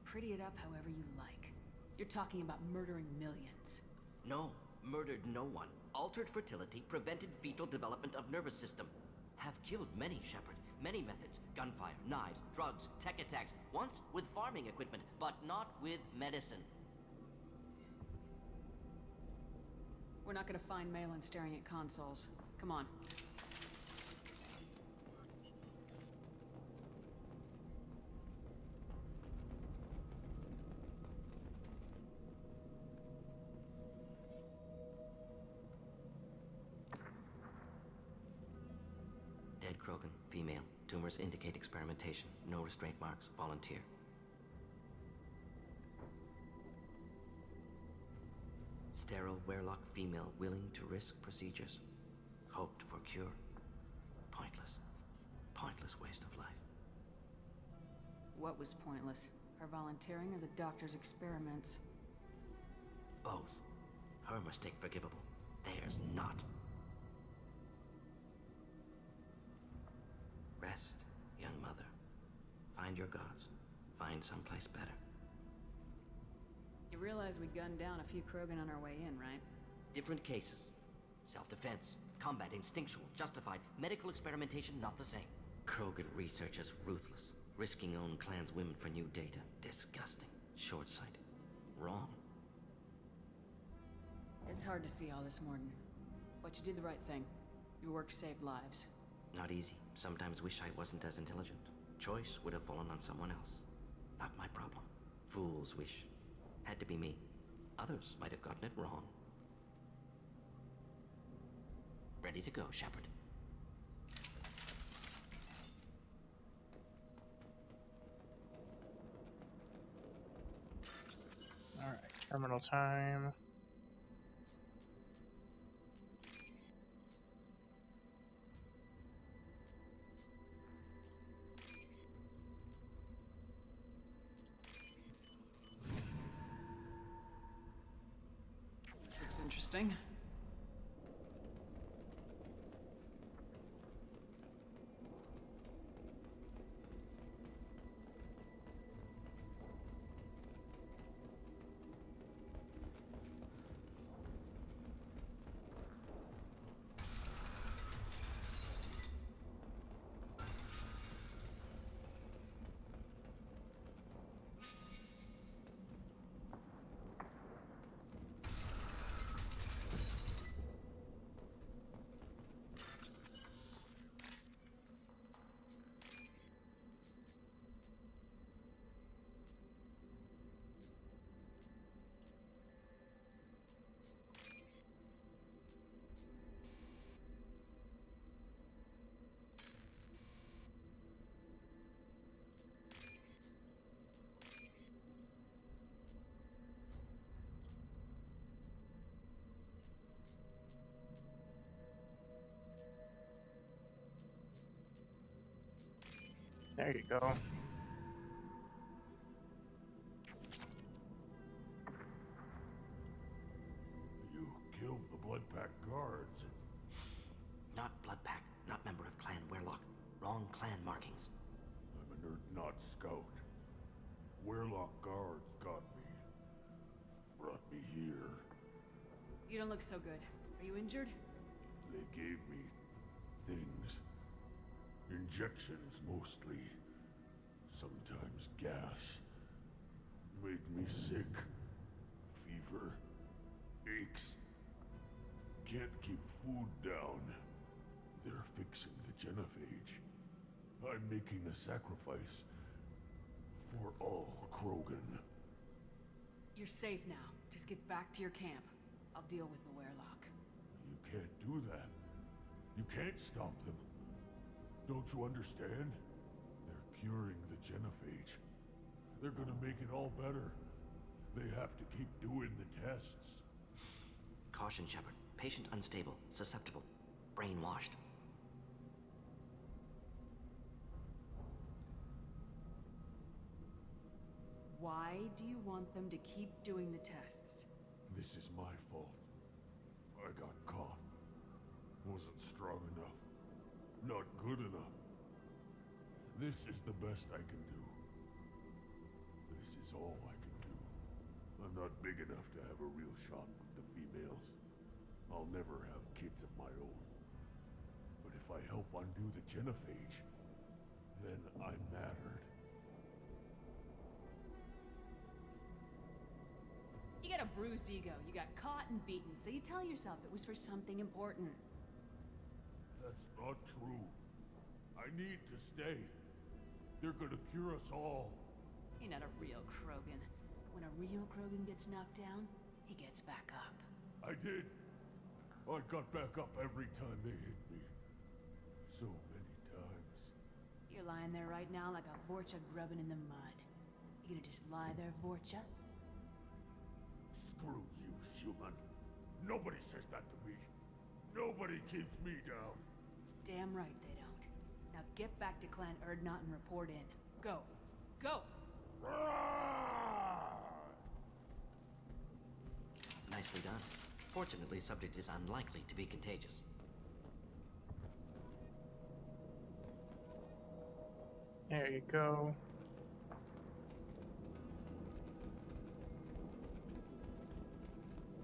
Pretty it up however you like. You're talking about murdering millions. No, murdered no one. Altered fertility, prevented fetal development of nervous system. Have killed many, Shepard. Many methods. Gunfire, knives, drugs, tech attacks. Once with farming equipment, but not with medicine. We're not gonna find Malin staring at consoles. Come on. Dead Krogan, female. Tumors indicate experimentation. No restraint marks. Volunteer. Sterile Werlock female willing to risk procedures. Hoped for cure. Pointless. Pointless waste of life. What was pointless? Her volunteering or the doctor's experiments? Both. Her mistake forgivable. Theirs not. Rest, young mother. Find your gods. Find someplace better. You realize we gunned down a few Krogan on our way in, right? Different cases. Self-defense, combat instinctual, justified, medical experimentation not the same. Krogan research is ruthless. Risking own clan's women for new data. Disgusting. Short-sighted. Wrong. It's hard to see all this, Morton. But you did the right thing. Your work saved lives. Not easy. Sometimes wish I wasn't as intelligent. Choice would have fallen on someone else. Not my problem. Fool's wish. Had to be me. Others might have gotten it wrong. Ready to go, Shepard. Alright, terminal time. This looks interesting. There you go. You killed the Blood Pack guards. Not Blood Pack, not member of Clan Werlock. Wrong clan markings. I'm a nerd, not scout. Werlock guards got me. Brought me here. You don't look so good. Are you injured? They gave me things. Injections, mostly. Sometimes gas. Made me sick. Fever. Aches. Can't keep food down. They're fixing the genophage. I'm making a sacrifice for all Krogan. You're safe now. Just get back to your camp. I'll deal with the Werelock. You can't do that. You can't stop them. Don't you understand? They're curing the genophage. They're gonna make it all better. They have to keep doing the tests. Caution, Shepard. Patient unstable, susceptible, brainwashed. Why do you want them to keep doing the tests? This is my fault. I got caught. Wasn't strong enough. Not good enough. This is the best I can do. This is all I can do. I'm not big enough to have a real shot with the females. I'll never have kids of my own. But if I help undo the genophage, then I'm mattered. You got a bruised ego. You got caught and beaten, so you tell yourself it was for something important. That's not true. I need to stay. They're gonna cure us all. You're not a real Krogan. When a real Krogan gets knocked down, he gets back up. I did. I got back up every time they hit me. So many times. You're lying there right now like a Vorcha grubbing in the mud. You gonna just lie there, Vorcha? Screw you, human. Nobody says that to me. Nobody keeps me down. Damn right they don't. Now get back to Clan Erdnot and report in. Go. Go! Nicely done. Fortunately, subject is unlikely to be contagious. There you go.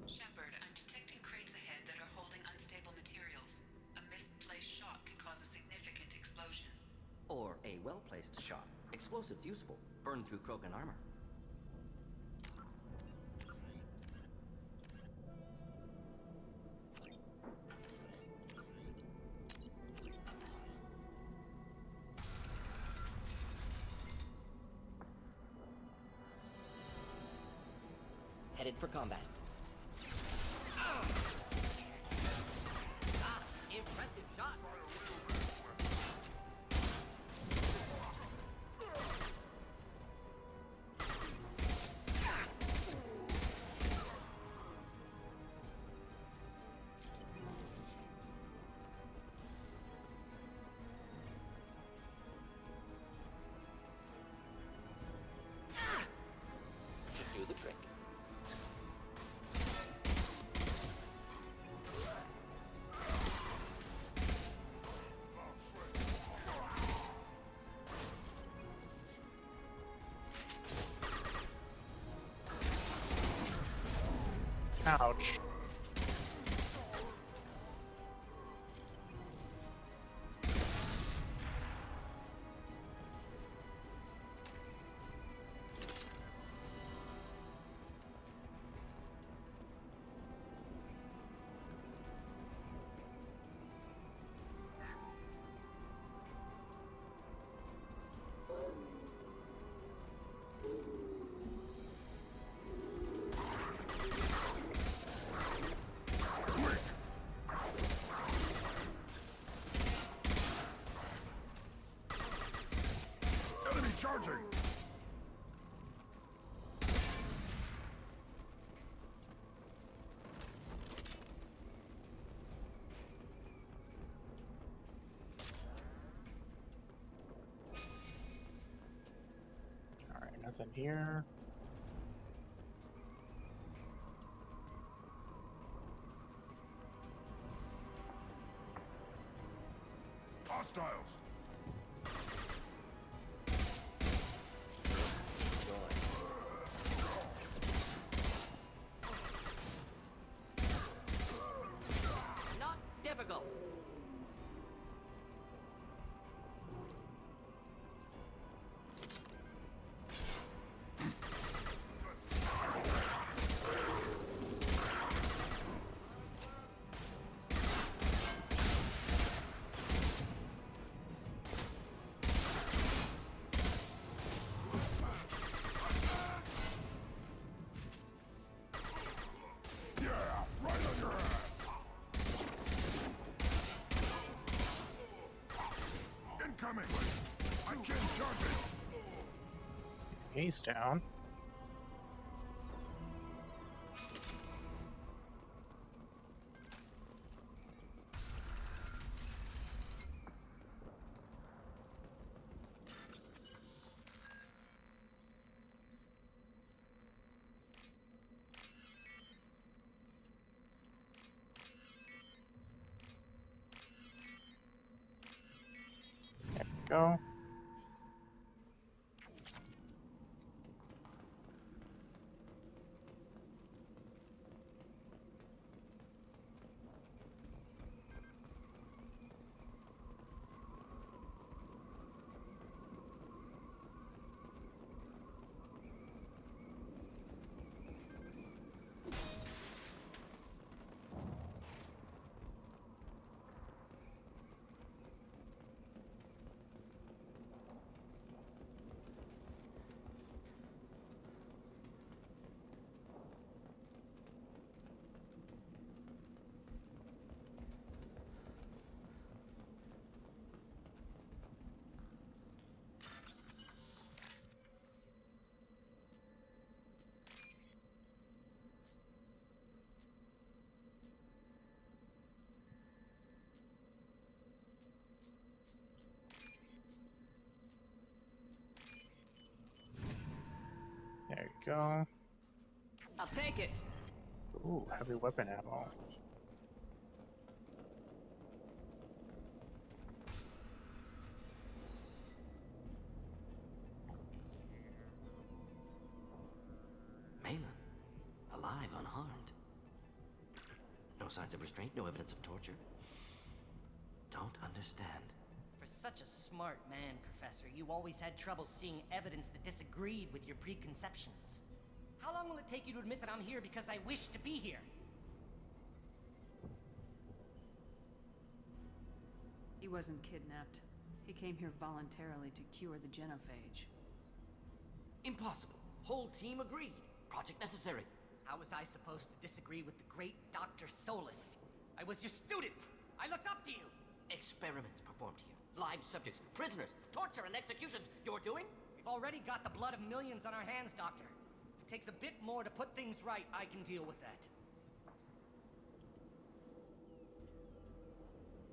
Shepard, I'm detecting crates ahead that are holding unstable materials. A misplaced shot could cause a significant explosion. Or a well-placed shot. Explosives useful. Burn through Krogan armor. Headed for combat. Impressive shot. Should do the trick. Ouch. Enemy charging! Alright, nothing here. Hostiles! Not difficult. He's down. There we go. There you go. I'll take it. Ooh, heavy weapon ammo. Malin, alive, unharmed. No signs of restraint, no evidence of torture. Don't understand. For such a smart man, Professor, you always had trouble seeing evidence that disagreed with your preconceptions. How long will it take you to admit that I'm here because I wish to be here? He wasn't kidnapped. He came here voluntarily to cure the genophage. Impossible. Whole team agreed. Project necessary. How was I supposed to disagree with the great Dr. Solus? I was your student! I looked up to you! Experiments performed here. Live subjects, prisoners, torture and executions. You're doing? We've already got the blood of millions on our hands, Doctor. If it takes a bit more to put things right, I can deal with that.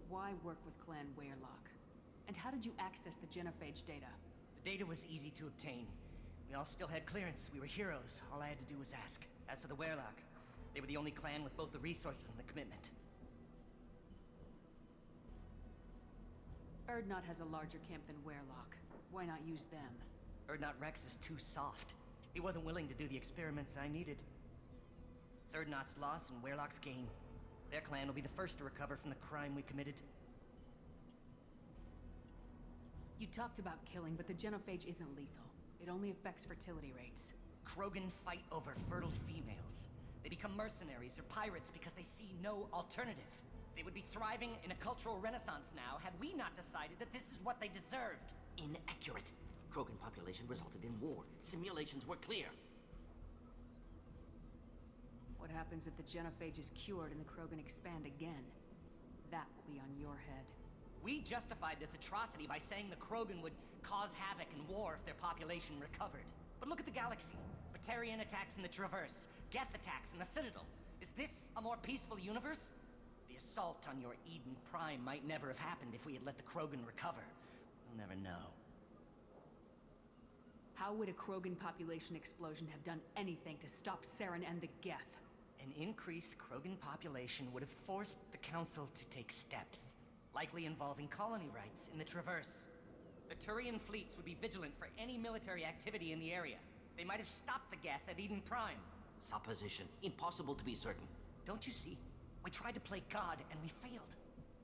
Why work with Clan Weyrloc? And how did you access the genophage data? The data was easy to obtain. We all still had clearance. We were heroes. All I had to do was ask. As for the Weyrloc, they were the only clan with both the resources and the commitment. Erdnot has a larger camp than Weyrloc. Why not use them? Erdnot Rex is too soft. He wasn't willing to do the experiments I needed. It's Erdnot's loss and Weyrloc's gain. Their clan will be the first to recover from the crime we committed. You talked about killing, but the genophage isn't lethal. It only affects fertility rates. Krogan fight over fertile females. They become mercenaries or pirates because they see no alternative. They would be thriving in a cultural renaissance now had we not decided that this is what they deserved. Inaccurate. Krogan population resulted in war. Simulations were clear. What happens if the genophage is cured and the Krogan expand again? That will be on your head. We justified this atrocity by saying the Krogan would cause havoc and war if their population recovered. But look at the galaxy. Batarian attacks in the Traverse, Geth attacks in the Citadel. Is this a more peaceful universe? The assault on your Eden Prime might never have happened if we had let the Krogan recover. We'll never know. How would a Krogan population explosion have done anything to stop Saren and the Geth? An increased Krogan population would have forced the Council to take steps, likely involving colony rights in the Traverse. The Turian fleets would be vigilant for any military activity in the area. They might have stopped the Geth at Eden Prime. Supposition. Impossible to be certain. Don't you see? We tried to play God and we failed.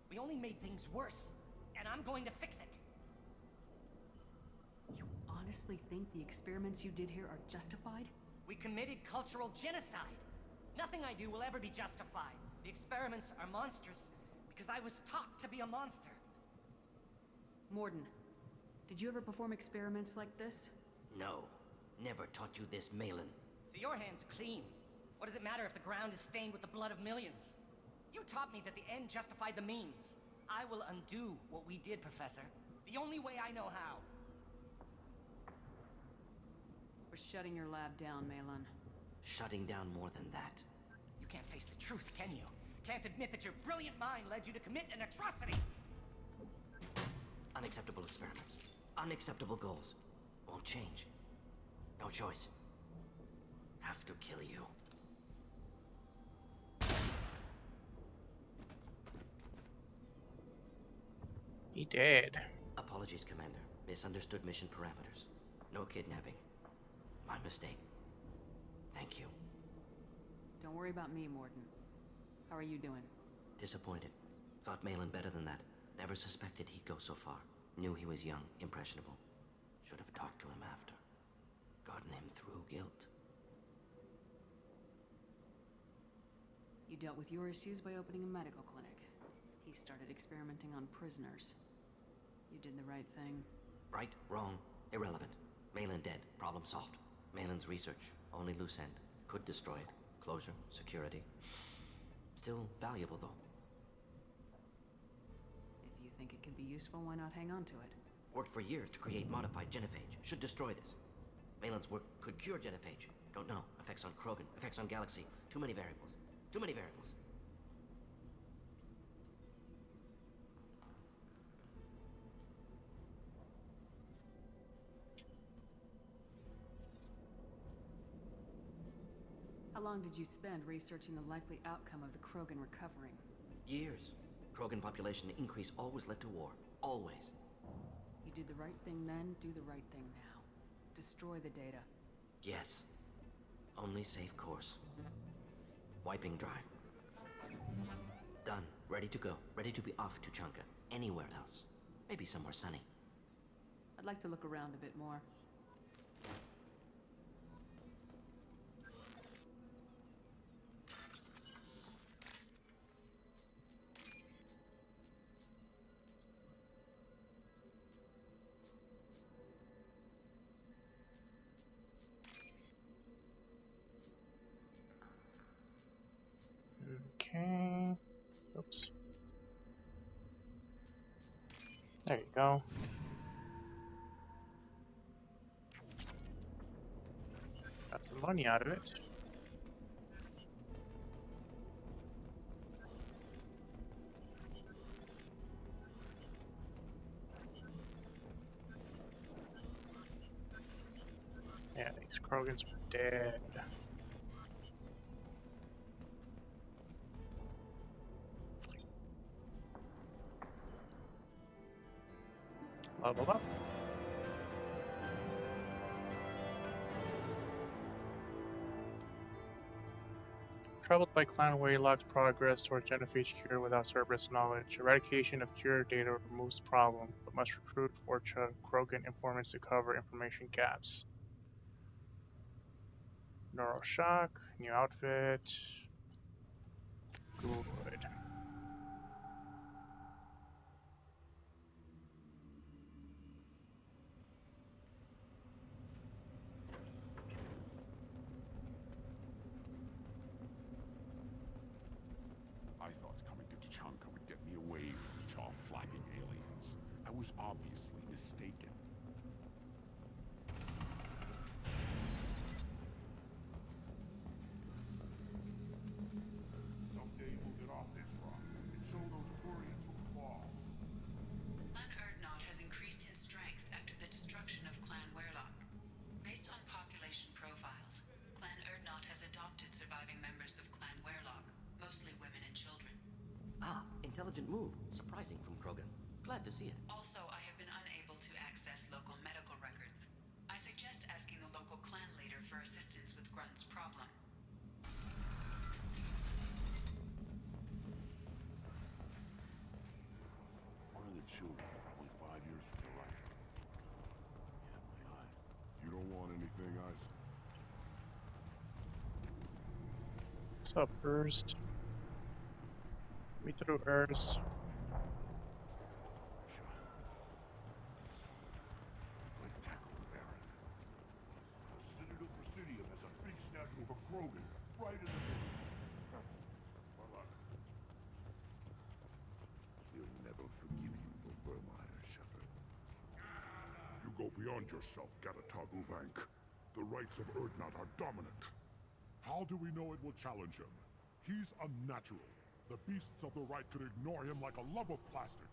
We only made things worse. And I'm going to fix it. You honestly think the experiments you did here are justified? We committed cultural genocide. Nothing I do will ever be justified. The experiments are monstrous because I was taught to be a monster. Morden, did you ever perform experiments like this? No. Never taught you this, Malin. So your hands are clean. What does it matter if the ground is stained with the blood of millions? You taught me that the end justified the means. I will undo what we did, Professor. The only way I know how. We're shutting your lab down, Malin. Shutting down more than that. You can't face the truth, can you? Can't admit that your brilliant mind led you to commit an atrocity! Unacceptable experiments. Unacceptable goals. Won't change. No choice. Have to kill you. He did. Apologies, Commander. Misunderstood mission parameters. No kidnapping. My mistake. Thank you. Don't worry about me, Morden. How are you doing? Disappointed. Thought Malin better than that. Never suspected he'd go so far. Knew he was young, impressionable. Should have talked to him after. Gotten him through guilt. You dealt with your issues by opening a medical clinic. He started experimenting on prisoners. You did the right thing. Right, wrong, irrelevant. Malin dead, problem solved. Malin's research, only loose end. Could destroy it. Closure, security. Still valuable, though. If you think it could be useful, why not hang on to it? Worked for years to create modified genophage. Should destroy this. Malin's work could cure genophage. Don't know. Effects on Krogan, effects on Galaxy. Too many variables. Too many variables. How long did you spend researching the likely outcome of the Krogan recovering? Years. Krogan population increase always led to war. Always. You did the right thing then, do the right thing now. Destroy the data. Yes. Only safe course. Wiping drive. Done. Ready to go. Ready to be off to Chunka. Anywhere else. Maybe somewhere sunny. I'd like to look around a bit more. Okay. Oops. There you go. Got some money out of it. Yeah, these Krogans are dead. Level up. Troubled by Clan Waylock's progress towards genophage cure without Cerberus knowledge, eradication of cure data removes problem, but must recruit Forcha Krogan informants to cover information gaps. Neuroshock, new outfit. Good. I thought coming to Tachanka would get me away from the jaw-flapping aliens. I was obviously mistaken. Someday we'll get off this rock and show those Turians who's boss. Clan Erdnot has increased in strength after the destruction of Clan Werlock. Based on population profiles, Clan Erdnot has adopted surviving members of Clan Werlock, mostly women and children. Ah, intelligent move. Surprising from Krogan. Glad to see it. Also, I have been unable to access local medical records. I suggest asking the local clan leader for assistance with Grunt's problem. One of the children, probably 5 years from the right. Yeah, my eye. You don't want anything, I see. What's up, Urs? We threw Urs. Quick tackle the Baron. The Citadel Presidium has a big statue of a Krogan right in the middle. Well, We'll never forgive you for Vermeer, Shepard. You go beyond yourself, Gatatog Uvank. The rights of Urdnot are dominant. How do we know it will challenge him? He's unnatural. The beasts of the right could ignore him like a lump of plastic.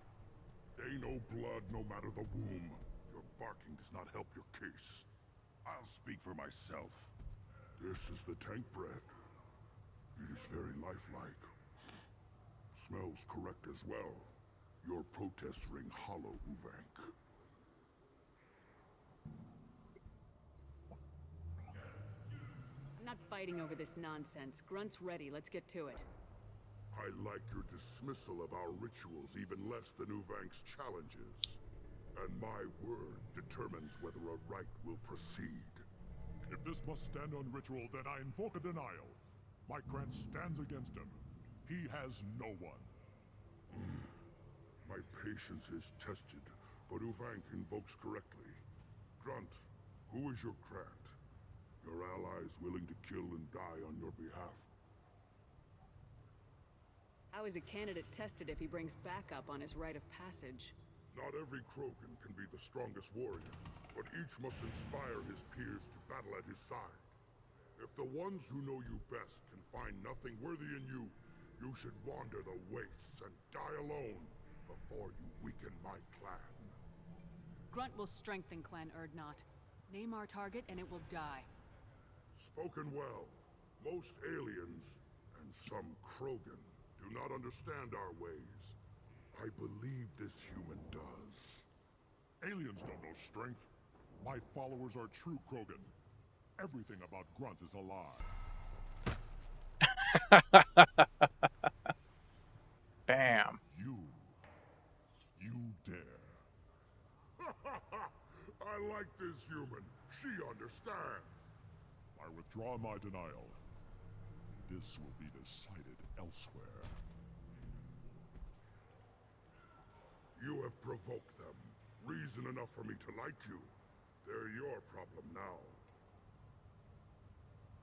They know blood no matter the womb. Your barking does not help your case. I'll speak for myself. This is the tank bread. It is very lifelike. Smells correct as well. Your protests ring hollow, Uvank. I'm not fighting over this nonsense. Grunt's ready. Let's get to it. I like your dismissal of our rituals even less than Uvank's challenges. And my word determines whether a rite will proceed. If this must stand on ritual, then I invoke a denial. My grant stands against him. He has no one. My patience is tested, but Uvank invokes correctly. Grunt, who is your grant? Your allies willing to kill and die on your behalf? How is a candidate tested if he brings backup on his rite of passage? Not every Krogan can be the strongest warrior, but each must inspire his peers to battle at his side. If the ones who know you best can find nothing worthy in you, you should wander the wastes and die alone before you weaken my clan. Grunt will strengthen Clan Urdnot. Name our target and it will die. Spoken well. Most aliens, and some Krogan, do not understand our ways. I believe this human does. Aliens don't know strength. My followers are true Krogan. Everything about Grunt is a lie. Bam. You dare. I like this human. She understands. I withdraw my denial. This will be decided elsewhere. You have provoked them. Reason enough for me to like you. They're your problem now.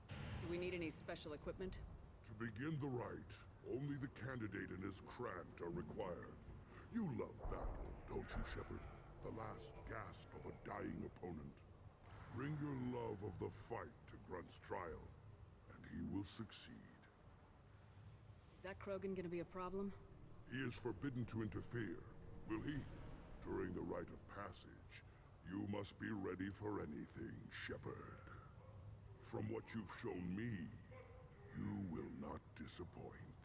Do we need any special equipment? To begin the rite, only the candidate and his grant are required. You love battle, don't you, Shepard? The last gasp of a dying opponent. Bring your love of the fight to Grunt's trial, and he will succeed. Is that Krogan gonna be a problem? He is forbidden to interfere, will he? During the rite of passage, you must be ready for anything, Shepard. From what you've shown me, you will not disappoint.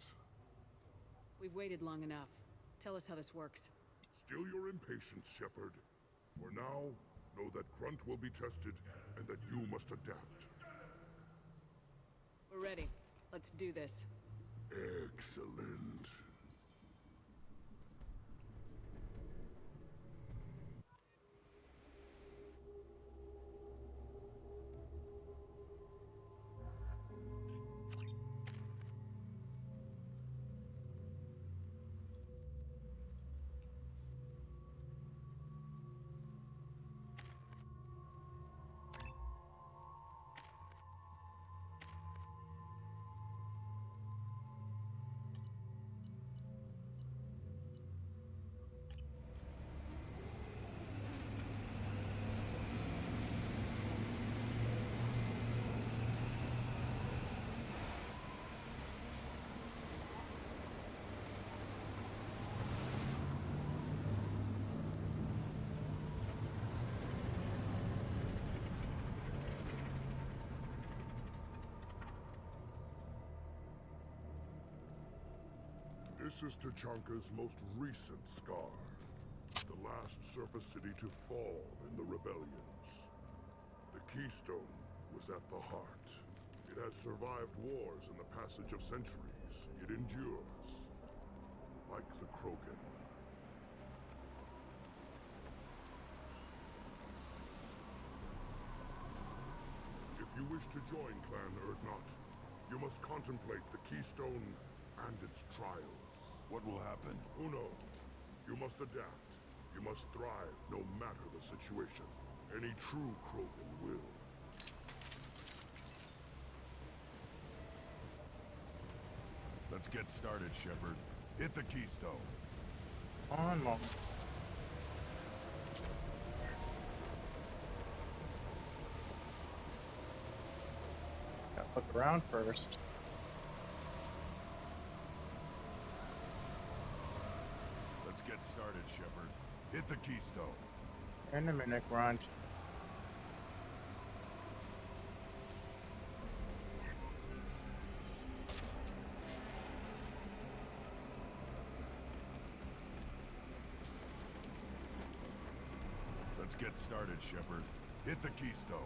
We've waited long enough. Tell us how this works. Still your impatience, Shepard. For now, know that Grunt will be tested, and that you must adapt. We're ready. Let's do this. Excellent. This is Tachanka's most recent scar. The last surface city to fall in the rebellions. The Keystone was at the heart. It has survived wars and the passage of centuries. It endures. Like the Krogan. If you wish to join Clan Urdnot, you must contemplate the Keystone and its trial. What will happen? Who knows? You must adapt. You must thrive no matter the situation. Any true Krogan will. Let's get started, Shepard. Hit the Keystone. One moment. Look around first. Let's get started, Shepard. Hit the keystone. In a minute, Grunt. Let's get started, Shepard. Hit the keystone.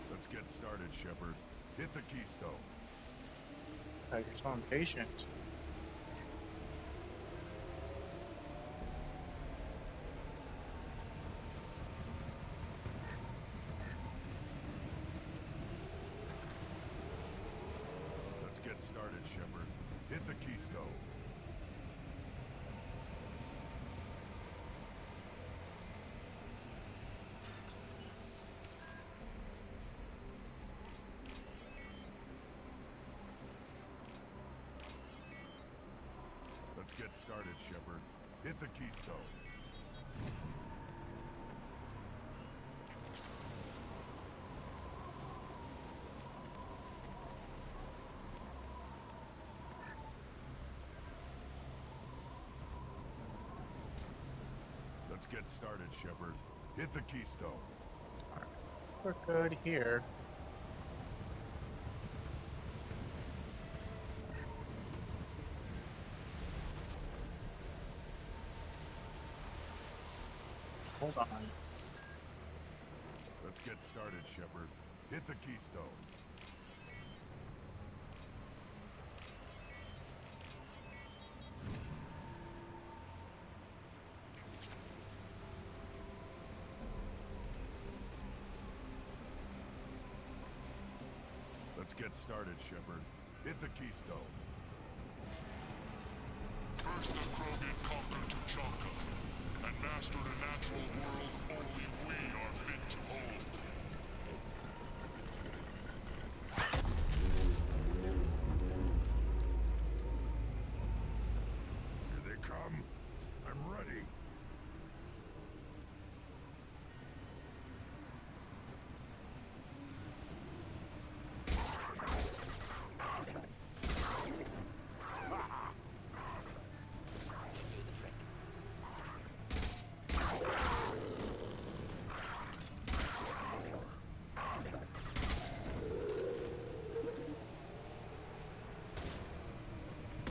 Let's get started, Shepard. Hit the keystone. Oh, you're so impatient. Let's get started, Shepard. Hit the keystone. Let's get started, Shepard. Hit the keystone. Let's get started, Shepard. Hit the keystone. We're good here. Hold on. Let's get started, Shepard. Hit the keystone. Let's get started, Shepard. Hit the keystone. First the Krogan conquered Tuchanka, and mastered a natural world only we are fit to hold. Here they come. I'm ready.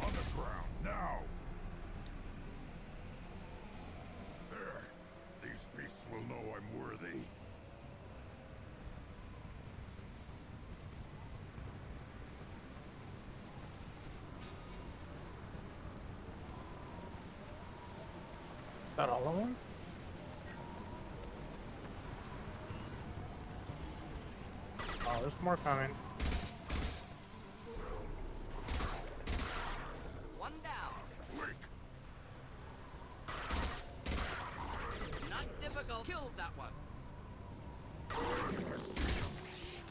On the ground, now! There. These beasts will know I'm worthy. Is that all of them? Oh, there's more coming. One down. Quick! Not difficult. Killed that one.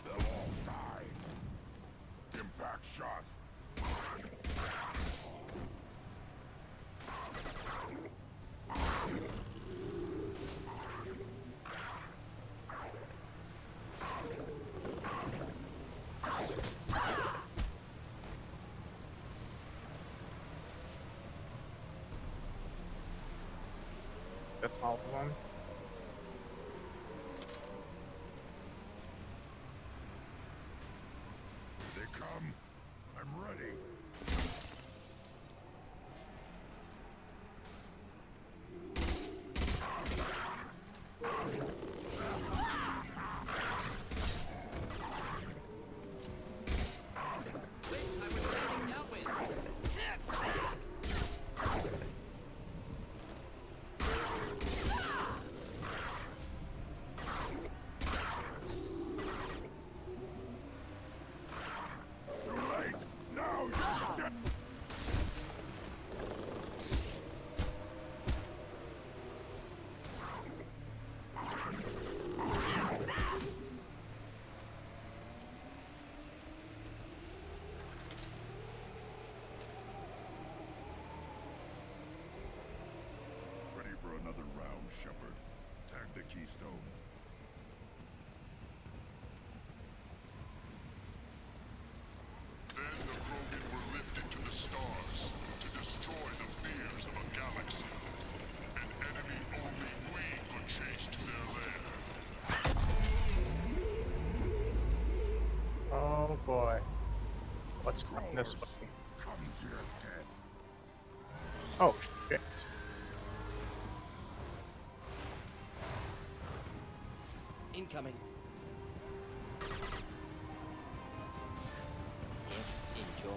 They'll all die. Impact shot. That's all of them. Here they come. I'm ready. Too late! Now! boy. What's coming this way? Come to your death. Oh, shit. Incoming. Enjoy.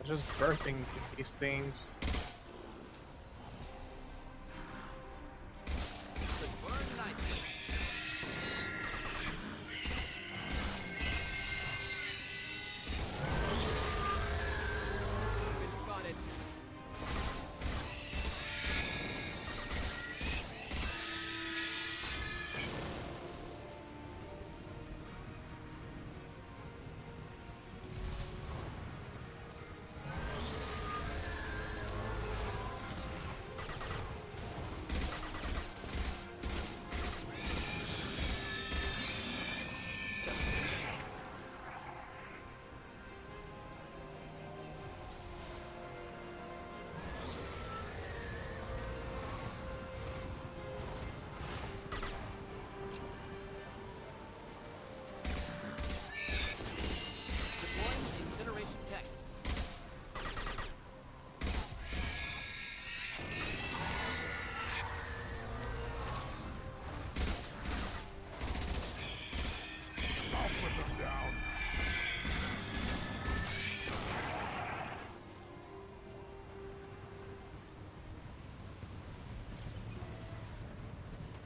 Just birthing these things.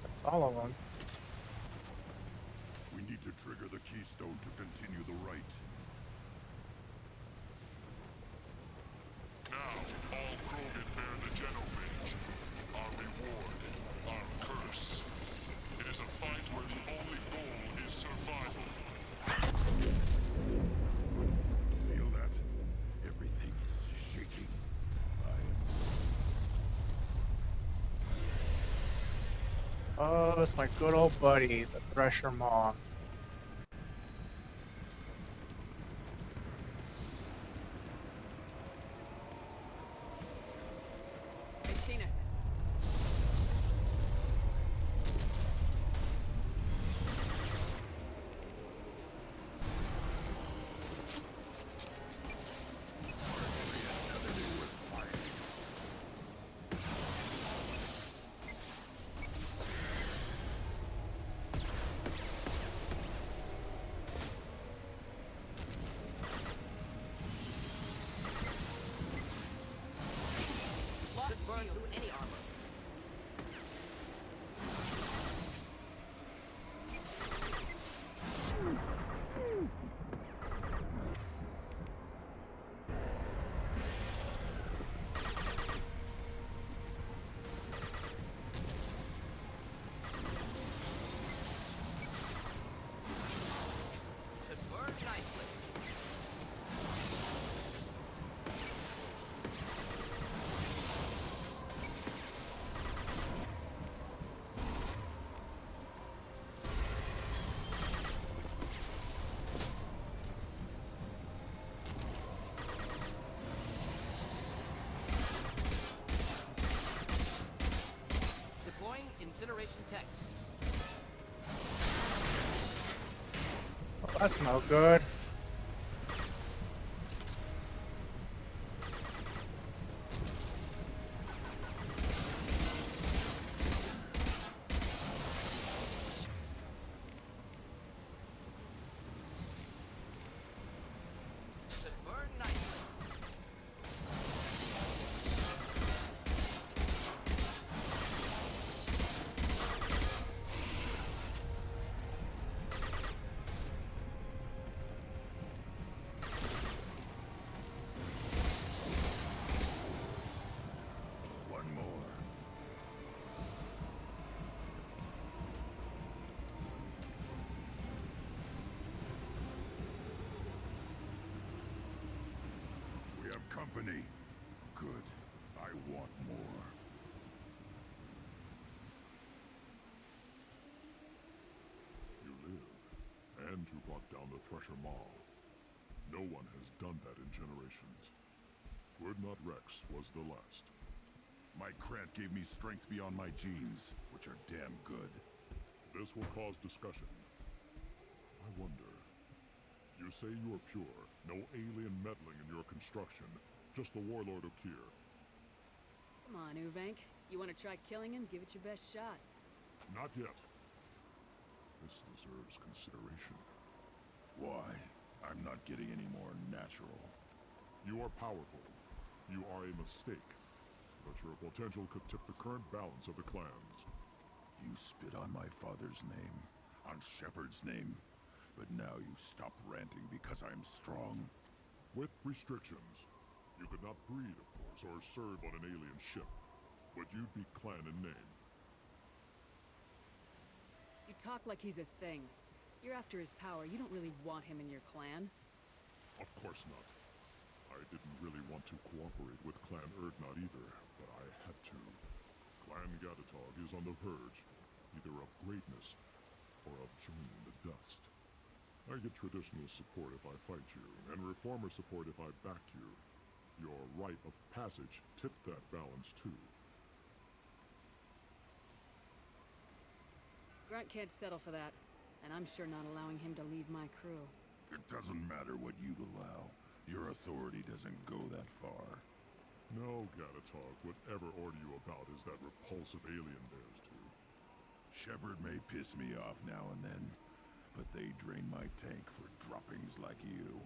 That's all of them. We need to trigger the keystone to continue the rite. Now, all Krogan bear the genophage. Our reward, our curse. It is a fight where the only goal is survival. Feel that? Everything is shaking. Oh, it's my good old buddy, the Thresher Maw. They've seen us. Burn through any armor. Should burn nicely. Deploying incineration tech. Well, that's no good. Should burn nicely. company. Good. I want more. You live, and you brought down the Thresher Maw. No one has done that in generations. Urdnot Rex was the last. My Krant gave me strength beyond my genes, which are damn good. This will cause discussion. I wonder. You say you are pure, no alien meddling in your construction, just the warlord of Kier. Come on, Uvank. You want to try killing him? Give it your best shot. Not yet. This deserves consideration. Why? I'm not getting any more natural. You are powerful. You are a mistake. But your potential could tip the current balance of the clans. You spit on my father's name, on Shepard's name, but now you stop ranting because I'm strong. With restrictions. You could not breed, of course, or serve on an alien ship. But you'd be clan in name. You talk like he's a thing. You're after his power. You don't really want him in your clan. Of course not. I didn't really want to cooperate with Clan Urdnot either, but I had to. Clan Gatatog is on the verge, either of greatness or of joining the dust. I get traditional support if I fight you, and reformer support if I back you. Your rite of passage tipped that balance too. Grunt can't settle for that, and I'm sure not allowing him to leave my crew. It doesn't matter what you'd allow. Your authority doesn't go that far. No, Gatatog, whatever order you about is that repulsive alien bears too. Shepard may piss me off now and then, but they drain my tank for droppings like you.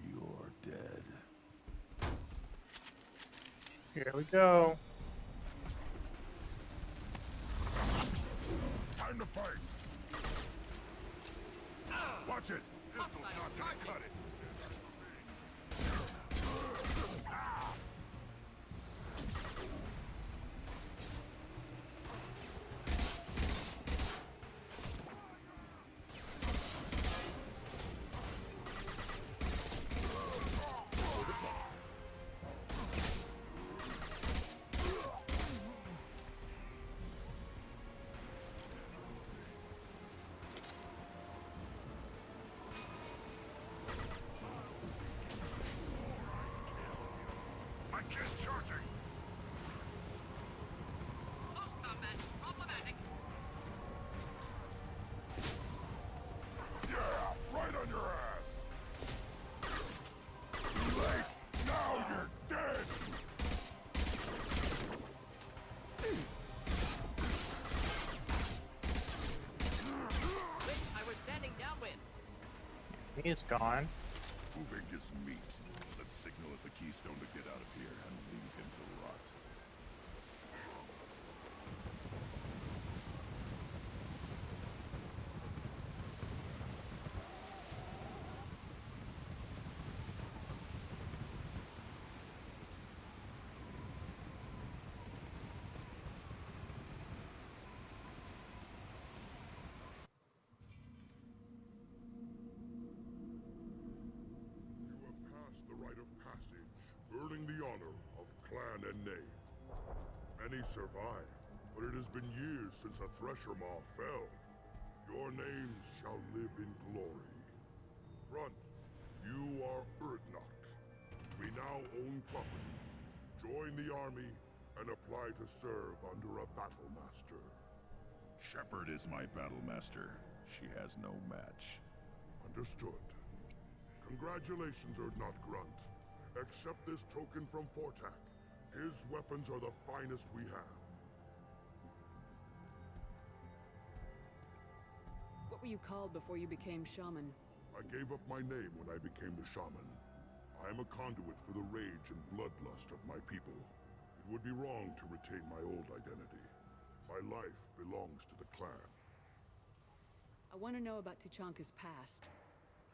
You're dead. Here we go. Time to fight! Watch it! This'll not gonna cut it! He's gone. Moving is meat. Let's signal at the Keystone to get out of here and leave him to rot. Earning the honor of clan and name. Many survive, but it has been years since a Thresher Maw fell. Your names shall live in glory. Grunt, you are Urdnot. We now own property. Join the army and apply to serve under a battle master. Shepard is my battle master. She has no match. Understood. Congratulations, Urdnot Grunt. Accept this token from Fortak. His weapons are the finest we have. What were you called before you became shaman? I gave up my name when I became the shaman. I am a conduit for the rage and bloodlust of my people. It would be wrong to retain my old identity. My life belongs to the clan. I want to know about Tuchanka's past.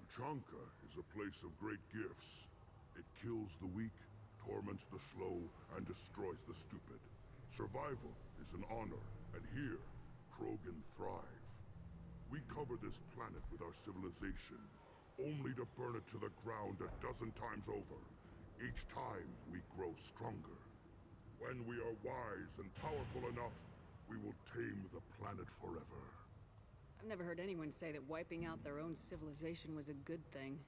Tuchanka is a place of great gifts. It kills the weak, torments the slow, and destroys the stupid. Survival is an honor, and here, Krogan thrive. We cover this planet with our civilization, only to burn it to the ground a dozen times over. Each time, we grow stronger. When we are wise and powerful enough, we will tame the planet forever. I've never heard anyone say that wiping out their own civilization was a good thing.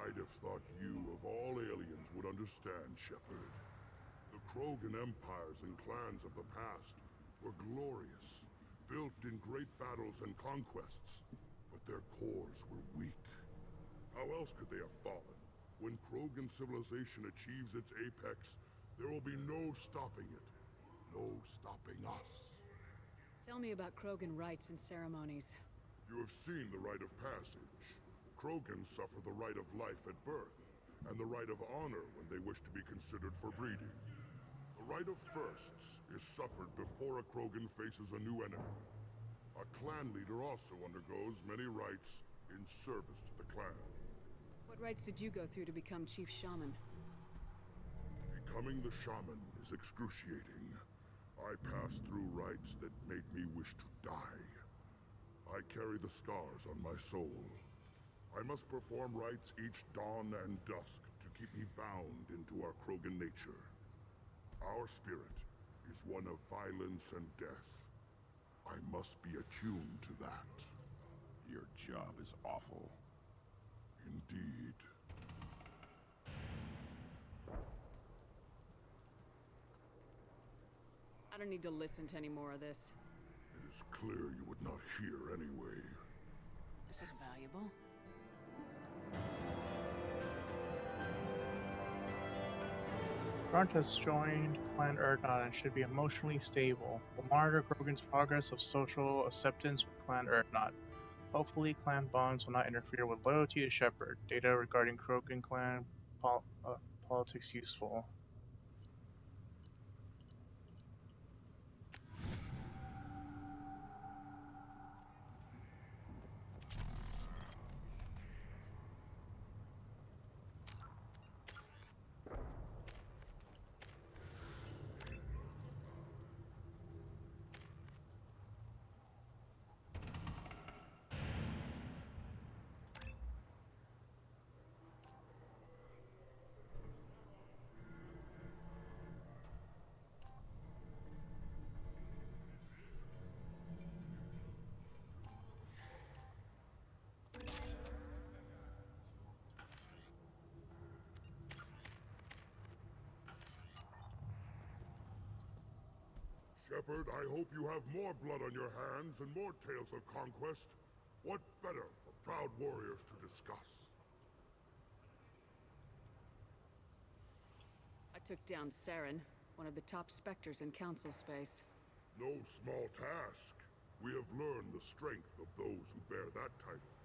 I'd have thought you, of all aliens, would understand, Shepard. The Krogan empires and clans of the past were glorious, built in great battles and conquests, but their cores were weak. How else could they have fallen? When Krogan civilization achieves its apex, there will be no stopping it. No stopping us. Tell me about Krogan rites and ceremonies. You have seen the rite of passage. Krogans suffer the rite of life at birth, and the rite of honor when they wish to be considered for breeding. The rite of firsts is suffered before a Krogan faces a new enemy. A clan leader also undergoes many rites in service to the clan. What rites did you go through to become Chief Shaman? Becoming the shaman is excruciating. I passed through rites that made me wish to die. I carry the scars on my soul. I must perform rites each dawn and dusk to keep me bound into our Krogan nature. Our spirit is one of violence and death. I must be attuned to that. Your job is awful. Indeed. I don't need to listen to any more of this. It is clear you would not hear anyway. This is valuable. Grunt has joined Clan Urdnot and should be emotionally stable. Will monitor Krogan's progress of social acceptance with Clan Urdnot. Hopefully, clan bonds will not interfere with loyalty to Shepard. Data regarding Krogan clan politics useful. Shepard, I hope you have more blood on your hands and more tales of conquest. What better for proud warriors to discuss? I took down Saren, one of the top Spectres in Council space. No small task. We have learned the strength of those who bear that title.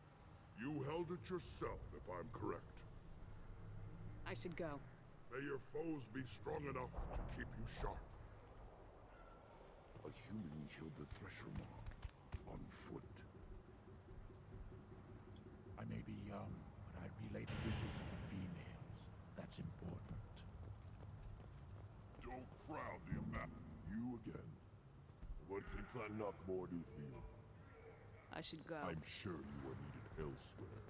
You held it yourself, if I'm correct. I should go. May your foes be strong enough to keep you sharp. A human killed the Thresher Mob on foot. I may be young, but I relay the wishes of the females. That's important. Don't crowd the amount. You again. What can Clan Knockmore do for you? I should go. I'm sure you are needed elsewhere.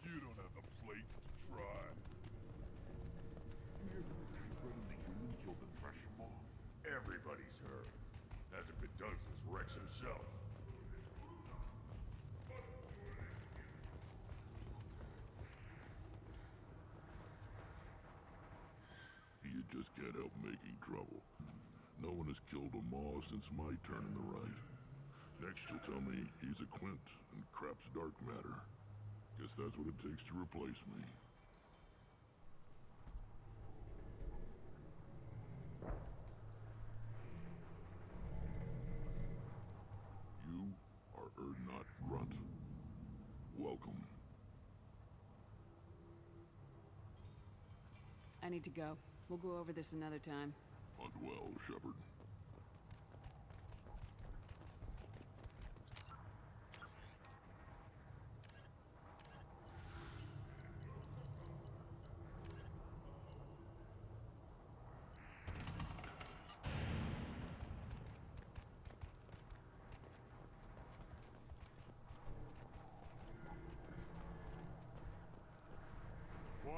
You don't have the plates to try. You hear the human killed the Thresher Mob? Everybody's heard. Hasn't been done since Rex himself. You just can't help making trouble. No one has killed a Maw since my turn in the right. Next you'll tell me he's a Quint and crap's dark matter. Guess that's what it takes to replace me. You are Urdnot Grunt. Welcome. I need to go. We'll go over this another time. Hunt well, Shepard.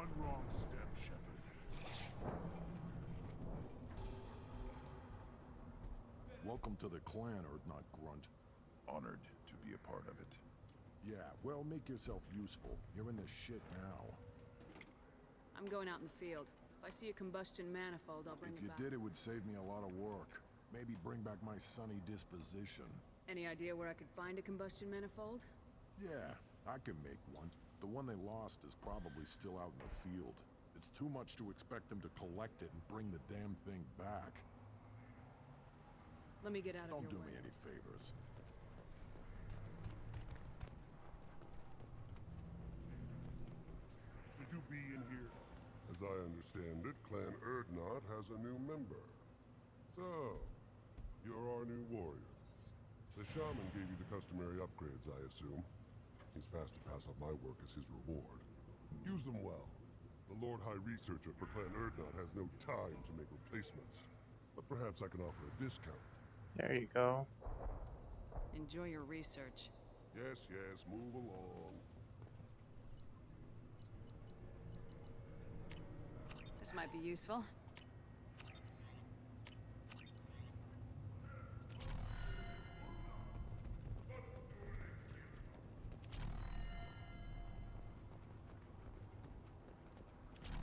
One wrong step, Shepard. Welcome to the clan, Urdnot Grunt. Honored to be a part of it. Yeah, well, make yourself useful. You're in this shit now. I'm going out in the field. If I see a combustion manifold, I'll bring If it you back. did, it would save me a lot of work. Maybe bring back my sunny disposition. Any idea where I could find a combustion manifold? Yeah, I can make one. The one they lost is probably still out in the field. It's too much to expect them to collect it and bring the damn thing back. Let me get out of Don't your do way. me any favors. Should you be in here? As I understand it, Clan Urdnot has a new member. So, you're our new warrior. The shaman gave you the customary upgrades, I assume. He's fast to pass on my work as his reward. Use them well. The Lord High Researcher for Clan Urdnot has no time to make replacements. But perhaps I can offer a discount. There you go. Enjoy your research. Yes, yes, move along. This might be useful.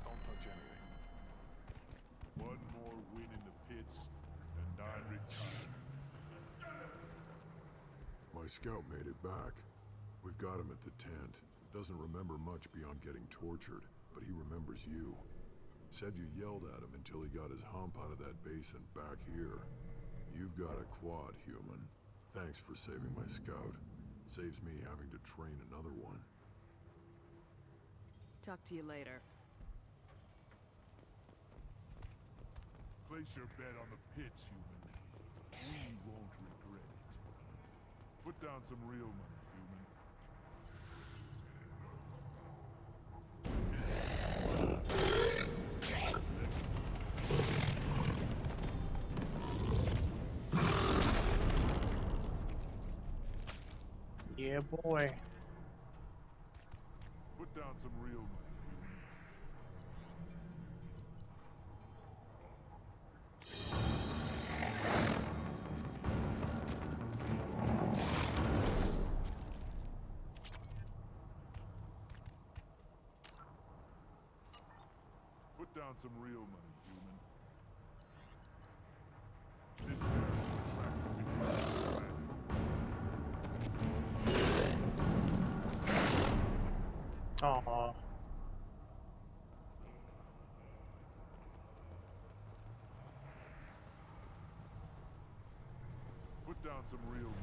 Don't touch anything. One more win in the pits, and I retire. My scout made it back. We've got him at the tent. Doesn't remember much beyond getting tortured, but he remembers you. Said you yelled at him until he got his hump out of that basin back here. You've got a quad, human. Thanks for saving my scout. Saves me having to train another one. Talk to you later. Place your bet on the pits, human. We won't regret it. Put down some real money, human. Yeah, boy. Put down some real money, human. Put down some real money, human. This Aw. Put down some real money.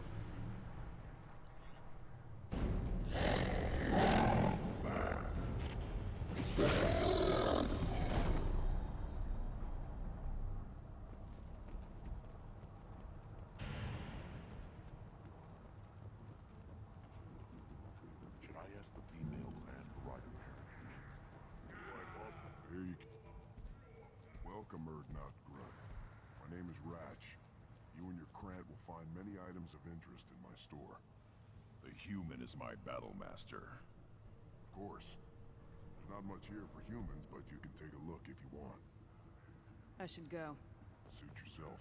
Should I ask the female clan for right of parentage? Here you go. Welcome, Urdnot Grunt. My name is Ratch. You and your Krant will find many items of interest in my store. The human is my battle master. Of course. There's not much here for humans, but you can take a look if you want. I should go. Suit yourself.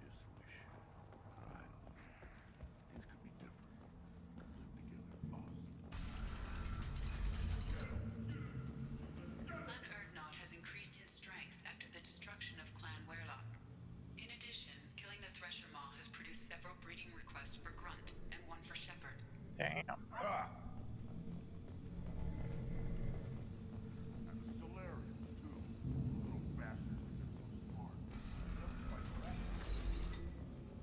Just wish. I don't know. Things could be different. We could live together Clan Urdnot has increased in strength after the destruction of Clan Werlock. In addition, killing the Thresher Maw has produced several breeding requests for Grunt and one for Shepard. Damn. And the Solarians, too. Little bastards think they're so smart. Never fight back.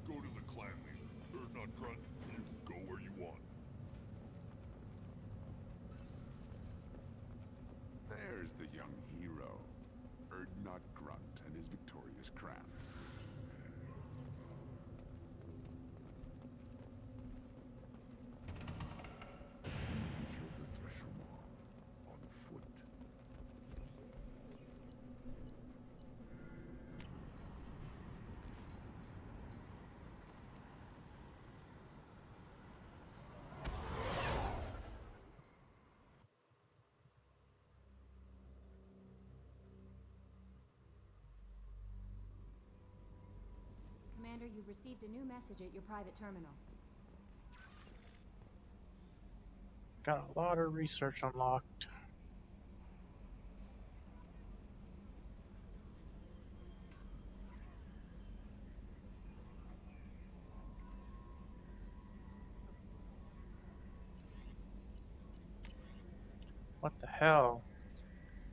Go to the clan leader. Urdnot Grunt, you go where you want. There's the young hero, Urdnot Grunt and his victorious Krant. Killed the Thresher Maw on foot. Commander, you've received a new message at your private terminal. Got a lot of research unlocked. What the hell?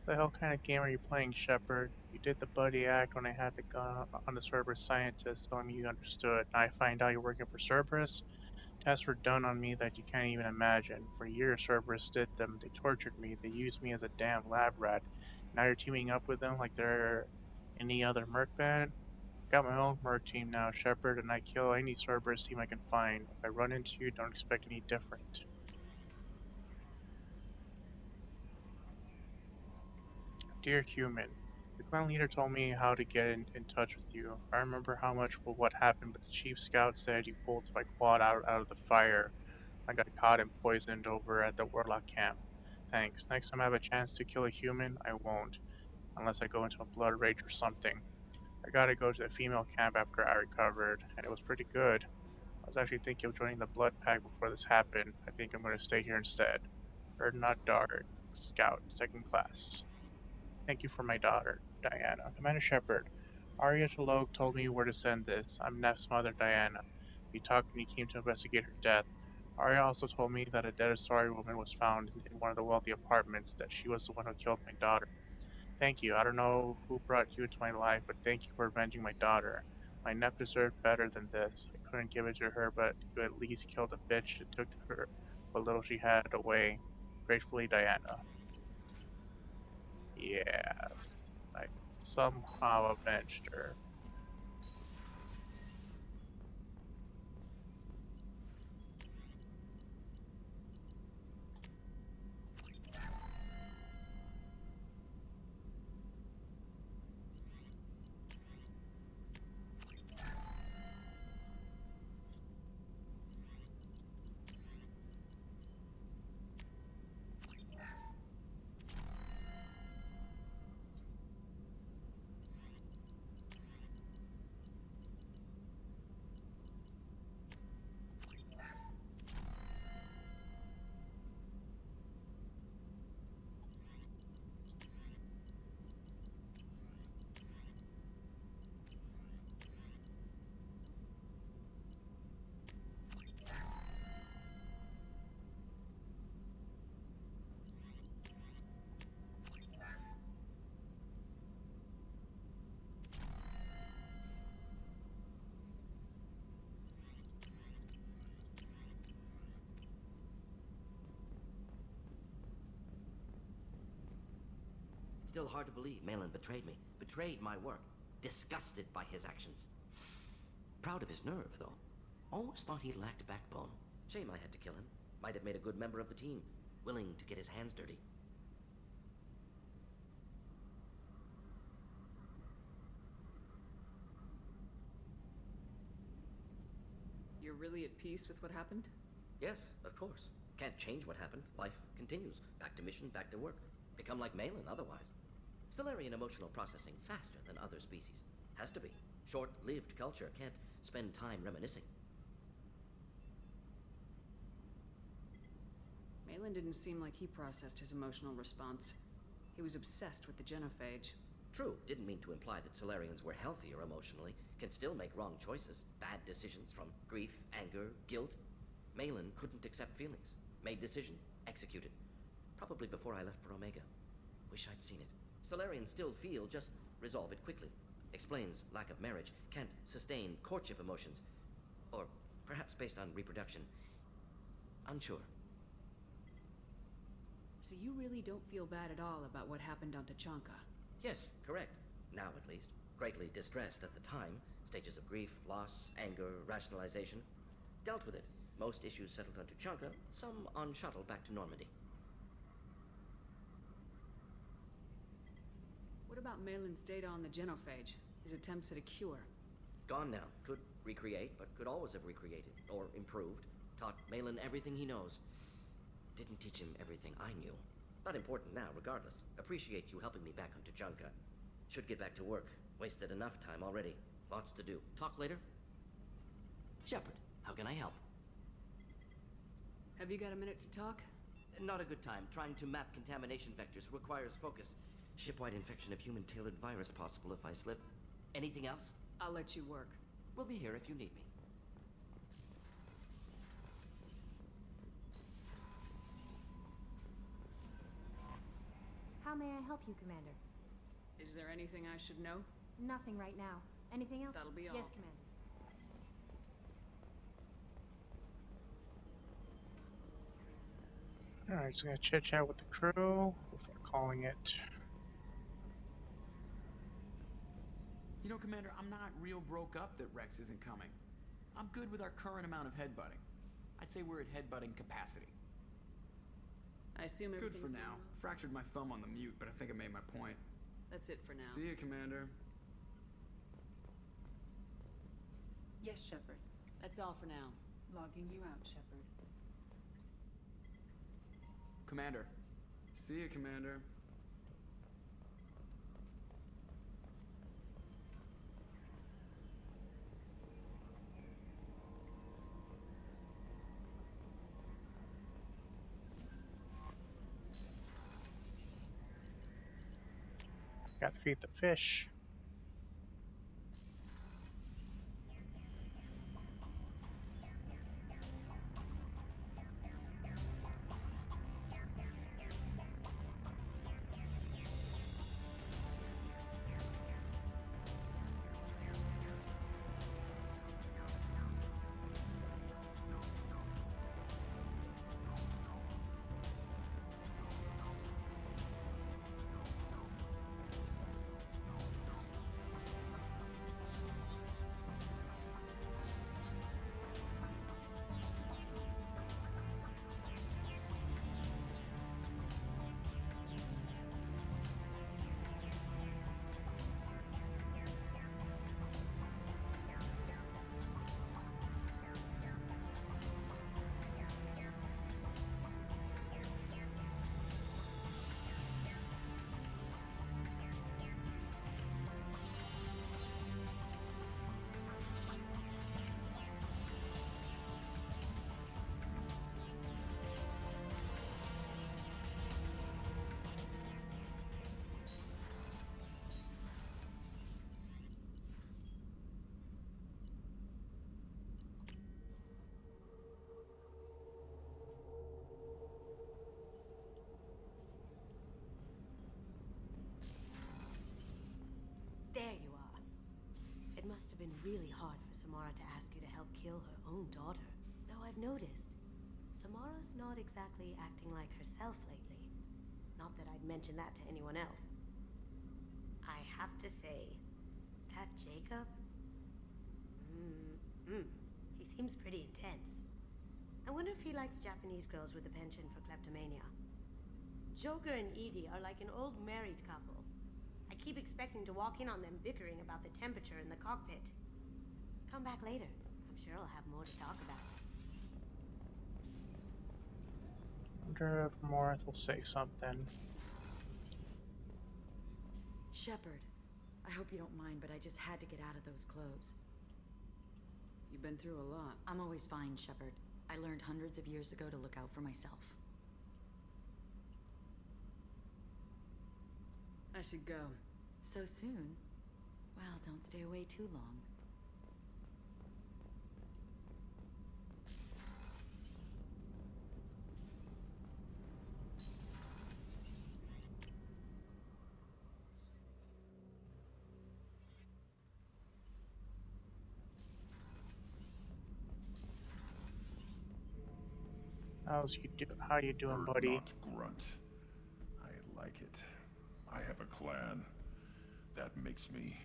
What the hell kind of game are you playing, Shepard? You did the buddy act when I had the gun on the Cerberus scientist telling me you understood. Now I find out you're working for Cerberus? Tests were done on me that you can't even imagine. For years, Cerberus did them. They tortured me. They used me as a damn lab rat. Now you're teaming up with them like they're any other merc band? Got my own merc team now, Shepard, and I kill any Cerberus team I can find. If I run into you, don't expect any different. Dear human, the clan leader told me how to get in touch with you. I remember how much of what happened, but the chief scout said you pulled my quad out of the fire. I got caught and poisoned over at the Warlock camp. Thanks. Next time I have a chance to kill a human, I won't. Unless I go into a blood rage or something. I gotta go to the female camp after I recovered, and it was pretty good. I was actually thinking of joining the blood pack before this happened. I think I'm gonna stay here instead. Erdnot Dark, Scout, 2nd class. Thank you for my daughter, Diana. Commander Shepard, Arya Talok told me where to send this. I'm Neff's mother, Diana. We talked when he came to investigate her death. Arya also told me that a dead Asari woman was found in one of the wealthy apartments, that she was the one who killed my daughter. Thank you. I don't know who brought you into my life, but thank you for avenging my daughter. My Neff deserved better than this. I couldn't give it to her, but you at least killed a bitch that took her what little she had away. Gratefully, Diana. Yes. I somehow avenged her. Still hard to believe Malin betrayed me. Betrayed my work. Disgusted by his actions. Proud of his nerve, though. Always thought he lacked backbone. Shame I had to kill him. Might have made a good member of the team. Willing to get his hands dirty. You're really at peace with what happened? Yes, of course. Can't change what happened. Life continues. Back to mission, back to work. Become like Malin otherwise. Solarian emotional processing faster than other species. Has to be. Short-lived culture can't spend time reminiscing. Malin didn't seem like he processed his emotional response. He was obsessed with the genophage. True, didn't mean to imply that Solarians were healthier emotionally, can still make wrong choices, bad decisions from grief, anger, guilt. Malin couldn't accept feelings. Made decision, executed. Probably before I left for Omega. Wish I'd seen it. Solarians still feel, just resolve it quickly. Explains lack of marriage, can't sustain courtship emotions. Or perhaps based on reproduction. Unsure. So you really don't feel bad at all about what happened on Tachanka? Yes, correct. Now at least. Greatly distressed at the time. Stages of grief, loss, anger, rationalization. Dealt with it. Most issues settled on Tachanka, some on shuttle back to Normandy. What about Malin's data on the genophage? His attempts at a cure? Gone now. Could recreate, but could always have recreated. Or improved. Taught Malin everything he knows. Didn't teach him everything I knew. Not important now, regardless. Appreciate you helping me back on Tachanka. Should get back to work. Wasted enough time already. Lots to do. Talk later? Shepard, how can I help? Have you got a minute to talk? Not a good time. Trying to map contamination vectors requires focus. Shipwide infection of human-tailored virus possible if I slip. Anything else? I'll let you work. We'll be here if you need me. How may I help you, Commander? Is there anything I should know? Nothing right now. Anything else? That'll be all. Yes, Commander. Alright, so I'm gonna chit chat with the crew before calling it. You know, Commander, I'm not real broke up that Rex isn't coming. I'm good with our current amount of headbutting. I'd say we're at headbutting capacity. I assume Good everything's for now. Fractured my thumb on the mute, but I think I made my point. That's it for now. See you, Commander. Yes, Shepard. That's all for now. Logging you out, Shepard. Commander. See you, Commander. Gotta feed the fish. There you are. It must have been really hard for Samara to ask you to help kill her own daughter. Though I've noticed, Samara's not exactly acting like herself lately. Not that I'd mention that to anyone else. I have to say, that Jacob... he seems pretty intense. I wonder if he likes Japanese girls with a penchant for kleptomania. Joker and Edie are like an old married couple. I keep expecting to walk in on them bickering about the temperature in the cockpit. Come back later. I'm sure I'll have more to talk about. Wonder if Morath will say something. Shepard, I hope you don't mind, but I just had to get out of those clothes. You've been through a lot. I'm always fine, Shepard. I learned hundreds of years ago to look out for myself. I should go. So soon? Well, don't stay away too long. How you doing, buddy? Not grunt. I like it. I have a clan. That makes me...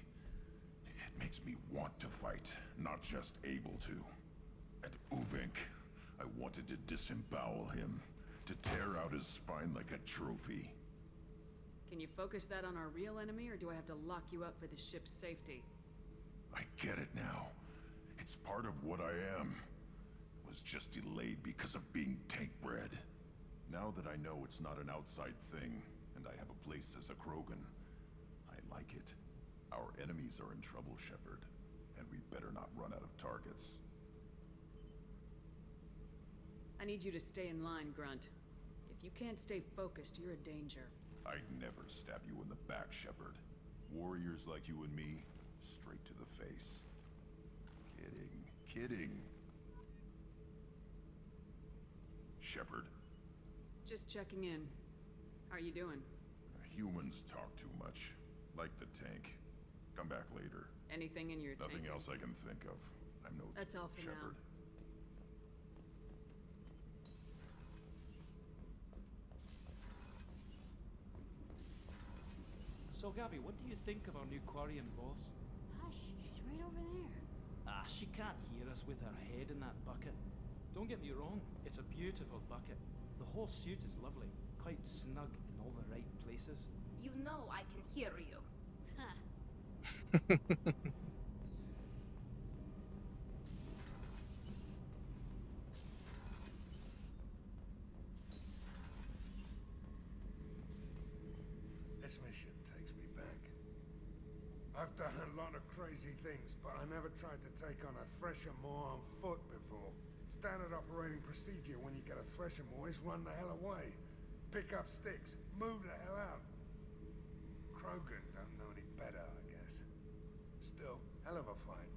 It makes me want to fight, not just able to. And Uvink, I wanted to disembowel him, to tear out his spine like a trophy. Can you focus that on our real enemy, or do I have to lock you up for the ship's safety? I get it now. It's part of what I am. Was just delayed because of being tank-bred. Now that I know it's not an outside thing, and I have a place as a Krogan, I like it. Our enemies are in trouble, Shepard, and we better not run out of targets. I need you to stay in line, Grunt. If you can't stay focused, you're a danger. I'd never stab you in the back, Shepard. Warriors like you and me, straight to the face. Kidding. Shepard, Just checking in. How are you doing? humans talk too much. Like the tank. Come back later. Anything in your Nothing tank? else I can think of. I'm no That's all for Shepard. So, Gabby, what do you think of our new Quarian boss? Hush, she's right over there. Ah, she can't hear us with her head in that bucket. Don't get me wrong, it's a beautiful bucket. The whole suit is lovely, quite snug in all the right places. You know I can hear you. This mission takes me back. I've done a lot of crazy things, but I never tried to take on a Thresher Maw on foot before. Standard operating procedure when you get a Thresher Maw is run the hell away. Pick up sticks, move the hell out. Krogan don't know any better, I guess. Still, hell of a fight.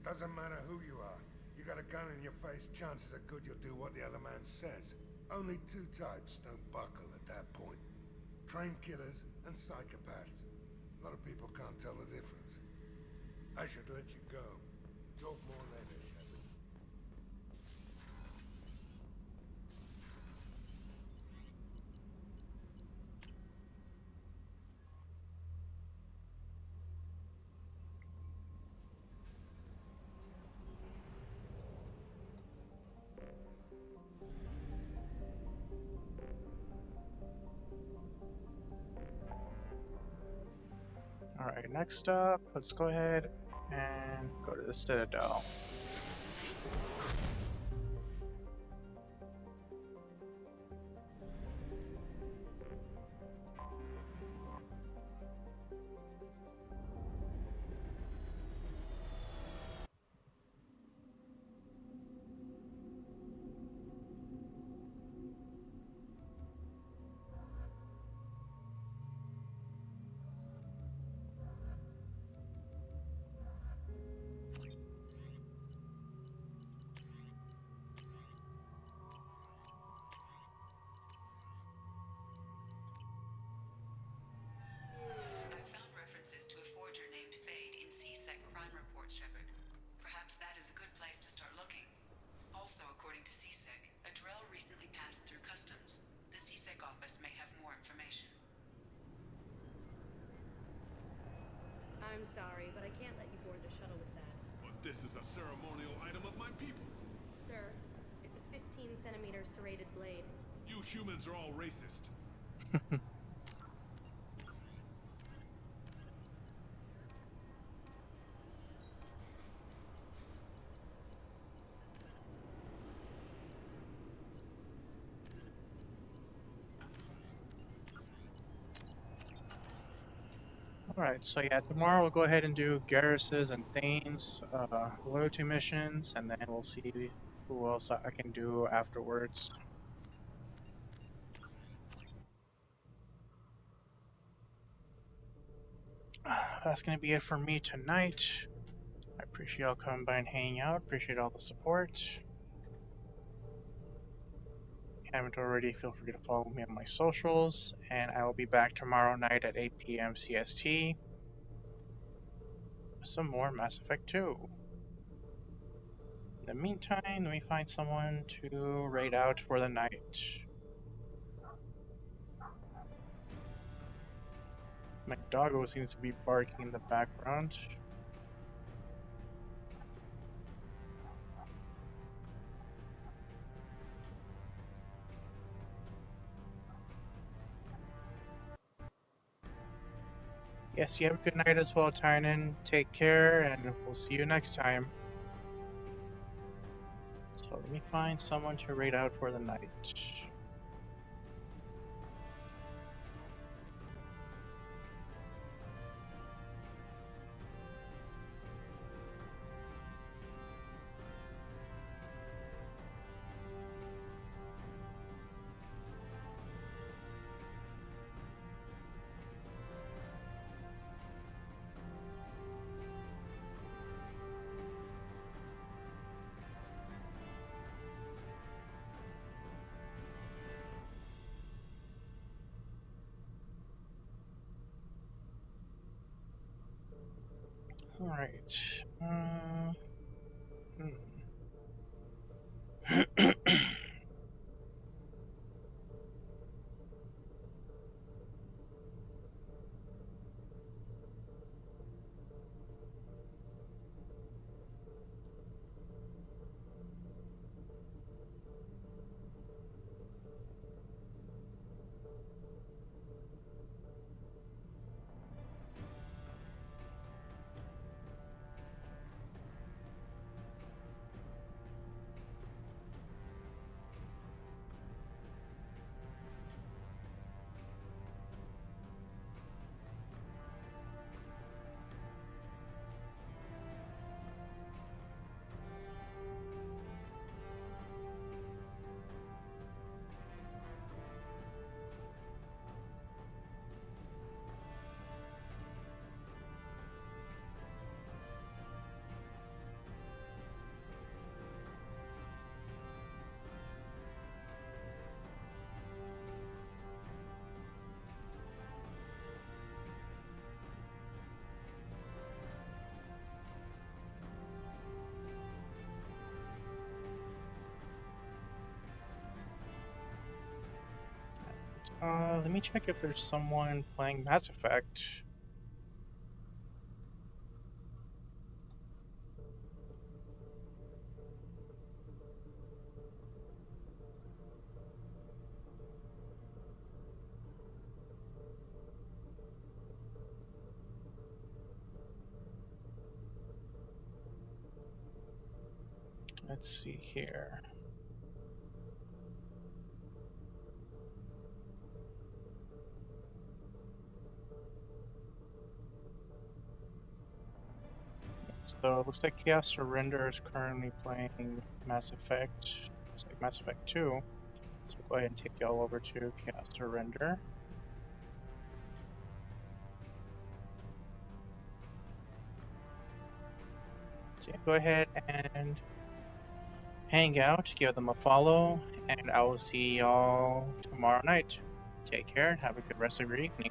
Doesn't matter who you are. You got a gun in your face, chances are good you'll do what the other man says. Only two types don't buckle at that point. Trained killers and psychopaths. A lot of people can't tell the difference. I should let you go. Talk more later, Shepard. Alright, next up, let's go ahead and go to the Citadel. I've found references to a forger named Fade in C-Sec crime reports, Shepard. Perhaps that is a good place to start looking. Also, according to C-Sec, a Drell recently passed through customs. The C-Sec office may have more information. I'm sorry, but I can't let you board the shuttle with that. But this is a ceremonial item of my people. Sir, it's a 15-centimeter serrated blade. You humans are all racist. Alright, so yeah, tomorrow we'll go ahead and do Garrus's and Thane's loyalty missions, and then we'll see who else I can do afterwards. That's going to be it for me tonight. I appreciate y'all coming by and hanging out. Appreciate all the support. If you haven't already, feel free to follow me on my socials, and I will be back tomorrow night at 8 p.m. CST with some more Mass Effect 2. In the meantime, let me find someone to raid out for the night. My doggo seems to be barking in the background. Yes, you have a good night as well, Tynan. Take care, and we'll see you next time. So let me find someone to raid out for the night. Alright. Let me check if there's someone playing Mass Effect. Let's see here. So it looks like Chaos Surrender is currently playing Mass Effect. Looks like Mass Effect 2. So we'll go ahead and take y'all over to Chaos Surrender. So yeah, go ahead and hang out, give them a follow, and I will see y'all tomorrow night. Take care and have a good rest of your evening.